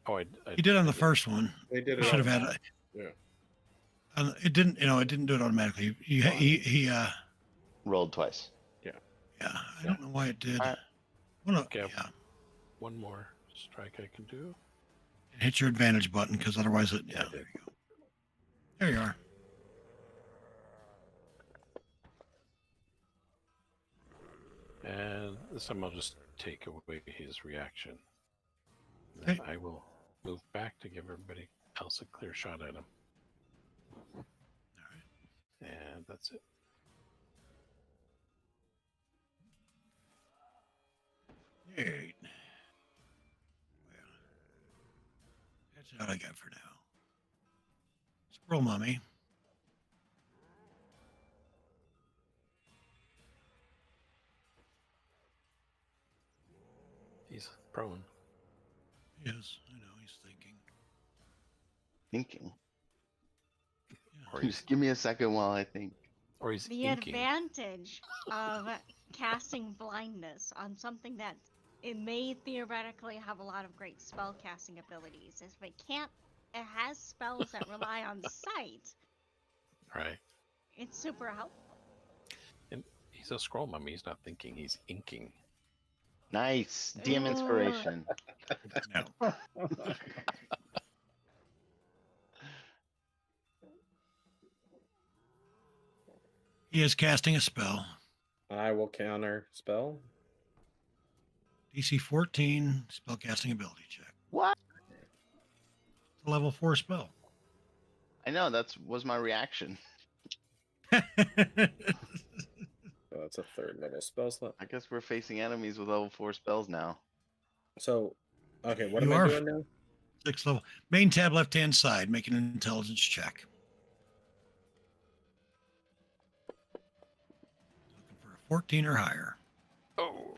Oh, He did on the first one. They did He it. should have had a. Yeah. It didn't. It didn't do it automatically. He Rolled twice. yeah. I don't know why it did. Alright. Okay. Yeah. One more strike I can do. Hit your advantage button because otherwise it. Yeah. There you go. There you are. And this time I'll just take away his reaction. Okay. Then I will move back to give everybody else a clear shot at him. All And that's it. right. Well, that's all I got for now. Squirrel Mummy. He's prone. Yes, I know he's thinking. Thinking. Or he's, Just give me a second while I think. or he's The inking. advantage of casting blindness on something that it may theoretically have a lot of great spell casting abilities is if it has spells that rely on sight, Right. it's super helpful. And he's a scroll mummy. He's not thinking. He's inking. Nice. DM inspiration. No. He is casting a spell. I will counter spell. DC 14 spellcasting ability check. What? It's a level 4 spell. I know, was my reaction. So that's a third level spell slot. I guess we're facing enemies with level 4 spells now. So, okay, what You am I are- doing now? 6th level. Main tab left hand side. Make an intelligence check. Looking for a 14 or higher. Oh.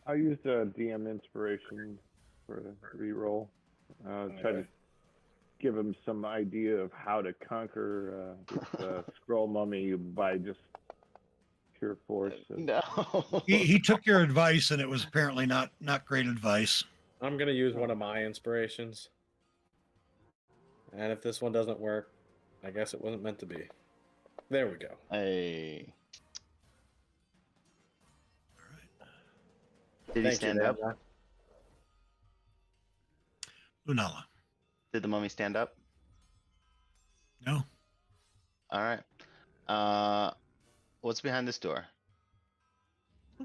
I used a DM inspiration for the reroll. Try to give him some idea of how to conquer the scroll mummy by just pure force. No. He took your advice, and it was apparently not great advice. I'm gonna use one of my inspirations. And if this one doesn't work, I guess it wasn't meant to be. There we go. Hey. All right. Did he Thank stand you, up? Dan. Lunala. Did the mummy stand up? No. All right. What's behind this door?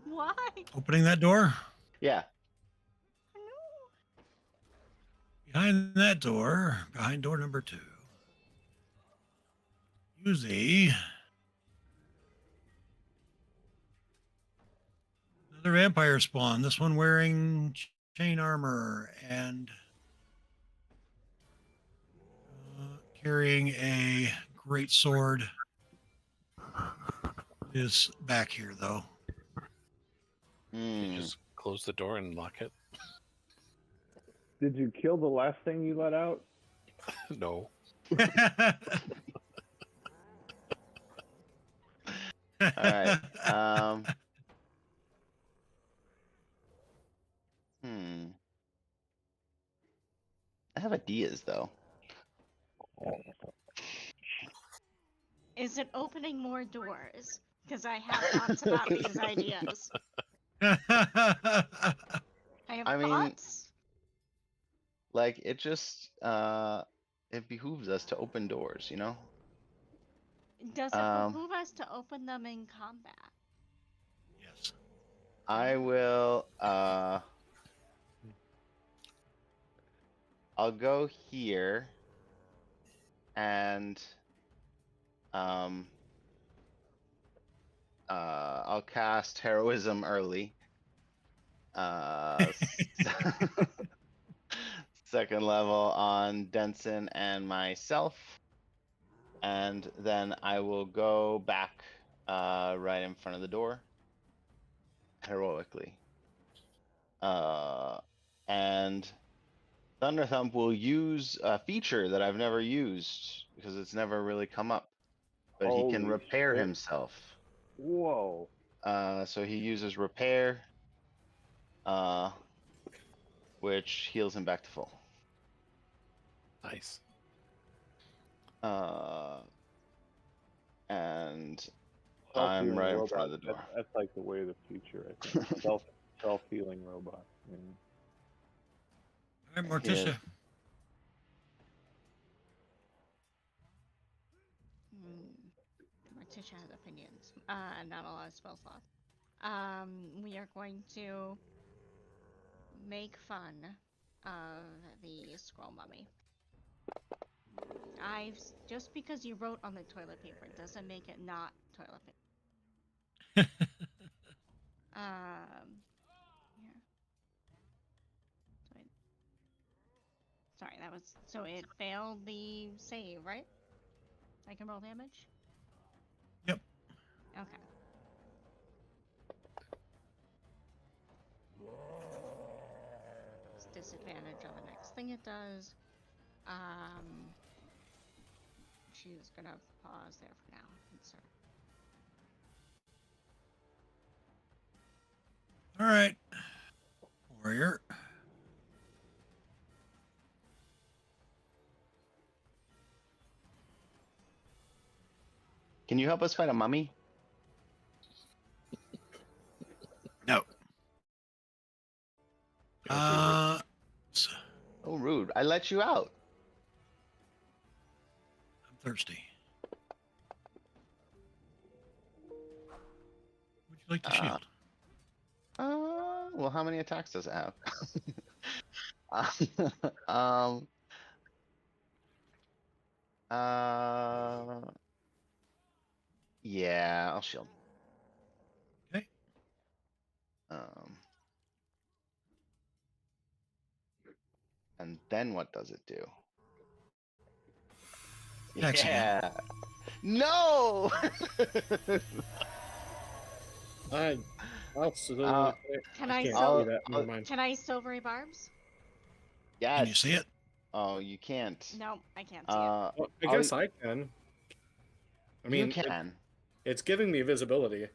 Why? Opening that door. Yeah. No. Behind that door, behind door number 2, use another vampire spawn. This one wearing chain armor and carrying a great sword. Is back here though. Hmm. Just close the door and lock it. Did you kill the last thing you let out? No. All right. I have ideas though. Is it opening more doors? Because I have thoughts about these ideas. I have I mean, thoughts. Like it just it behooves us to open doors, you know? Does it behoove us to open them in combat? Yes. I will I'll go here and I'll cast heroism early. Second level on Denson and myself. And then I will go back right in front of the door heroically. And Thunder Thump will use a feature that I've never used because it's never really come up. But he can Holy repair shit. himself. Whoa. So he uses repair, which heals him back to full. Nice. And I'm Self-healing right in robot. front of the door. That's like the way of the future, I think. Self-healing robot. Yeah. All right, He is- Morticia. Morticia has opinions. Not a lot of spell slots. We are going to make fun of the scroll mummy. Just because you wrote on the toilet paper doesn't make it not toilet paper. Here. Sorry, that was so it failed the save, right? I can roll damage. Yep. Okay. It's disadvantage on the next thing it does. She's gonna pause there for now. Insert. All right. Warrior. Can you help us find a mummy? No. So Oh, rude. I let you out. I'm thirsty. Would you like to shield? Well, how many attacks does it have? Yeah, I'll shield. Okay. And then what does it do? Attacks again. Yeah. No. I'll Can I I can't still- see that. Never mind. Can I silvery barbs? Yes. Can you see it? Oh, you can't. No, I can't see it. Well, I I'll- guess I can. I mean, you can. it's giving me visibility.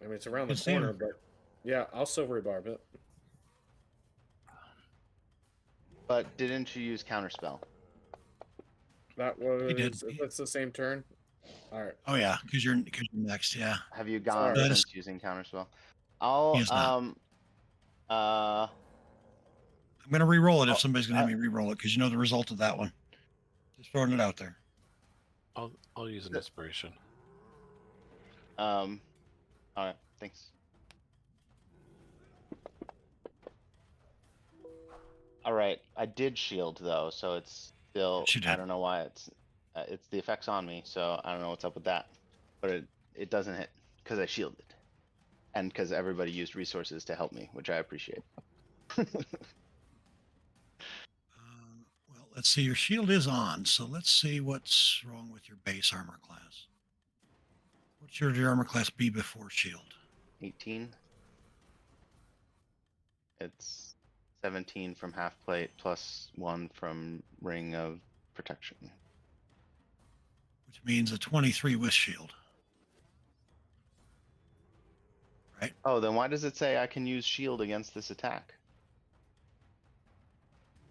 I mean, it's around the can see corner, him. but yeah, I'll silvery barb it. But didn't you use counterspell? That He did. was. That's the same turn. All right. Oh yeah, because you're next. Yeah. Have you gone Sorry. since using counterspell? I'll He is not. uh I'm gonna re-roll it if Oh, somebody's gonna have me re-roll it because you know the result of that one. Just throwing it out there. I'll use an inspiration. all right, thanks. All right, I did shield though, so it's still. Yes, you I did. don't know why it's the effects on me, so I don't know what's up with that. But it doesn't hit because I shielded, and because everybody used resources to help me, which I appreciate. Well, let's see. Your shield is on, so let's see what's wrong with your base armor class. What should your armor class be before shield? 18. It's 17 from half plate plus 1 from ring of protection. Which means a 23 with shield. Right? Oh, then why does it say I can use shield against this attack?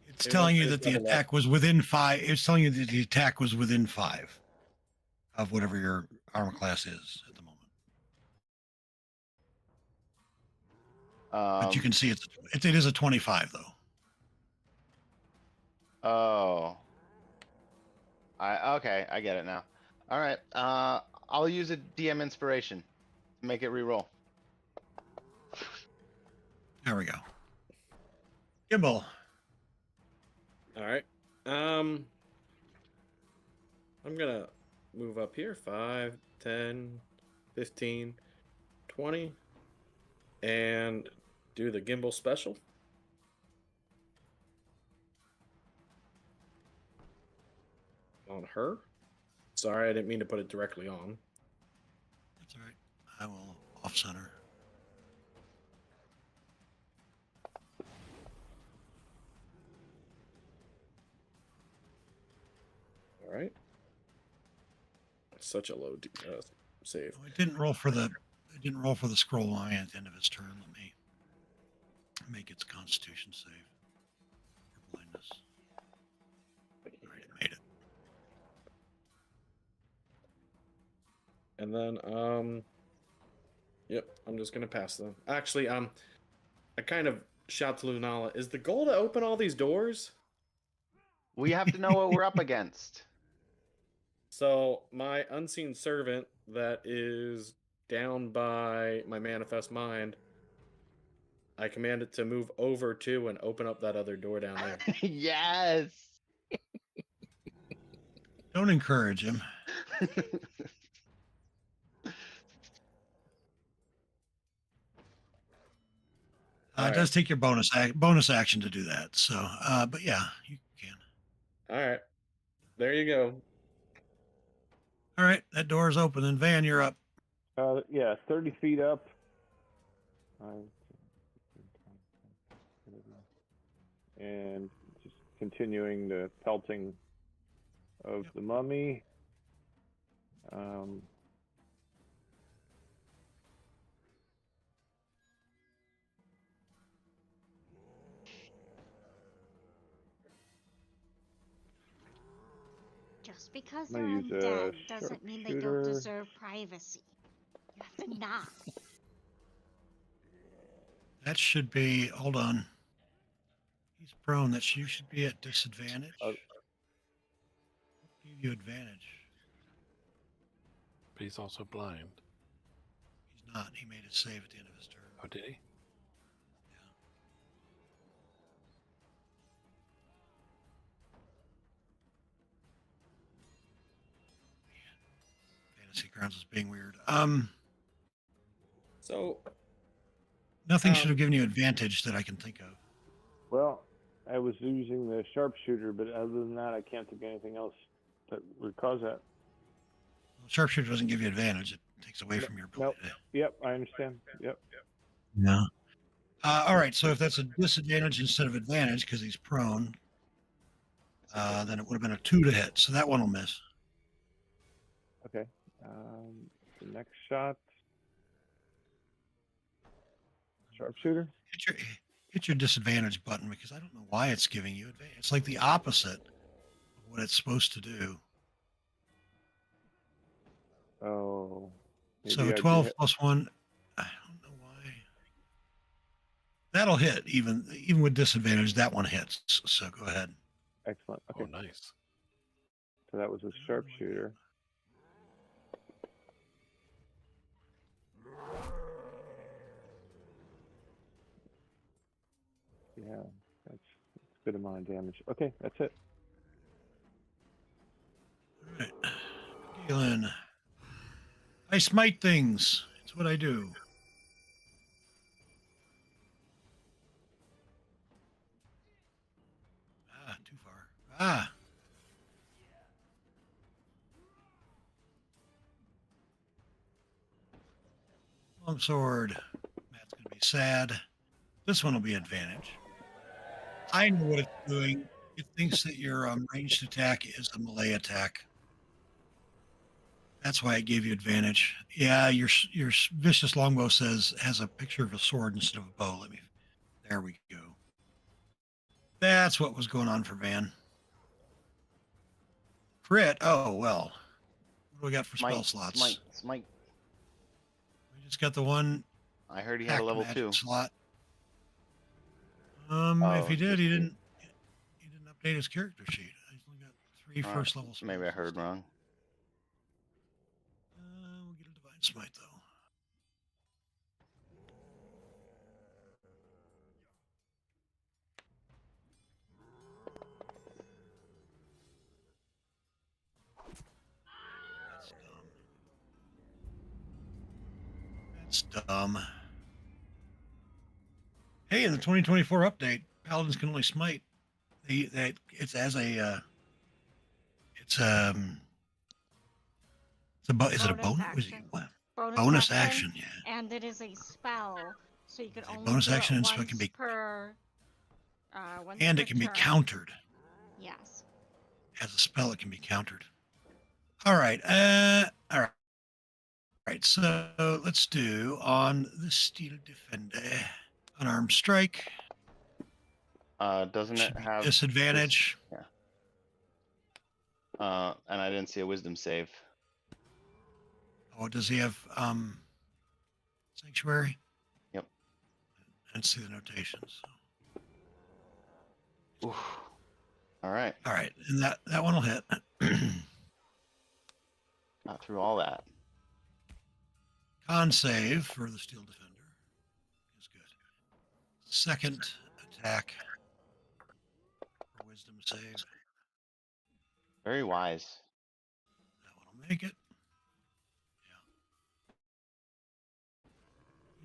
It's Maybe telling that's you his that the level up. attack was within 5. It's telling you that the attack was within 5 of whatever your armor class is at the moment. But you can see it is a 25 though. Oh. Okay, I get it now. All right. I'll use a DM inspiration to make it reroll. There we go. Gimbal. All right. I'm gonna move up here 5, 10, 15, 20, and do the gimbal special. On her. Sorry, I didn't mean to put it directly on. That's all right. I will off center. All right. Such a low save. Oh, it didn't roll for the. It didn't roll for the scroll line at the end of its turn. Let me make its Constitution save. For blindness. All right, it made it. And then, yep, I'm just gonna pass them. Actually, I kind of shout to Lunala, is the goal to open all these doors? We have to know what we're up against. So my unseen servant that is down by my manifest mind, I command it to move over to and open up that other door down there. Yes. Don't encourage him. It does take your bonus action to do that. So, but yeah, you can. All right, there you go. All right, that door is open. And Van, you're up. Yeah, 30 feet up. And just continuing the pelting of the mummy. Just because I'm they're gonna use a undead doesn't mean they don't sharpshooter. deserve privacy. You have to knock. That should be. Hold on. He's prone. You should be at disadvantage. Give you advantage. But he's also blind. He's not. He made it save at the end of his turn. Oh, did he? Fantasy Grounds is being weird. So nothing should have given you advantage that I can think of. Well, I was using the sharpshooter, but other than that, I can't think of anything else that would cause that. Well, sharpshooter doesn't give you advantage. It takes away from your ability. Nope. Yep, I understand. Yep. Yeah. All right. So if that's a disadvantage instead of advantage because he's prone, then it would have been a 2 to hit. So that one will miss. Okay. The next shot. Sharpshooter. Hit your disadvantage button because I don't know why it's giving you advantage. It's like the opposite of what it's supposed to do. Oh. So 12 plus 1. I don't know why. That'll hit even with disadvantage. That one hits. So go ahead. Excellent. Okay. Oh, nice. So that was a sharpshooter. Yeah, that's a good amount of damage. Okay, that's it. All right. Galen. I smite things. It's what I do. Too far. Longsword. Matt's going to be sad. This one will be advantage. I know what it's doing. It thinks that your ranged attack is a melee attack. That's why it gave you advantage. Yeah, your vicious longbow has a picture of a sword instead of a bow. There we go. That's what was going on for Van. Crit. Oh well. What do we got for spell slots? Smite. We just got the one. I heard he had a level 2 slot. If he did, he didn't update his character sheet. He's only got 3 first level spells. Maybe I heard wrong. We'll get a divine smite though. It's dumb. Hey, in the 2024 update, paladins can only smite. That it's as a it's is it a bonus? Action. Bonus action, yeah. And it is a spell, so you can It's a only bonus do action it and so once it can be per. and it can be turn. countered. Yes. As a spell, it can be countered. All right. All right. All right. So let's do on the Steel Defender. Unarmed strike. Doesn't Should it be have disadvantage? Yeah. And I didn't see a wisdom save. Oh, does he have sanctuary? Yep. I didn't see the notations. Oof. All right. All right, and that one will hit. Got through all that. Con save for the Steel Defender is good. Second attack for wisdom save. Very wise. That one will make it. Yeah.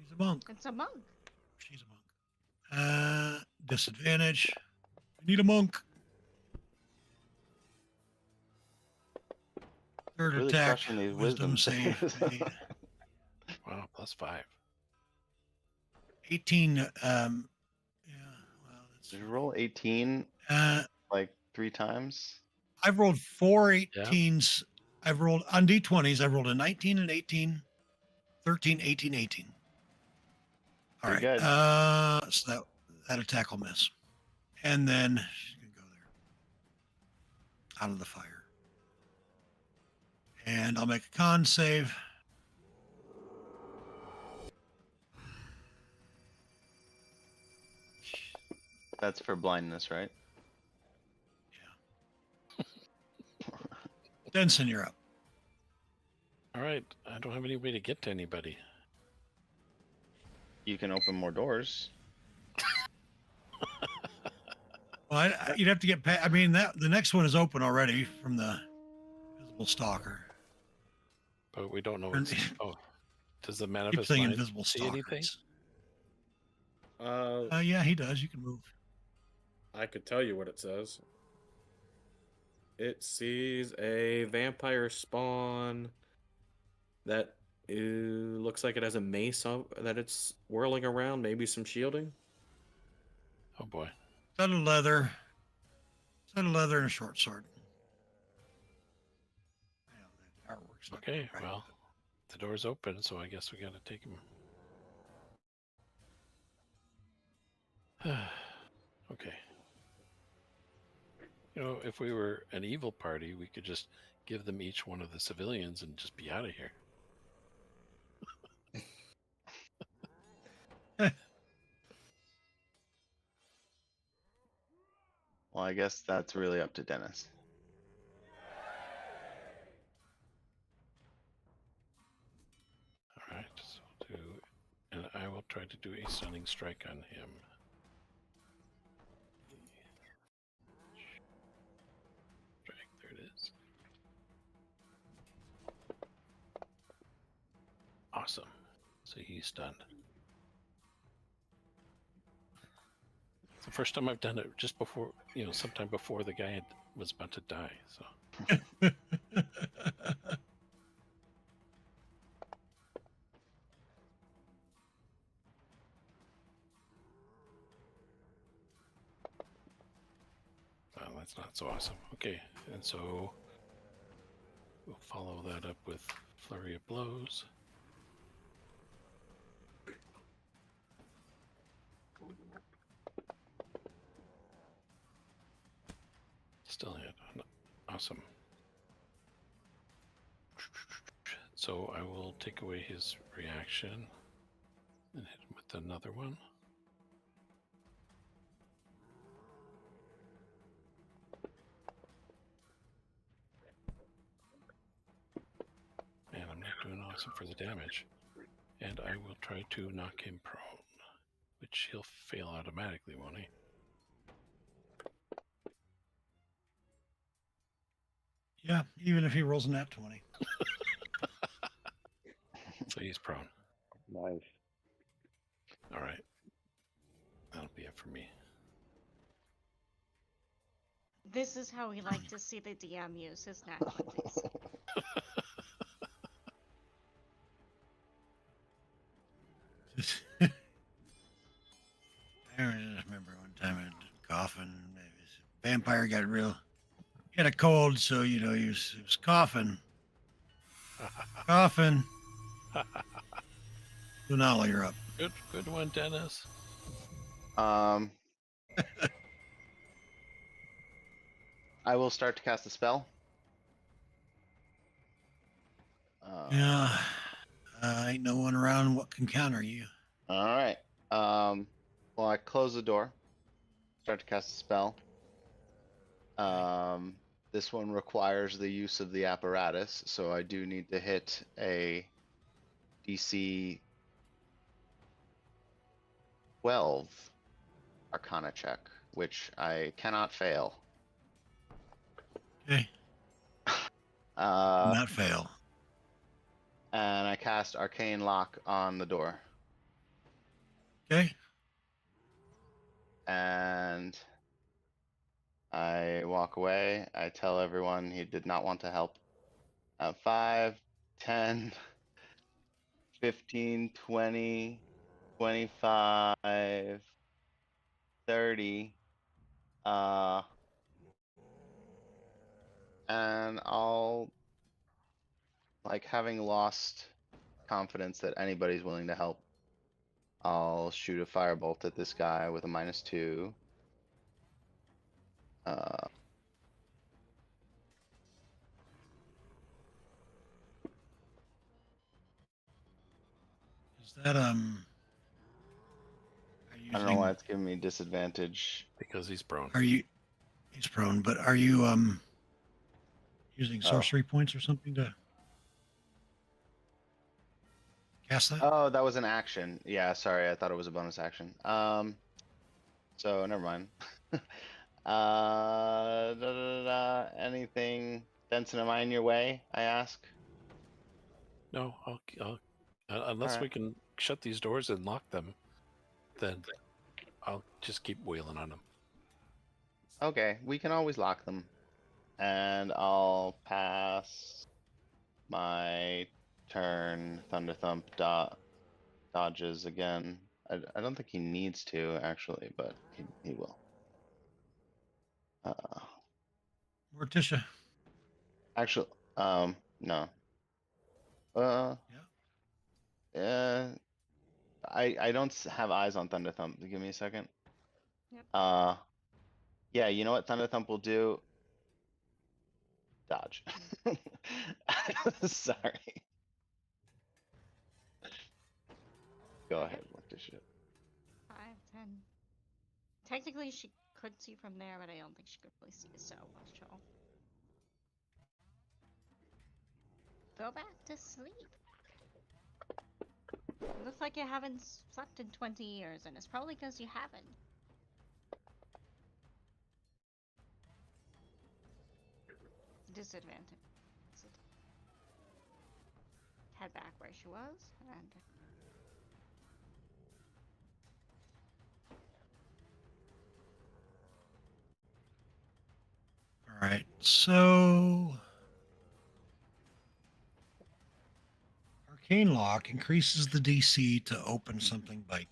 He's a monk. It's a monk. She's a monk. Disadvantage. We need a monk. Third Really attack. crushing these Wisdom save. saves. made. Wow, +5. 18. Yeah. Well, that's. Did you roll 18 like 3 times? I've rolled 4 Yeah. 18s. I've rolled on D20s. I've rolled a 19 and 18, 13, 18, 18. All Pretty right. good. So that attack will miss. And then she's going to go there. Out of the fire. And I'll make a con save. That's for blindness, right? Denson, you're up. All right, I don't have any way to get to anybody. You can open more doors. Well, you'd have to get past. I mean, the next one is open already from the visible stalker. But we don't know what's. Oh, does the Keep manifest saying mind invisible see anything? stalkers. Yeah, he does. You can move. I could tell you what it says. It sees a vampire spawn that looks like it has a mace that it's whirling around, maybe some shielding. Oh boy. Set of leather. Set of leather and a short sword. Yeah, that artwork's not Okay, right. well, the door's open, so I guess we gotta take him. Okay. You know, if we were an evil party, we could just give them each one of the civilians and just be out of here. Well, I guess that's really up to Dennis. All right, so we'll do, and I will try to do a stunning strike on him. Strike, there it is. Awesome. So he's stunned. It's the first time I've done it just before, you know, sometime before the guy was about to die. So well, that's not so awesome. Okay, and so we'll follow that up with flurry of blows. Still hit. Awesome. So I will take away his reaction and hit him with another one. And I'm not doing awesome for the damage. And I will try to knock him prone, which he'll fail automatically, won't he? Yeah, even if he rolls a nat 20. So he's prone. Nice. All right. That'll be it for me. This is how we like to see the DM use his nat 20s. I remember one time I was coughing. Vampire got real. He had a cold, so he was coughing. Coughing. Lunala, you're up. Good one, Dennis. I will start to cast a spell. Yeah. Ain't no one around what can counter you. All right. Well, I close the door. Start to cast a spell. This one requires the use of the apparatus, so I do need to hit a DC 12 Arcana check, which I cannot fail. Okay. Not fail. And I cast Arcane Lock on the door. Okay. And I walk away. I tell everyone he did not want to help. 5, 10, 15, 20, 25, 30. And I'll, like, having lost confidence that anybody's willing to help, I'll shoot a firebolt at this guy with a -2. Is that I don't know why it's giving me disadvantage. Because he's prone. He's prone, but are you using sorcery points or something to cast that? Oh, that was an action. Yeah, sorry, I thought it was a bonus action. So never mind. Anything, Benson, am I in your way? I ask. No, unless we can shut these doors and lock them, then I'll just keep wheeling on them. Okay, we can always lock them. And I'll pass my turn. Thunder Thump dodges again. I don't think he needs to, actually, but he will. Morticia. Actually, no. Yeah. I don't have eyes on Thunder Thump. Give me a second. Yep. Yeah, you know what Thunder Thump will do? Dodge. Sorry. Go ahead, Morticia. 5, 10. Technically, she could see from there, but I don't think she could really see, so she'll go back to sleep. It looks like you haven't slept in 20 years, and it's probably because you haven't. Disadvantage. Head back where she was, and All right, so Arcane Lock increases the DC to open something by 10.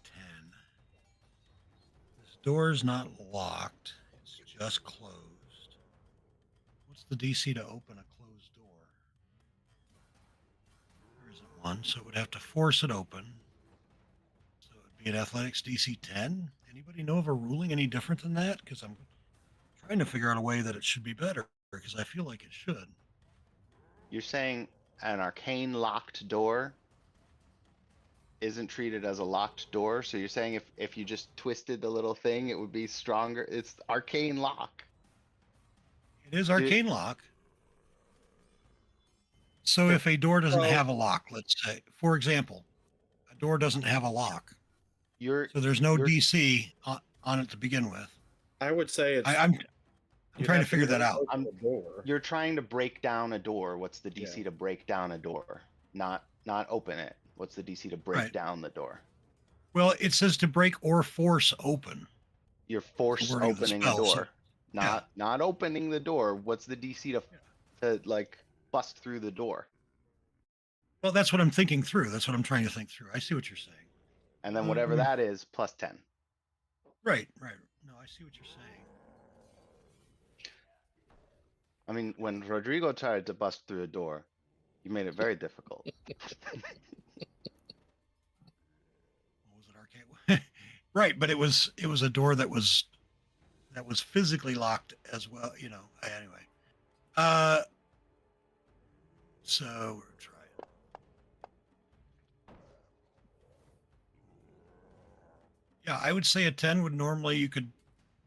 This door is not locked, it's just closed. What's the DC to open a closed door? There isn't one, so it would have to force it open. So it would be an athletics DC 10. Anybody know of a ruling any different than that? Because I'm trying to figure out a way that it should be better, because I feel like it should. You're saying an arcane locked door isn't treated as a locked door? So you're saying if you just twisted the little thing, it would be stronger? It's arcane lock. It is Arcane Lock. So if a door doesn't have a lock, let's say, for example, a door doesn't have a lock. So there's no DC on it to begin with. I would say it's. I'm trying to figure that out. You're trying to break down a door. What's the DC to break down a door? Not open it. What's the DC to break Right. down the door? Well, it says to break or force open. You're force wording of the opening a spell, so- door, not opening the door. What's the DC to like bust through the door? Well, that's what I'm thinking through. That's what I'm trying to think through. I see what you're saying. And then whatever that is, plus 10. Right. No, I see what you're saying. I mean, when Rodrigo tried to bust through a door, you made it very difficult. What was it, arcade? Right, but it was a door that was physically locked as well. Anyway. So we're trying. Yeah, I would say a 10 would normally you could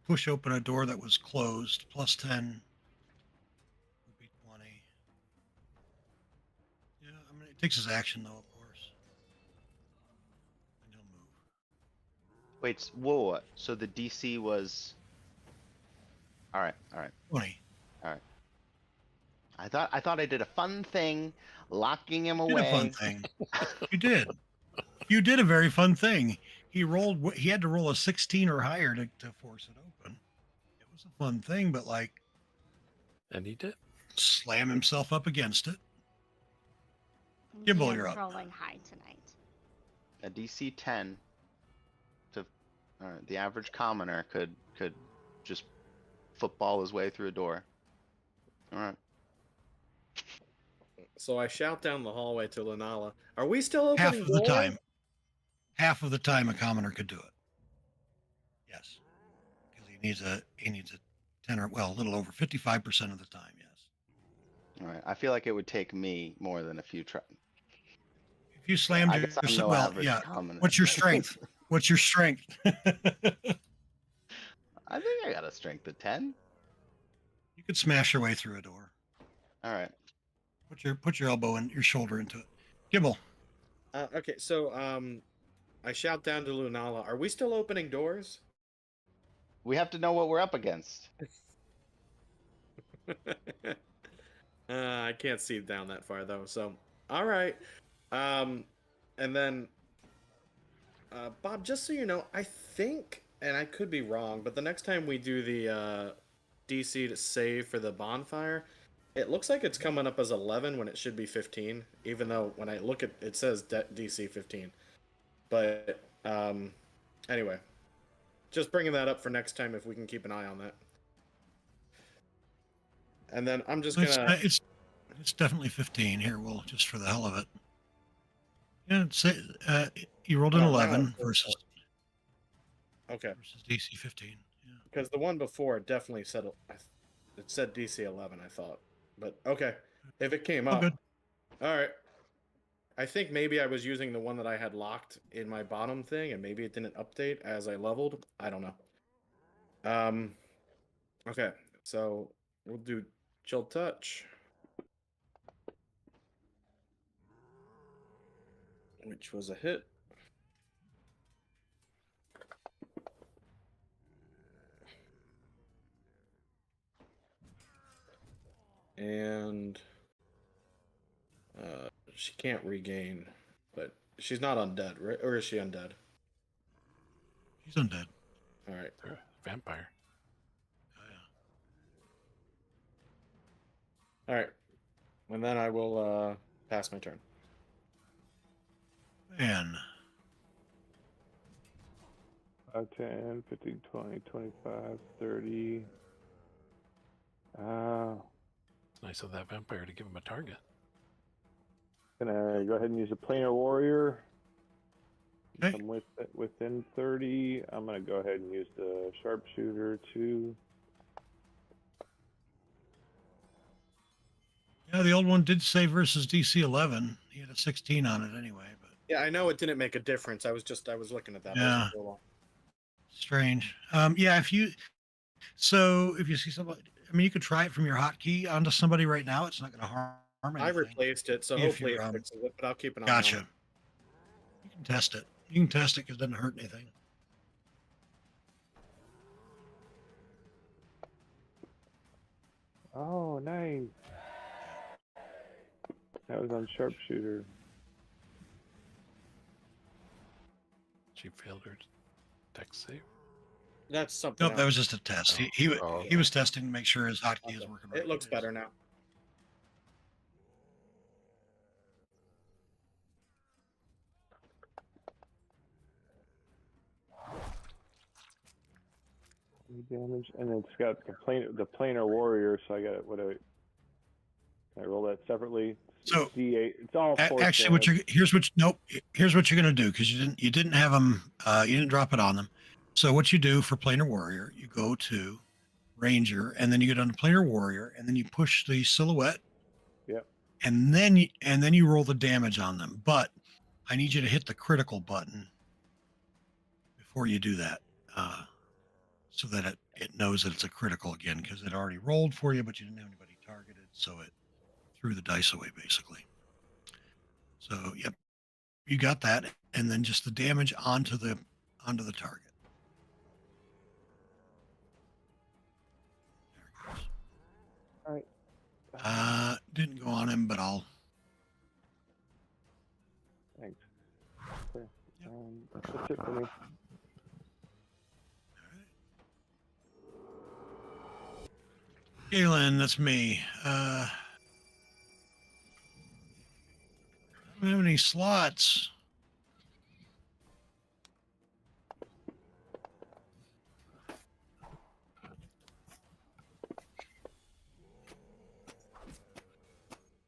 push open a door that was closed. Plus 10 would be 20. Yeah, I mean it takes his action though, of course. And he'll move. Wait, whoa. So the DC was. All right. 20. I thought I did a fun thing, locking him You away. did a fun thing. You did. You did a very fun thing. He had to roll a 16 or higher to force it open. It was a fun thing, but And he did. slam himself up against it. And Gimbal, Ian's you're up. rolling high tonight. A DC 10 to the average commoner could just football his way through a door. All right. So I shout down the hallway to Lunala. Are we still opening Half of the doors? time. Half of the time a commoner could do it. Yes. Because he needs a 10 or a little over 55% of the time, yes. All right. I feel like it would take me more than a few tries. If you slammed I guess I'm yourself, no average yeah. commoner. What's your strength? What's your strength? I think I got a strength of 10. You could smash your way through a door. All right. Put your elbow and your shoulder into it. Gibble. Okay, so I shout down to Lunala. Are we still opening doors? We have to know what we're up against. I can't see down that far though. So, all right. And then, Bob, just so you know, I think, and I could be wrong, but the next time we do the DC to save for the bonfire, it looks like it's coming up as 11 when it should be 15. Even though when I look at it says DC 15. But anyway, just bringing that up for next time if we can keep an eye on that. And then I'm just gonna. It's definitely 15 here. We'll just for the hell of it. Yeah, you rolled an Oh, now 11 it's versus Okay, DC 15. Yeah. because the one before definitely said it said DC 11. I thought, but okay, if it came Oh, up, good. all right. I think maybe I was using the one that I had locked in my bottom thing, and maybe it didn't update as I leveled. I don't know. Okay, so we'll do chill touch, which was a hit. And she can't regain, but she's not undead, right? Or is she undead? He's undead. All right. Vampire. Oh, All right. And then I will pass my turn. yeah. Man. 5, 10, 15, 20, 25, 30. It's nice of that vampire to give him a target. Gonna go ahead and use a planar warrior. Okay. I'm within 30. I'm gonna go ahead and use the sharpshooter too. Yeah, the old one did say versus DC 11. He had a 16 on it anyway, but Yeah, I know it didn't make a difference. I was looking at that. Yeah. Strange. Yeah, if you see somebody, I mean, you could try it from your hotkey onto somebody right now. It's not going to harm anything. I replaced it, so If hopefully you're, it fixes it, but I'll keep an eye Gotcha. on it. You can test it. You can test it because it doesn't hurt anything. Oh, nice. That was on sharpshooter. she failed her text save. That's something. Nope, that else. was just a test. Oh, He oh, he okay. was testing to make sure his hotkey is Okay. working right. It looks is. better now. Damage, and it's got the planar warrior. So I got it. Can I roll that separately? So D8. It's all force actually, what damage. here's what you're gonna do, because you didn't have them, you didn't drop it on them. So what you do for planar warrior, you go to ranger, and then you go down to planar warrior, and then you push the silhouette. Yep. And then you roll the damage on them. But I need you to hit the critical button before you do that, so that it knows that it's a critical again, because it already rolled for you, but you didn't have anybody targeted, so it threw the dice away basically. So yep, you got that, and then just the damage onto the target. There it goes. All right. Didn't go on him, but I'll. Thanks. Okay. That's it for me. Galen, that's me. I don't have any slots.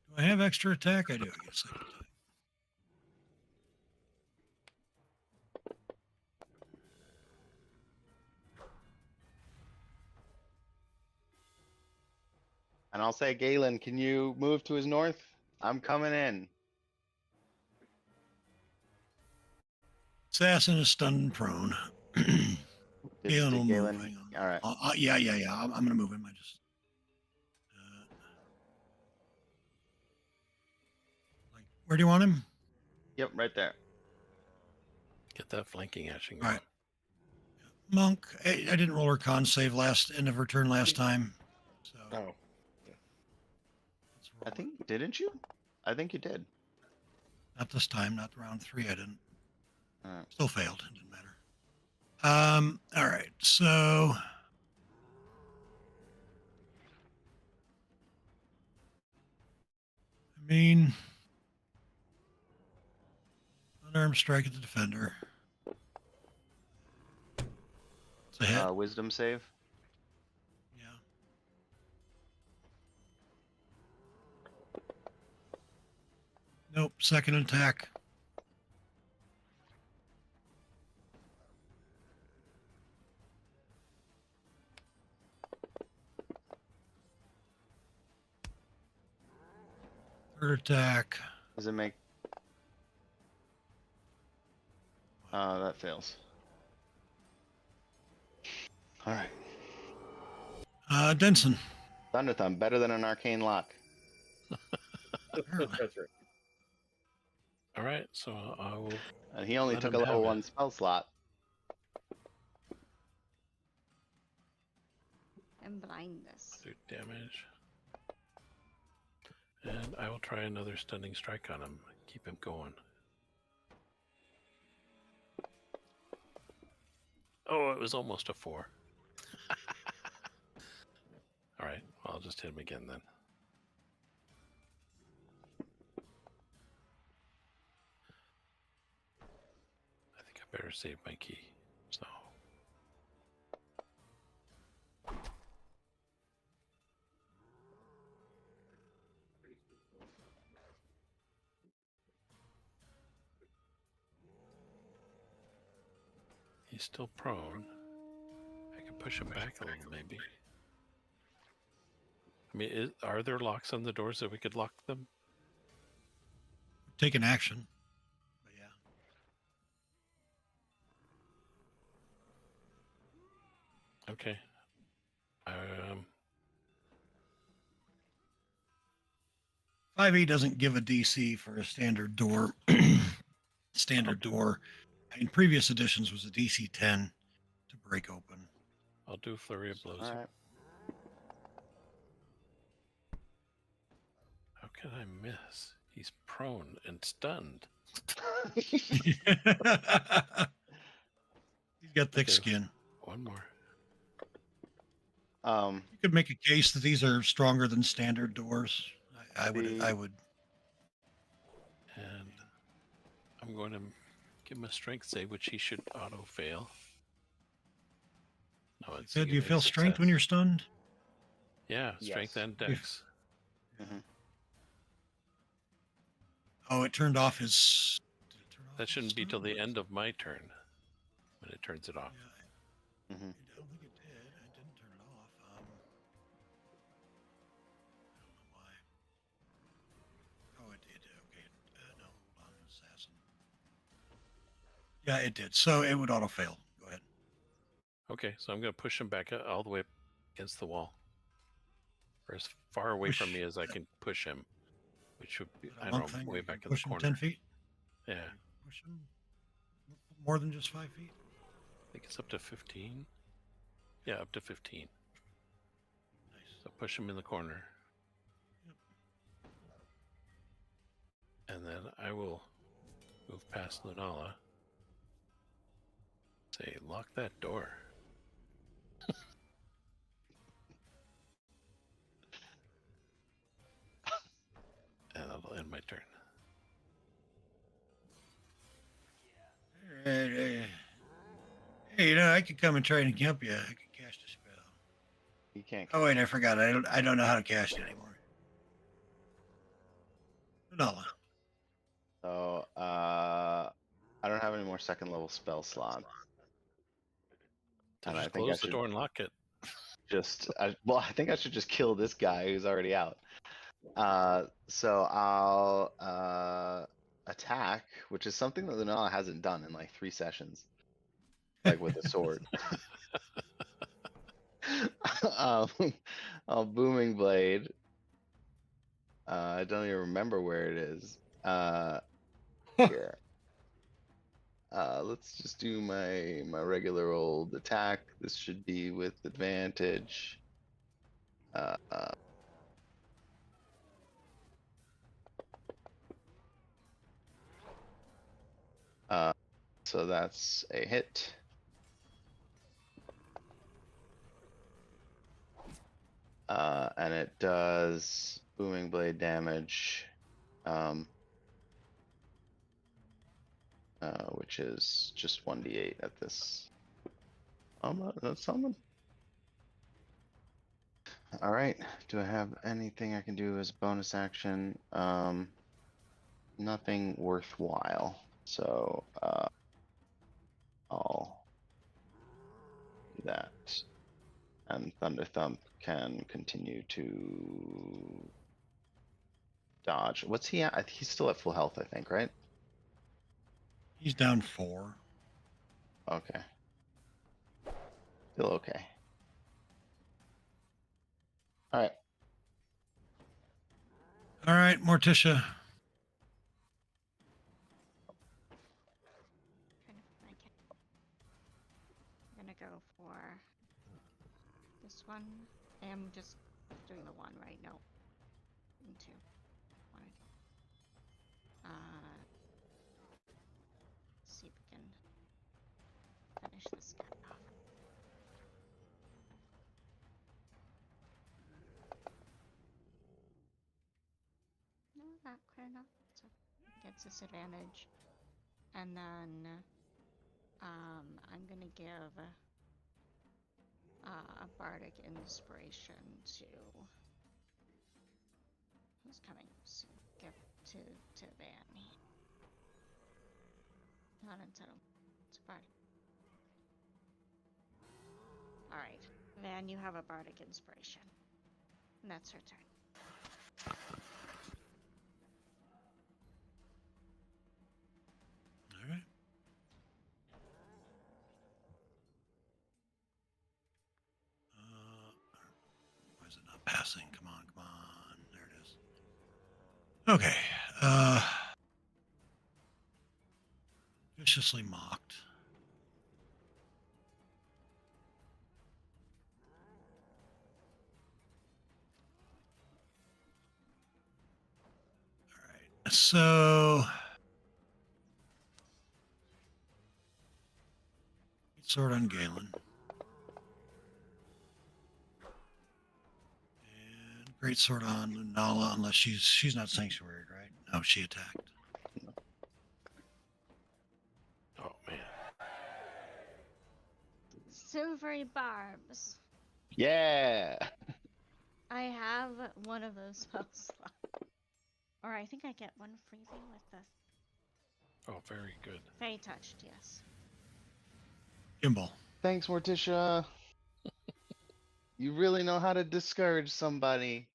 Do I have extra attack? I do. I guess I do. And I'll say, Galen, can you move to his north? I'm coming in. Assassin is stunned and prone. Galen will move. Hang on. All right. Yeah. I'm going to move him. I just. Where do you want him? Yep, right there. Get that flanking action All going. right. Monk. I didn't roll her con save end of her turn last time. So Oh. let's I roll think, didn't you? I think you did. it. Not this time. Not round 3. I didn't. All right. Still failed. It didn't matter. All right. So. I mean, unarmed strike at the defender. It's a hit. Wisdom save. Yeah. Nope. Second attack. Third attack. Does it make? That fails. All right. Denson. Thunder Thumb, better than an arcane lock. That's right. All right, so I will. And he only Let took him a level have it. 1 spell slot. And blind this. Do damage. And I will try another stunning strike on him. Keep him going. Oh, it was almost a 4. All right, I'll just hit him again then. I think I better save my key. So. He's still prone. I can push him back a little, maybe. I mean, are there locks on the doors that we could lock them? Take an action. But yeah. Okay. 5e doesn't give a DC for a standard door. Standard door in previous editions was a DC 10 to break open. I'll do Flurry of Blows. All right. How can I miss? He's prone and stunned. Get thick Okay. skin. One more. You could make a case that these are stronger than standard doors. I would. The- I would. And I'm going to give him a strength save, which he should auto fail. No, it's Do you feel strength when you're stunned? Yeah, strength Yes. and dex. Mhm. Oh, it turned off his. Did it turn off That his shouldn't be till stun? the end of my turn when it turns it off. Yeah, Mhm. I don't think it did. I didn't turn it off. I don't know why. Oh, it did. Okay. No, hold on, assassin. Yeah, it did. So it would auto fail. Go ahead. Okay, so I'm going to push him back all the way up against the wall, or as far away from me as I can push him, which would be, Is that I one don't know, thing where way you can back in the push him corner. 10 feet? Yeah, You push him more than just 5 feet. I think it's up to 15. Yeah, up to 15. Nice. So push him in the corner. Yep. And then I will move past Lunala. Say, lock that door. And that'll end my turn. Hey, I could come and try and help you. I could cast a spell. You can't. Oh wait, I forgot. I don't know how to cast it anymore. Nala. So I don't have any more second level spell slots. To And I just think I close the should door and lock it. well, I think I should just kill this guy who's already out. So I'll attack, which is something that Lunala hasn't done in like 3 sessions, like with a sword. um, I'll booming blade. I don't even remember where it is. Here. Let's just do my regular old attack. This should be with advantage. Uh, uh, so that's a hit. And it does booming blade damage, which is just 1d8 at this. That's something. All right. Do I have anything I can do as a bonus action? Nothing worthwhile. So I'll do that. And Thunder Thump can continue to dodge. What's he at? He's still at full health, I think, right? He's down 4. Okay. Still okay. All right. All right, Morticia. Trying to find my I'm gonna go for this one. I am just doing the one, right? No. Doing 2. Wanted. See if we can finish this guy off. No, not quite enough. So gets disadvantage. And then I'm gonna give a bardic inspiration to who's coming soon. Give to Van. Not until it's a bardic. All right, Van, you have a bardic inspiration, and that's her turn. All right. Why is it not passing? Come on, come on. There it is. Okay. Viciously mocked. All right. So sword on Galen. And great sword on Lunala, unless she's not sanctuary, right? No, she attacked. Oh man. Silvery barbs. Yeah. I have one of those spells. Or I think I get one freebie with the Oh, very good. Fey touched, yes. Gimbal. Thanks, Morticia. You really know how to discourage somebody.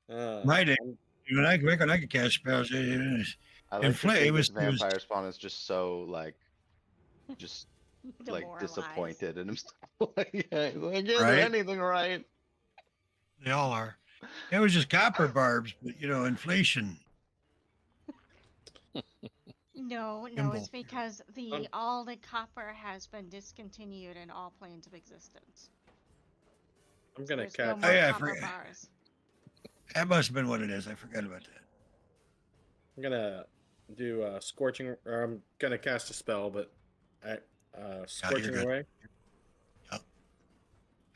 Right. I'm- When I could cast spells, I like to It think was- this it was- vampire spawn is just so just like Demoralized. disappointed in himself. Like, yeah, he's like, I can't do Right. anything right. they all are. It was just copper barbs, but inflation. No, it's Gimbal. because all the copper has been discontinued in all planes of existence. I'm gonna There's no catch. more Oh, yeah, I copper forget. bars. That must have been what it is. I forgot about that. I'm gonna do scorching. Or I'm gonna cast a spell, but scorching good. ray.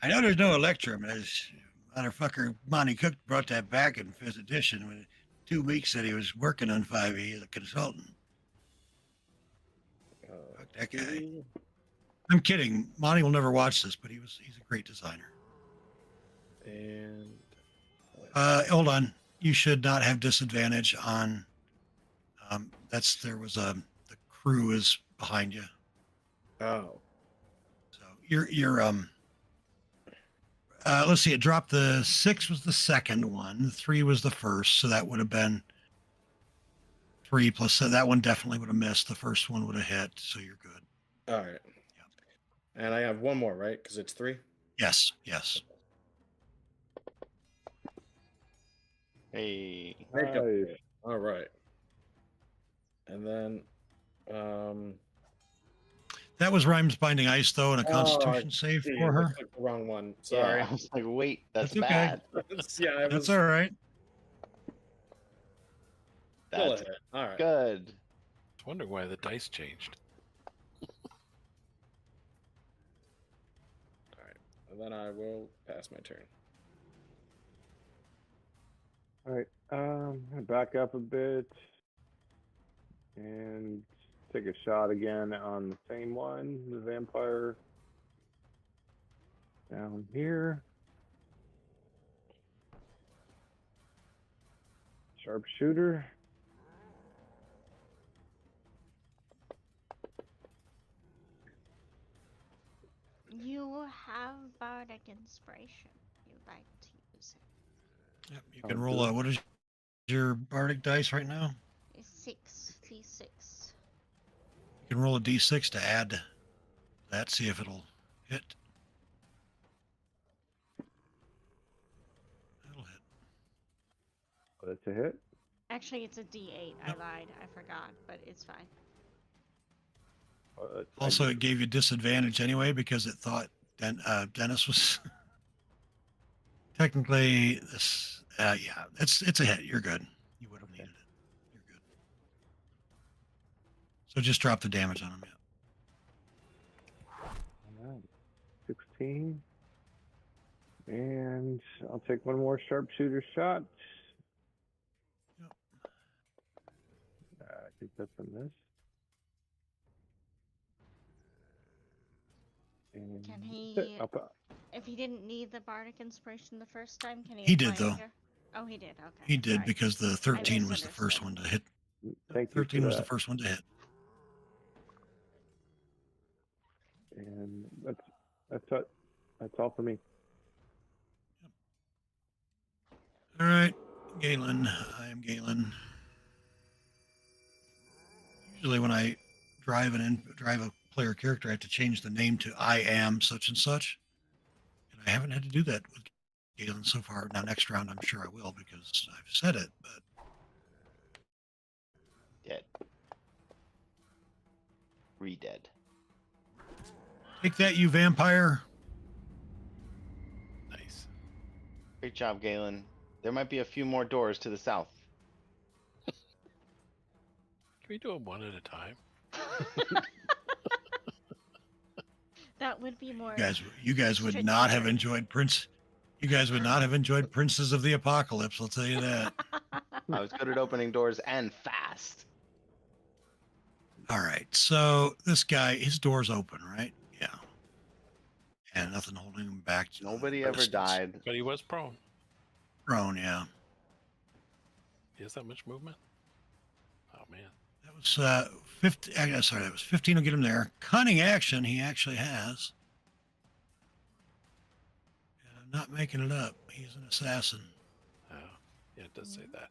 I know there's no Electrum. As motherfucker Monty Cook brought that back in 5th edition when 2 weeks that he was working on 5e as a consultant. Fuck that guy. Two. I'm kidding. Monty will never watch this, but he's a great designer. And Hold on. You should not have disadvantage on. The crew is behind you. oh, So you're let's see. It dropped. The 6 was the second one. The 3 was the first. So that would have been 3 plus. So that one definitely would have missed. The first one would have hit. So you're good. all right. And I have one more, right? Because it's 3. Yes. Hey. Nice. All right. And then, That was Rhymes Binding Ice though, and a Constitution save gee, for I her. clicked the wrong one. Yeah, Sorry. I was like, wait, that's That's okay. bad. Yeah, it That's was all right. still a That's hit. All right. good. I was wondering why the dice changed. All right. And then I will pass my turn. All right. I'm gonna back up a bit and take a shot again on the same one, the vampire down here. Sharpshooter. You have bardic inspiration. You like to use it. Yep, you can roll. What is your bardic dice right now? It's 6d6. You can roll a d6 to add that. See if it'll hit. That'll hit. Oh, that's a hit. Actually, it's a d8. I lied. I forgot, but it's fine. Oh, Also, it gave you disadvantage anyway because it thought Dennis was technically this. Yeah, it's a hit. You're good. You would have needed it. You're good. So just drop the damage on him. Yeah. all right. 16. And I'll take one more sharpshooter shot. Yep. I think that's a miss. And Can that's he- it. If he didn't need the bardic inspiration the first time, can he? He did, apply it though. here? Oh, he did. Okay. He did Sorry. because the 13 was the first misunderstood. one to hit. Thank you 13 for was the that. first one to hit. And that's all for me. All right, Galen. I am Galen. Usually, when I drive a player character, I have to change the name to I am such and such, and I haven't had to do that with Galen so far. Now, next round, I'm sure I will because I've said it. But Dead. Re-dead. take that, you vampire! Nice. Great job, Galen. There might be a few more doors to the south. Can we do them one at a time? That would be more. You guys would not have strategic. enjoyed Prince. You guys would not have enjoyed Princes of the Apocalypse. I'll tell you that. I was good at opening doors and fast. All right. So this guy, his door's open, right? Yeah. And nothing holding him back. Nobody ever Distance. died. But he was prone. Prone, yeah. He has that much movement? Oh, man. That was 50. Sorry, that was 15 will get him there. Cunning action, he actually has. And I'm not making it up. He's an assassin. Oh, yeah, it does say that.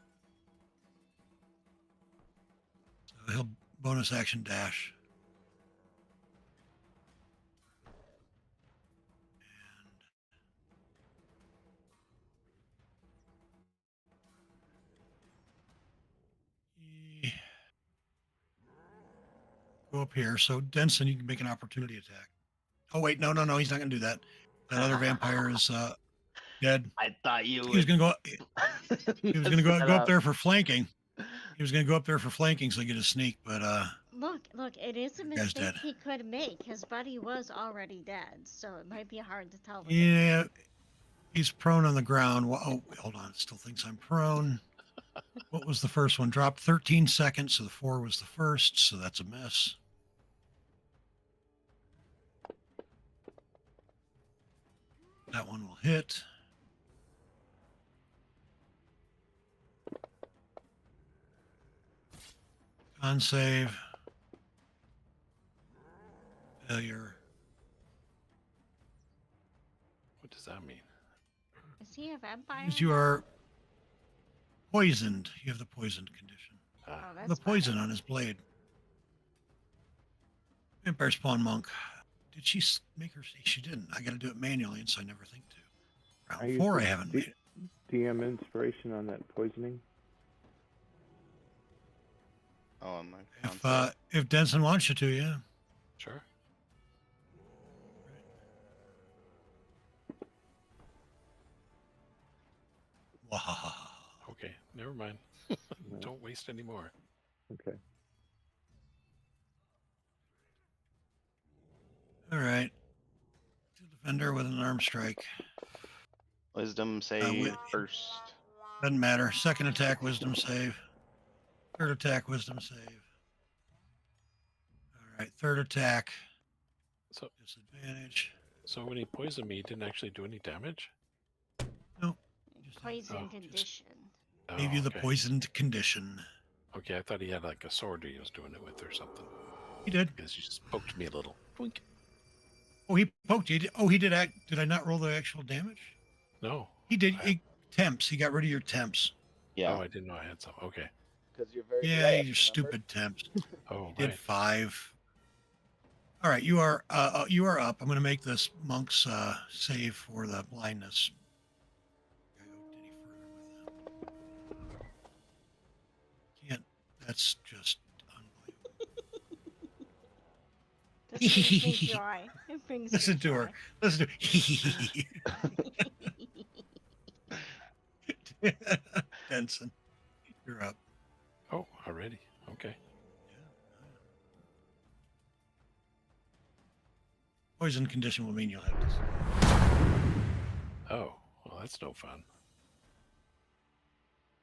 So he'll bonus action dash. And go up here. So Denson, you can make an opportunity attack. Oh wait, no, he's not gonna do that. That other vampire is dead. I thought you He was gonna go. He was gonna go up there for flanking. He was gonna go up there for flanking so he get a sneak, but Look, it is a That guy's mistake dead. he could make. His buddy was already dead, so it might be hard to tell. yeah, he's prone on the ground. Oh, hold on, it still thinks I'm prone. What was the first one? Dropped 13 seconds, so the 4 was the first, so that's a miss. That one will hit. Con save. Failure. What does that mean? Is he a vampire? Because you are poisoned. You have the poisoned condition. Oh, Ah, that's The poison fine. on his blade. Vampire spawn monk. Did she make her? She didn't. I got to do it manually, and so I never think to. Round used 4, I to haven't made it. DM inspiration on that poisoning. Oh, on my If Denson wants you to, yeah. sure. Wahaha. Okay, never mind. No. Don't waste any more. Okay. All right. Defender with an arm strike. wisdom save first. Doesn't matter. Second attack, wisdom save. Third attack, wisdom save. All right. Third attack, So, disadvantage. so when he poisoned me, he didn't actually do any damage? Nope. Poison Oh, just- condition. Oh, Gave you the okay. poisoned condition. Okay, I thought he had like a sword he was doing it with or something. He did. Because he just poked me a little. Twink. Oh, he poked you. Oh, he did act. Did I not roll the actual damage? No. He did. Temps. He got rid of your temps. Yeah, Oh, I didn't know I had some. Okay. because you're very Yeah, quiet, your remember? stupid temps. Oh, He did right. 5. All right, you are up. I'm going to make this monk's save for the blindness. Gotta go any further with that. Can't. That's just unbelievable. This brings me joy. It brings me Listen to her. joy. Listen to her. Denson, you're up. Oh, already. Okay. Poison condition will mean you'll have this. Oh, well, that's no fun.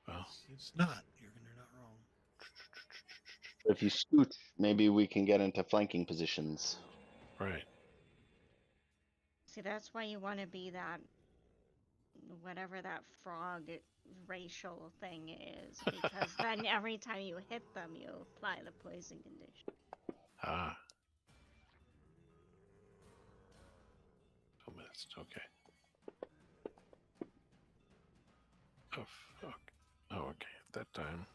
Well, It's not. You're not wrong. If you scooch, maybe we can get into flanking positions. right. See, that's why you want to be that, whatever that frog racial thing is, because then every time you hit them, you apply the poison condition. Ah. 2 minutes. Okay. Oh, fuck. Oh, okay. At that time.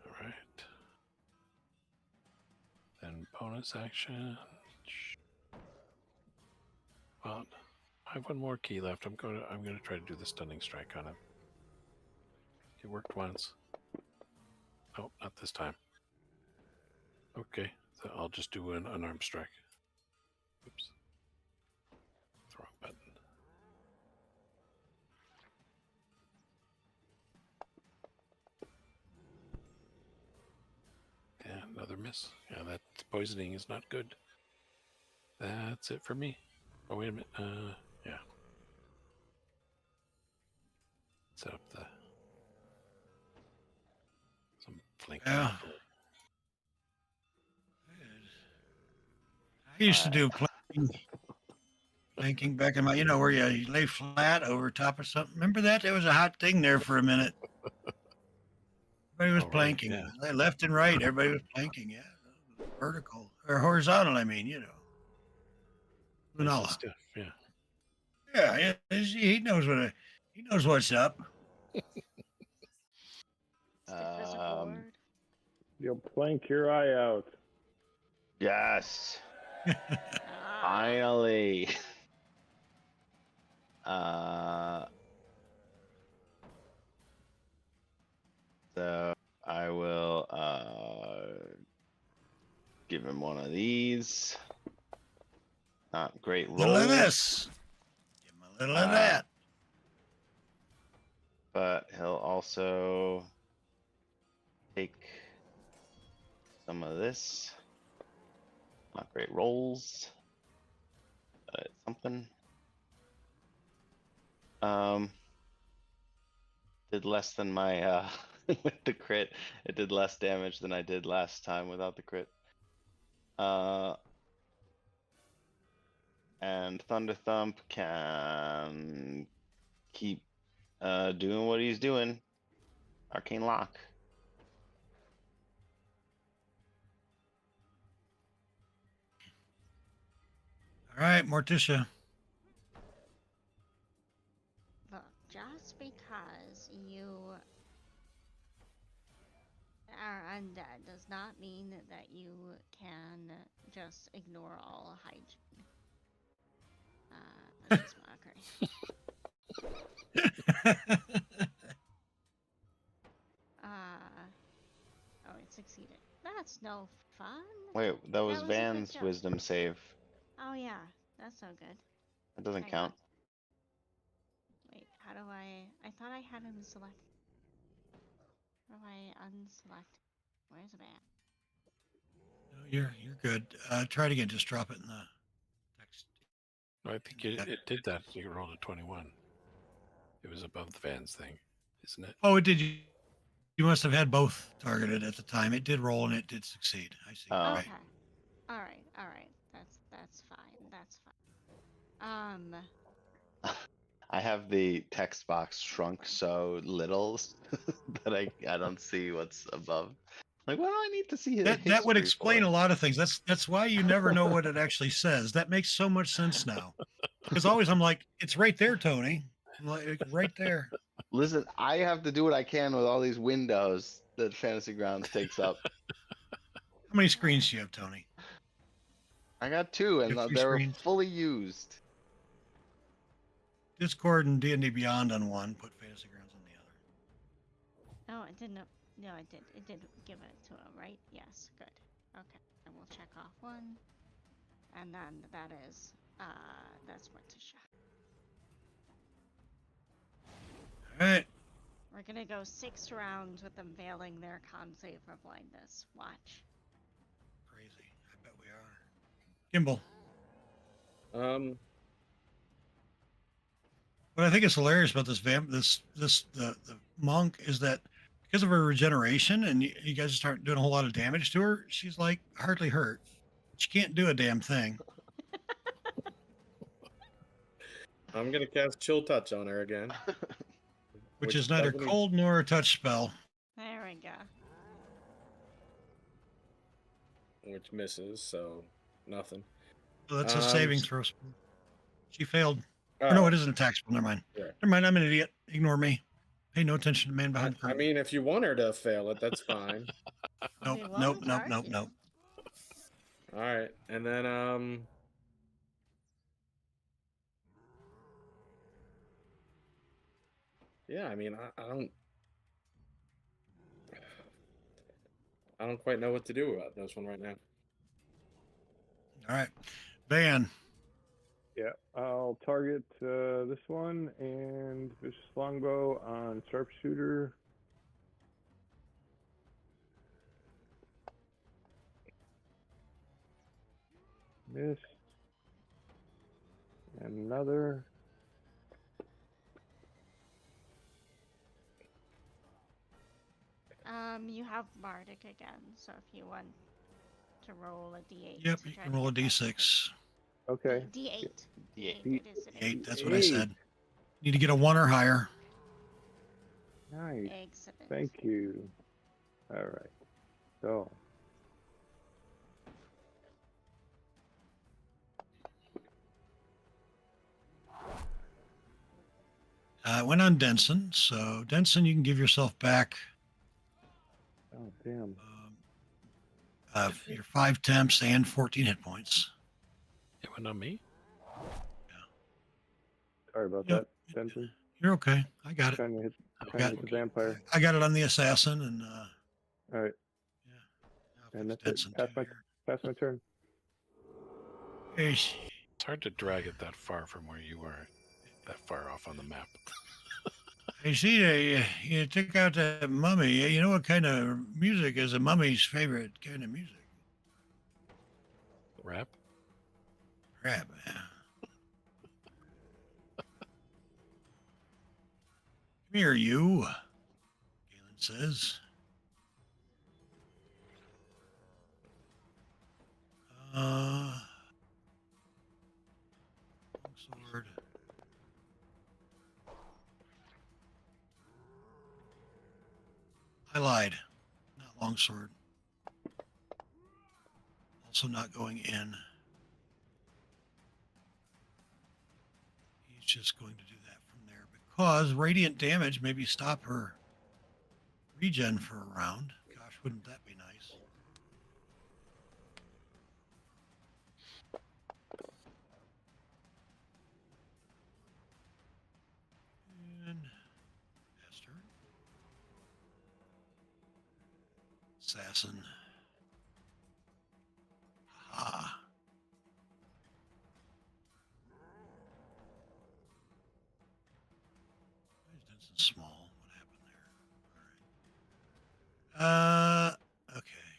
All right. Then bonus action. Well, I have one more key left. I'm gonna try to do the stunning strike on him. It worked once. Oh, not this time. Okay, so I'll just do an unarmed strike. Oops. That's the wrong button. miss. Yeah, that poisoning is not good. That's it for me. Oh, wait a minute. Yeah. Set up some flanking. Yeah. I used to do planking back in my, where you lay flat over top of something. Remember that? There was a hot thing there for a minute. Everybody was Oh, right, planking. yeah. Left and right, everybody was planking. Yeah. Vertical or horizontal, I mean, Nice and Lunala. stiff, yeah. Yeah, he knows he knows what's up. Stiff as a board. You'll plank your eye out. Yes. Ah. Finally. So I will give him one of these. Not great Little of rolls, this. Give him a little of that. but he'll also take some of this. Not great rolls, but it's something. Did less than my with the crit. It did less damage than I did last time without the crit. And Thunder Thump can keep doing what he's doing. Arcane Lock. All right, Morticia. Look, just because you are undead does not mean that you can just ignore all hygiene. That's just mockery. Oh, it succeeded. That's no fun. Wait, that was was a good Van's joke. wisdom save. Oh yeah, that's so good. That doesn't Hang count. Wait, how do I thought I had him select. How do I unselect? Where's the van? No, you're good. Try it again. Just drop it in the text. No, I think it did that. You rolled a 21. It was above the Van's thing, isn't it? Oh, it did. You must have had both targeted at the time. It did roll and it did succeed. I see. Oh. Right. Okay. All right. That's fine. That's fine. I have the text box shrunk so little that I don't see what's above. Like, what do I need to see the That would history explain for? a lot of things. That's why you never know what it actually says. That makes so much sense now. Because always I'm like, it's right there, Tony. I'm like, right there. Listen, I have to do what I can with all these windows that Fantasy Grounds takes up. How many screens do you have, Tony? I got two, and You have two they were screens? fully used. Discord and D&D Beyond on one. Put Fantasy Grounds on the other. Oh, it didn't. No, it did. It did give it to him, right? Yes. Good. Okay. I will check off one, and then that is that's Morticia. All right. We're gonna go 6 rounds with them failing their con save for blindness. Watch. Crazy. I bet we are. Kimball. What I think is hilarious about this the monk is that because of her regeneration and you guys start doing a whole lot of damage to her, she's like hardly hurt. She can't do a damn thing. I'm gonna cast Chill Touch on her again. Which is neither doesn't cold nor a touch spell. There we go. which misses, so nothing. So that's a saving throw. She failed. Oh, Or no, it is an attack spell. Never mind. Yeah. Never mind. I'm an idiot. Ignore me. Pay no attention to the man behind the I curtain. mean, if you want her to fail it, that's fine. Nope. We Nope. won't Nope. hurt Nope. you. Nope. All right, and then yeah, I mean, I don't quite know what to do about this one right now. All right. Van. Yeah, I'll target this one and vicious longbow on sharpshooter. Miss. Another. You have Bardic again, so if you want to roll a d8. Yep, to you try can to roll a get that d6. Okay. D8. D8. D8. It is an 8. 8, that's what I said. Need to get a 1 or higher. Nice. Excellent. Thank you. All right. So. It went on Denson. So, Denson, you can give yourself back Oh, damn. your 5 temps and 14 hit points. It went on me. Sorry about Yep. that, Denton. You're okay. I got it. Trying to hit, Okay. trying to hit the vampire. I got it on the assassin, and All right. yeah. And Fix that's it. Denson too here. Pass my turn. Ish. It's hard to drag it that far from where you are, that far off on the map. I see that you took out the mummy. You know what kind of music is a mummy's favorite kind of music? Rap? Rap. Yeah. Come here, you. Galen says. Longsword. I lied. Not longsword. Also not going in. He's just going to do that from there because radiant damage maybe stop her regen for a round. Gosh, wouldn't that be nice? And Esther. Assassin. Ah. Why is Denson small? What happened there? All right. Okay.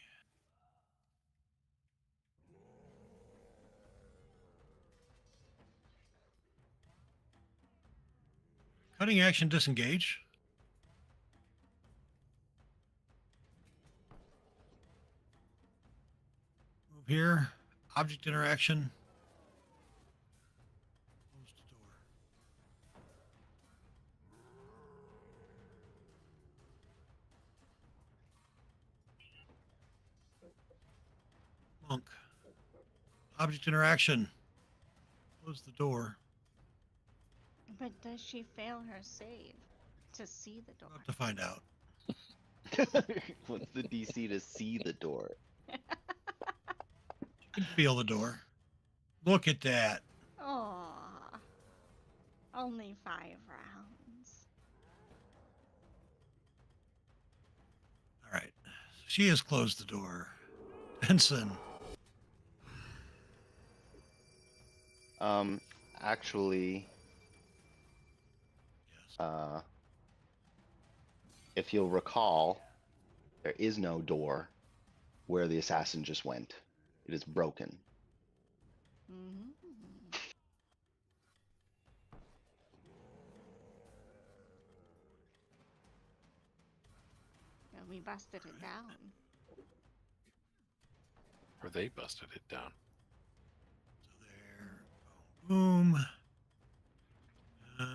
Cutting action disengage. Move here. Object interaction. Close the door. Monk. Object interaction. Close the door. But does she fail her save to see the door? We'll have to find out. What's the DC to see the door? You can feel the door. Look at that. Oh, only 5 rounds. All right. She has closed the door. Benson. Actually, Yes. if you'll recall, there is no door where the assassin just went. It is broken. Mm-hmm. And we busted it down. Or they busted it down. So there. Boom. And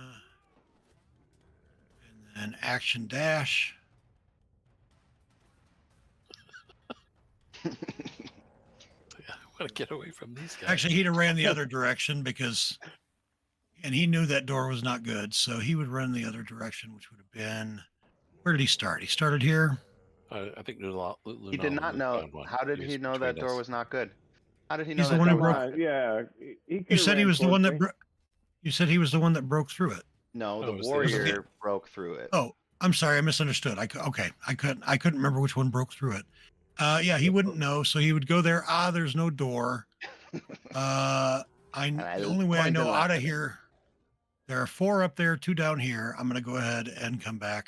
then action dash. Yeah, I want to get away from these guys. Actually, he'd have ran the other direction because, and he knew that door was not good. So he would run the other direction, which would have been, where did he start? He started here. I think Lunala He did not know. found one. How did he was know that between door us. was not good? How did he know He's the that one who door was broke- not- Yeah, he You could've said he ran was the one towards that me. you said he was the one that broke through it. No, Oh, the it was the- warrior broke through it. Oh, I'm sorry, I misunderstood. Okay, I couldn't remember which one broke through it. Yeah, he wouldn't know, so he would go there. There's no door. I The only way I pointed know left out of at it. here, there are 4 up there, 2 down here. I'm gonna go ahead and come back.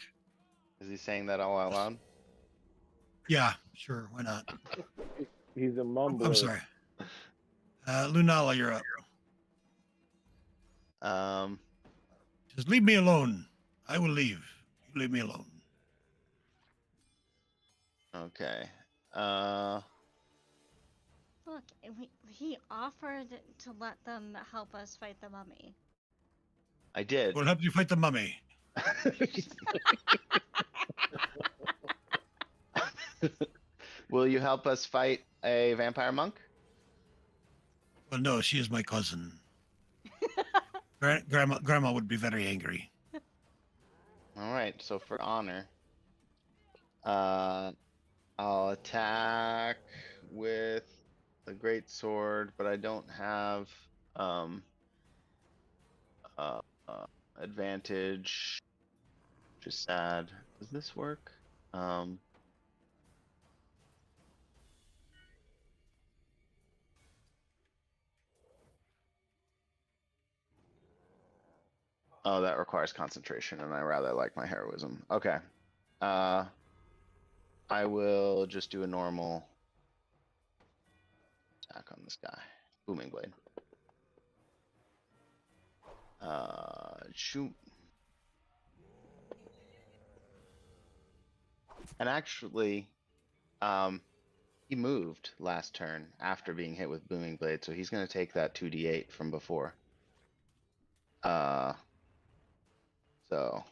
Is he saying that all out loud? Yeah, sure, why not? He's a mumbler. I'm sorry. Lunala, you're up. Just leave me alone. I will leave. You leave me alone. Okay. Look, he offered to let them help us fight the mummy. I did. We'll help you fight the mummy. Will you help us fight a vampire monk? Well, no, she is my cousin. Grandma would be very angry. All right. So for honor, I'll attack with the great sword, but I don't have uh, advantage. Which is sad. Does this work? Oh, that requires concentration, and I rather like my heroism. Okay. I will just do a normal attack on this guy. Booming blade. Shoot. And actually, he moved last turn after being hit with booming blade, so he's gonna take that 2d8 from before. So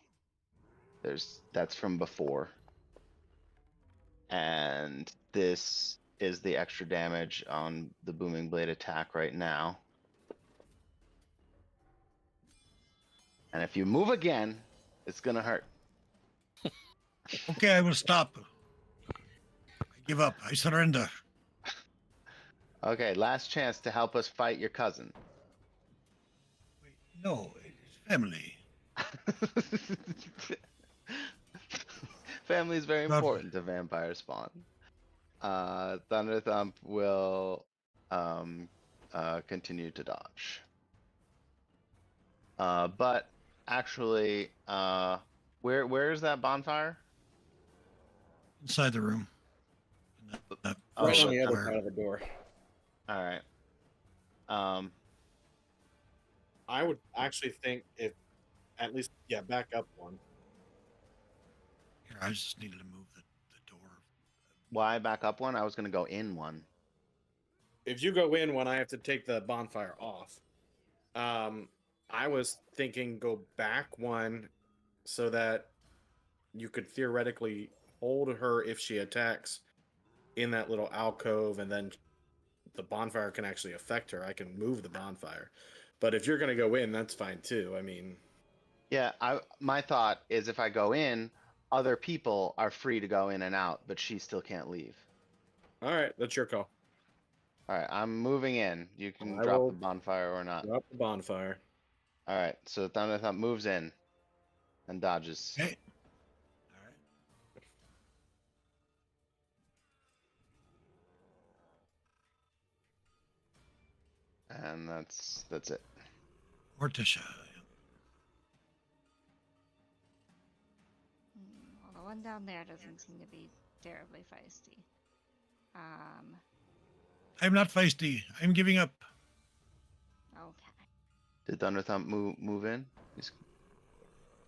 that's from before. And this is the extra damage on the booming blade attack right now. And if you move again, it's gonna hurt. Okay, I will stop. I give up. I surrender. Okay, last chance to help us fight your cousin. Wait, no, it's family. Family is very Not- important to vampire spawn. Thunder Thump will continue to dodge. But actually, where is that bonfire? Inside the room. Right Oh, on the but- other side of the door. All right. I would actually think if at least back up one. Here, I just needed to move the door. Why back up one? I was gonna go in one. If you go in one, I have to take the bonfire off. I was thinking go back one so that you could theoretically hold her if she attacks in that little alcove, and then the bonfire can actually affect her. I can move the bonfire. But if you're going to go in, that's fine too. I mean, Yeah, my thought is if I go in, other people are free to go in and out, but she still can't leave. all right, that's your call. All right, I'm moving in. You can I drop will the bonfire or not. drop the bonfire. All right, so Thunder Thump moves in and dodges. Okay. All right. And that's it. Morticia. Well, the one down there doesn't seem to be terribly feisty. I'm not feisty. I'm giving up. Okay. Did Thunder Thump move in? He's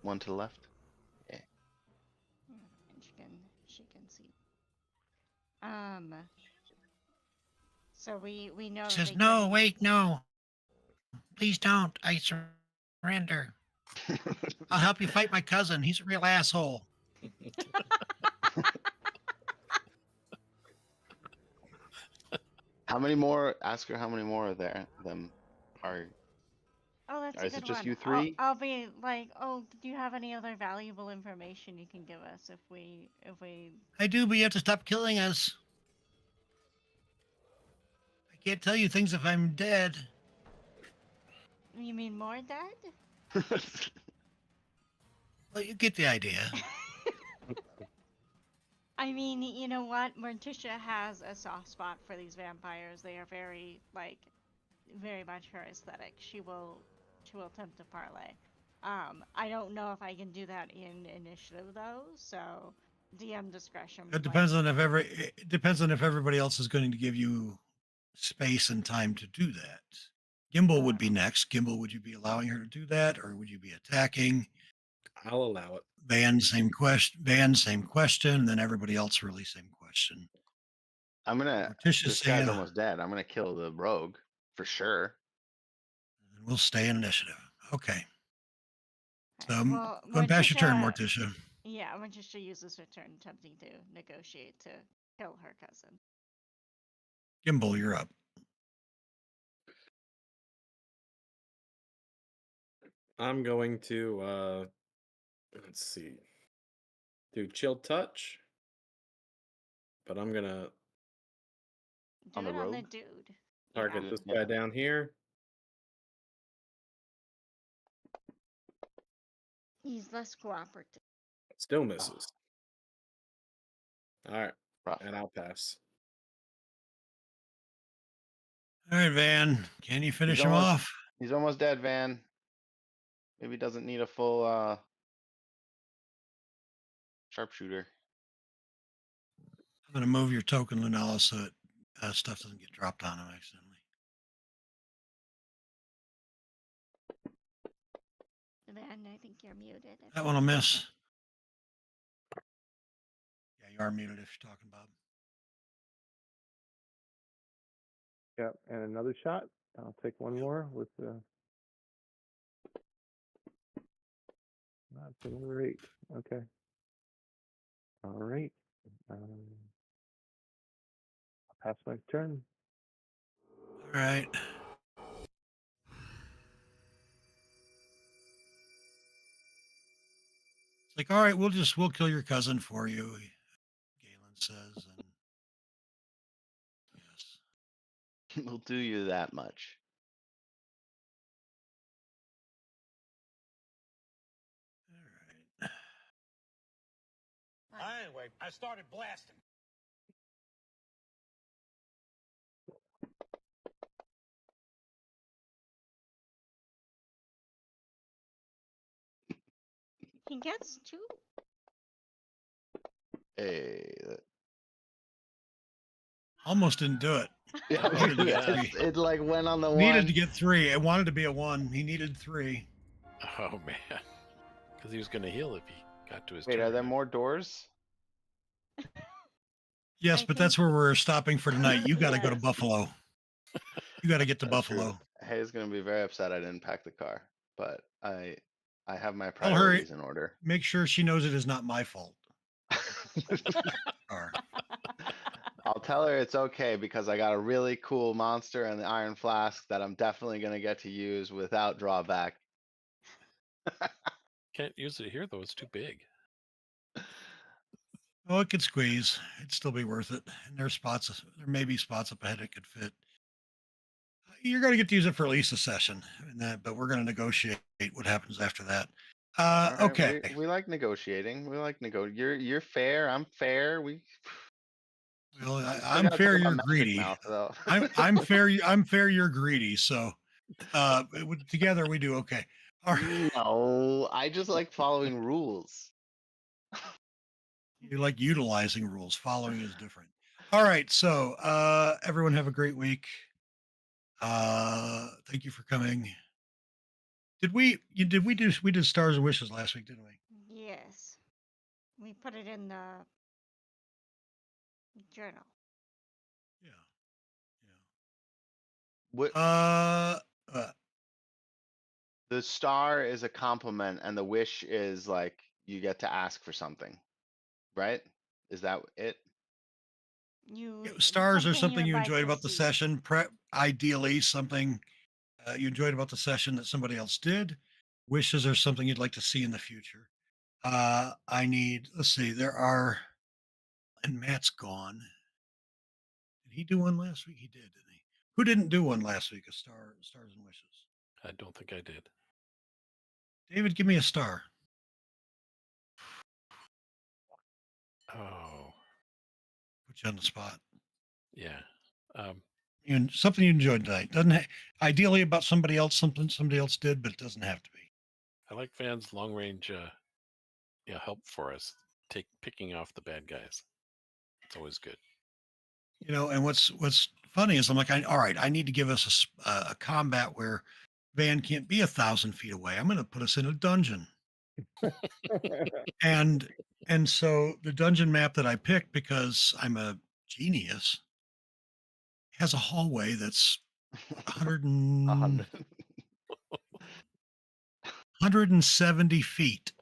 one to the left. And she can see. So we know. She that says, they no, can- wait, no. Please don't. I surrender. I'll help you fight my cousin. He's a real asshole. How many more? Ask her how many more are there. Them are. Oh, that's Or a is it good just one. you three? I'll be like, oh, do you have any other valuable information you can give us if we I do, but you have to stop killing us. I can't tell you things if I'm dead. You mean more dead? Well, you get the idea. I mean, you know what? Morticia has a soft spot for these vampires. They are very very much her aesthetic. She will attempt to parlay. I don't know if I can do that in initiative though, so DM discretion. It depends on if everybody else is going to give you space and time to do that. Gimbal would be next. Gimbal, would you be allowing her to do that, or would you be attacking? I'll allow it. Van, same question. Van, same question. Then everybody else, really, same question. I'm gonna. Morticia's This guy's saying, almost dead. I'm gonna kill the rogue for sure. we'll stay in initiative. Okay. So Alright, well, going past your turn, Morticia- Morticia. Yeah, Morticia uses her turn attempting to negotiate to kill her cousin. Gimbal, you're up. I'm going to let's see. Do chill touch. But I'm gonna Do On the it on the rogue? dude. target Yeah. this Yeah. guy down here. He's less cooperative. Still misses. All right, Rough. and I'll pass. All right, Van. Can you finish him almost- off? He's almost dead, Van. Maybe he doesn't need a full sharpshooter. I'm going to move your token, Lunala, so that stuff doesn't get dropped on him accidentally. Then I think you're muted. if That you one will want to miss. say- Yeah, you are muted if you're talking, Bob. Yep, and another shot. I'll take one more with the. That's another 8. Okay. All right. I'll pass my turn. All right. It's like, all right, we'll kill your cousin for you, Galen says. And yes. We'll do you that much. All right. Anyway, I started blasting. He gets 2. Hey. Almost didn't do it. Yeah, Needed to get Yeah. three. it like went on the Needed one. to get 3. It wanted to be a 1. He needed 3. Oh man, because he was going to heal if he got to his Wait, turn. are there more doors? Yes, I but that's think- where we're stopping for tonight. You got to go to Yes. Buffalo. You got to get to That's true. Buffalo. Hayes gonna be very upset I didn't pack the car, but I have my Tell her- priorities in order. Make sure she knows it is not my fault. Or I'll tell her it's okay because I got a really cool monster and the iron flask that I'm definitely gonna get to use without drawback. Can't use it here though; it's too big. oh, it could squeeze. It'd still be worth it. And there may be spots up ahead it could fit. You're going to get to use it for at least a session, but we're going to negotiate what happens after that. All right, Okay. We like negotiating. We like You're fair. I'm fair. Well, still I'm gotta fair. talk about You're Magic greedy. Mouth, though. I'm fair. I'm fair. You're greedy. So, together we do okay. All right. No, I just like following rules. You like utilizing rules. Following is different. All right. So, everyone have a great week. Thank you for coming. We did Stars and Wishes last week, didn't we? Yes. We put it in the journal. Yeah. What Yeah. the star is a compliment, and the wish is like you get to ask for something, right? Is that it? Stars are something you'd you like enjoyed to about the see. session. Ideally, something you enjoyed about the session that somebody else did. Wishes are something you'd like to see in the future. Let's see, and Matt's gone. Did he do one last week? He did, didn't he? Who didn't do one last week? Stars and Wishes. I don't think I did. David, give me a star. Oh, Put you on the spot. yeah. Something you enjoyed tonight. Ideally about somebody else, something somebody else did, but it doesn't have to be. I like Van's long range, help for us. Picking off the bad guys. It's always good. And what's funny is I'm like, all right, I need to give us a combat where Van can't be 1,000 feet away. I'm going to put us in a dungeon. And so the dungeon map that I picked, because I'm a genius, has a hallway that's 100 100. 170 feet.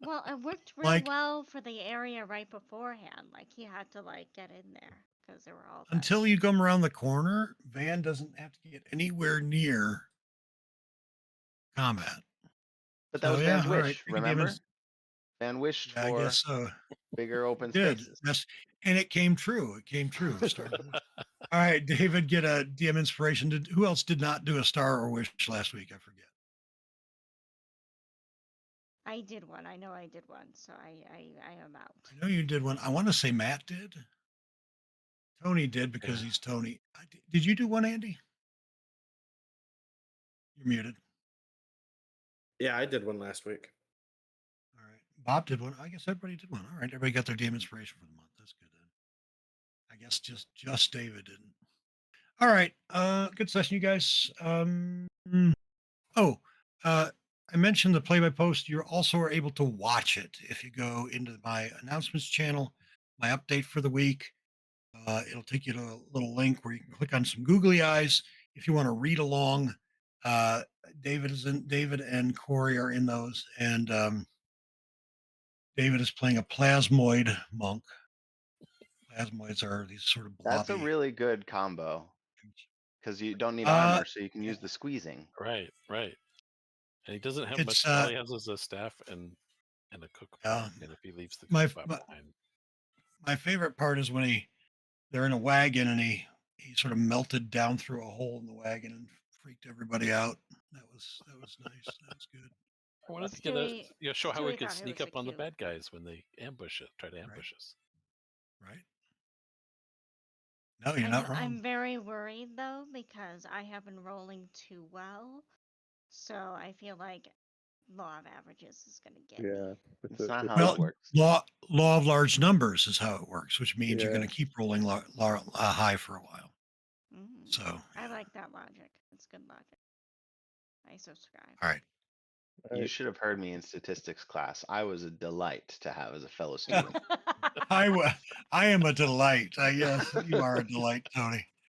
Well, it worked real Like, well for the area right beforehand. Like he had to like get in there because they were all that. until you come around the corner, Van doesn't have to get anywhere near combat. But that So was yeah, Van's all right. wish, Take a remember? damage. Van wished Yeah, I for guess so. bigger open Did spaces. and it came true. It came true. Star Wars. All right, David, get a DM inspiration. Who else did not do a star or wish last week? I forget. I did one. I know I did one, so I am out. I know you did one. I want to say Matt did. Tony did because he's Tony. Did you do one, Andy? You're muted. Yeah, I did one last week. All right. Bob did one. I guess everybody did one. All right. Everybody got their DM inspiration for the month. That's good then. I guess just David didn't. All right. Good session, you guys. I mentioned the play by post. You also are able to watch it if you go into my announcements channel, my update for the week. It'll take you to a little link where you can click on some googly eyes if you want to read along. David and Corey are in those, and David is playing a plasmoid monk. Plasmoids are these sort of blobby. That's a really good combo because you don't need Uh, armor, so you can use the squeezing. Right. And he doesn't have It's, much. All he has is a staff and a cookbook. Yeah. And if he leaves the My- cookbook my- behind, my favorite part is when they're in a wagon and he sort of melted down through a hole in the wagon and freaked everybody out. That was nice. That was good. I wanted to Stewie- show how Stewie we could thought he sneak was up a on the cute. bad guys when they try to ambush us. Right? No, you're not wrong. I'm very worried though because I have been rolling too well, so I feel like law of averages is gonna get me. Yeah. It's not how Well, it works. law of large numbers is how it works, which means you're Yeah. going to keep rolling high for a while. Mhm. So I like that logic. It's good logic. I subscribe. all right. You should have heard me in statistics class. I was a delight to have as a fellow student. I am a delight. Yes, you are a delight, Tony.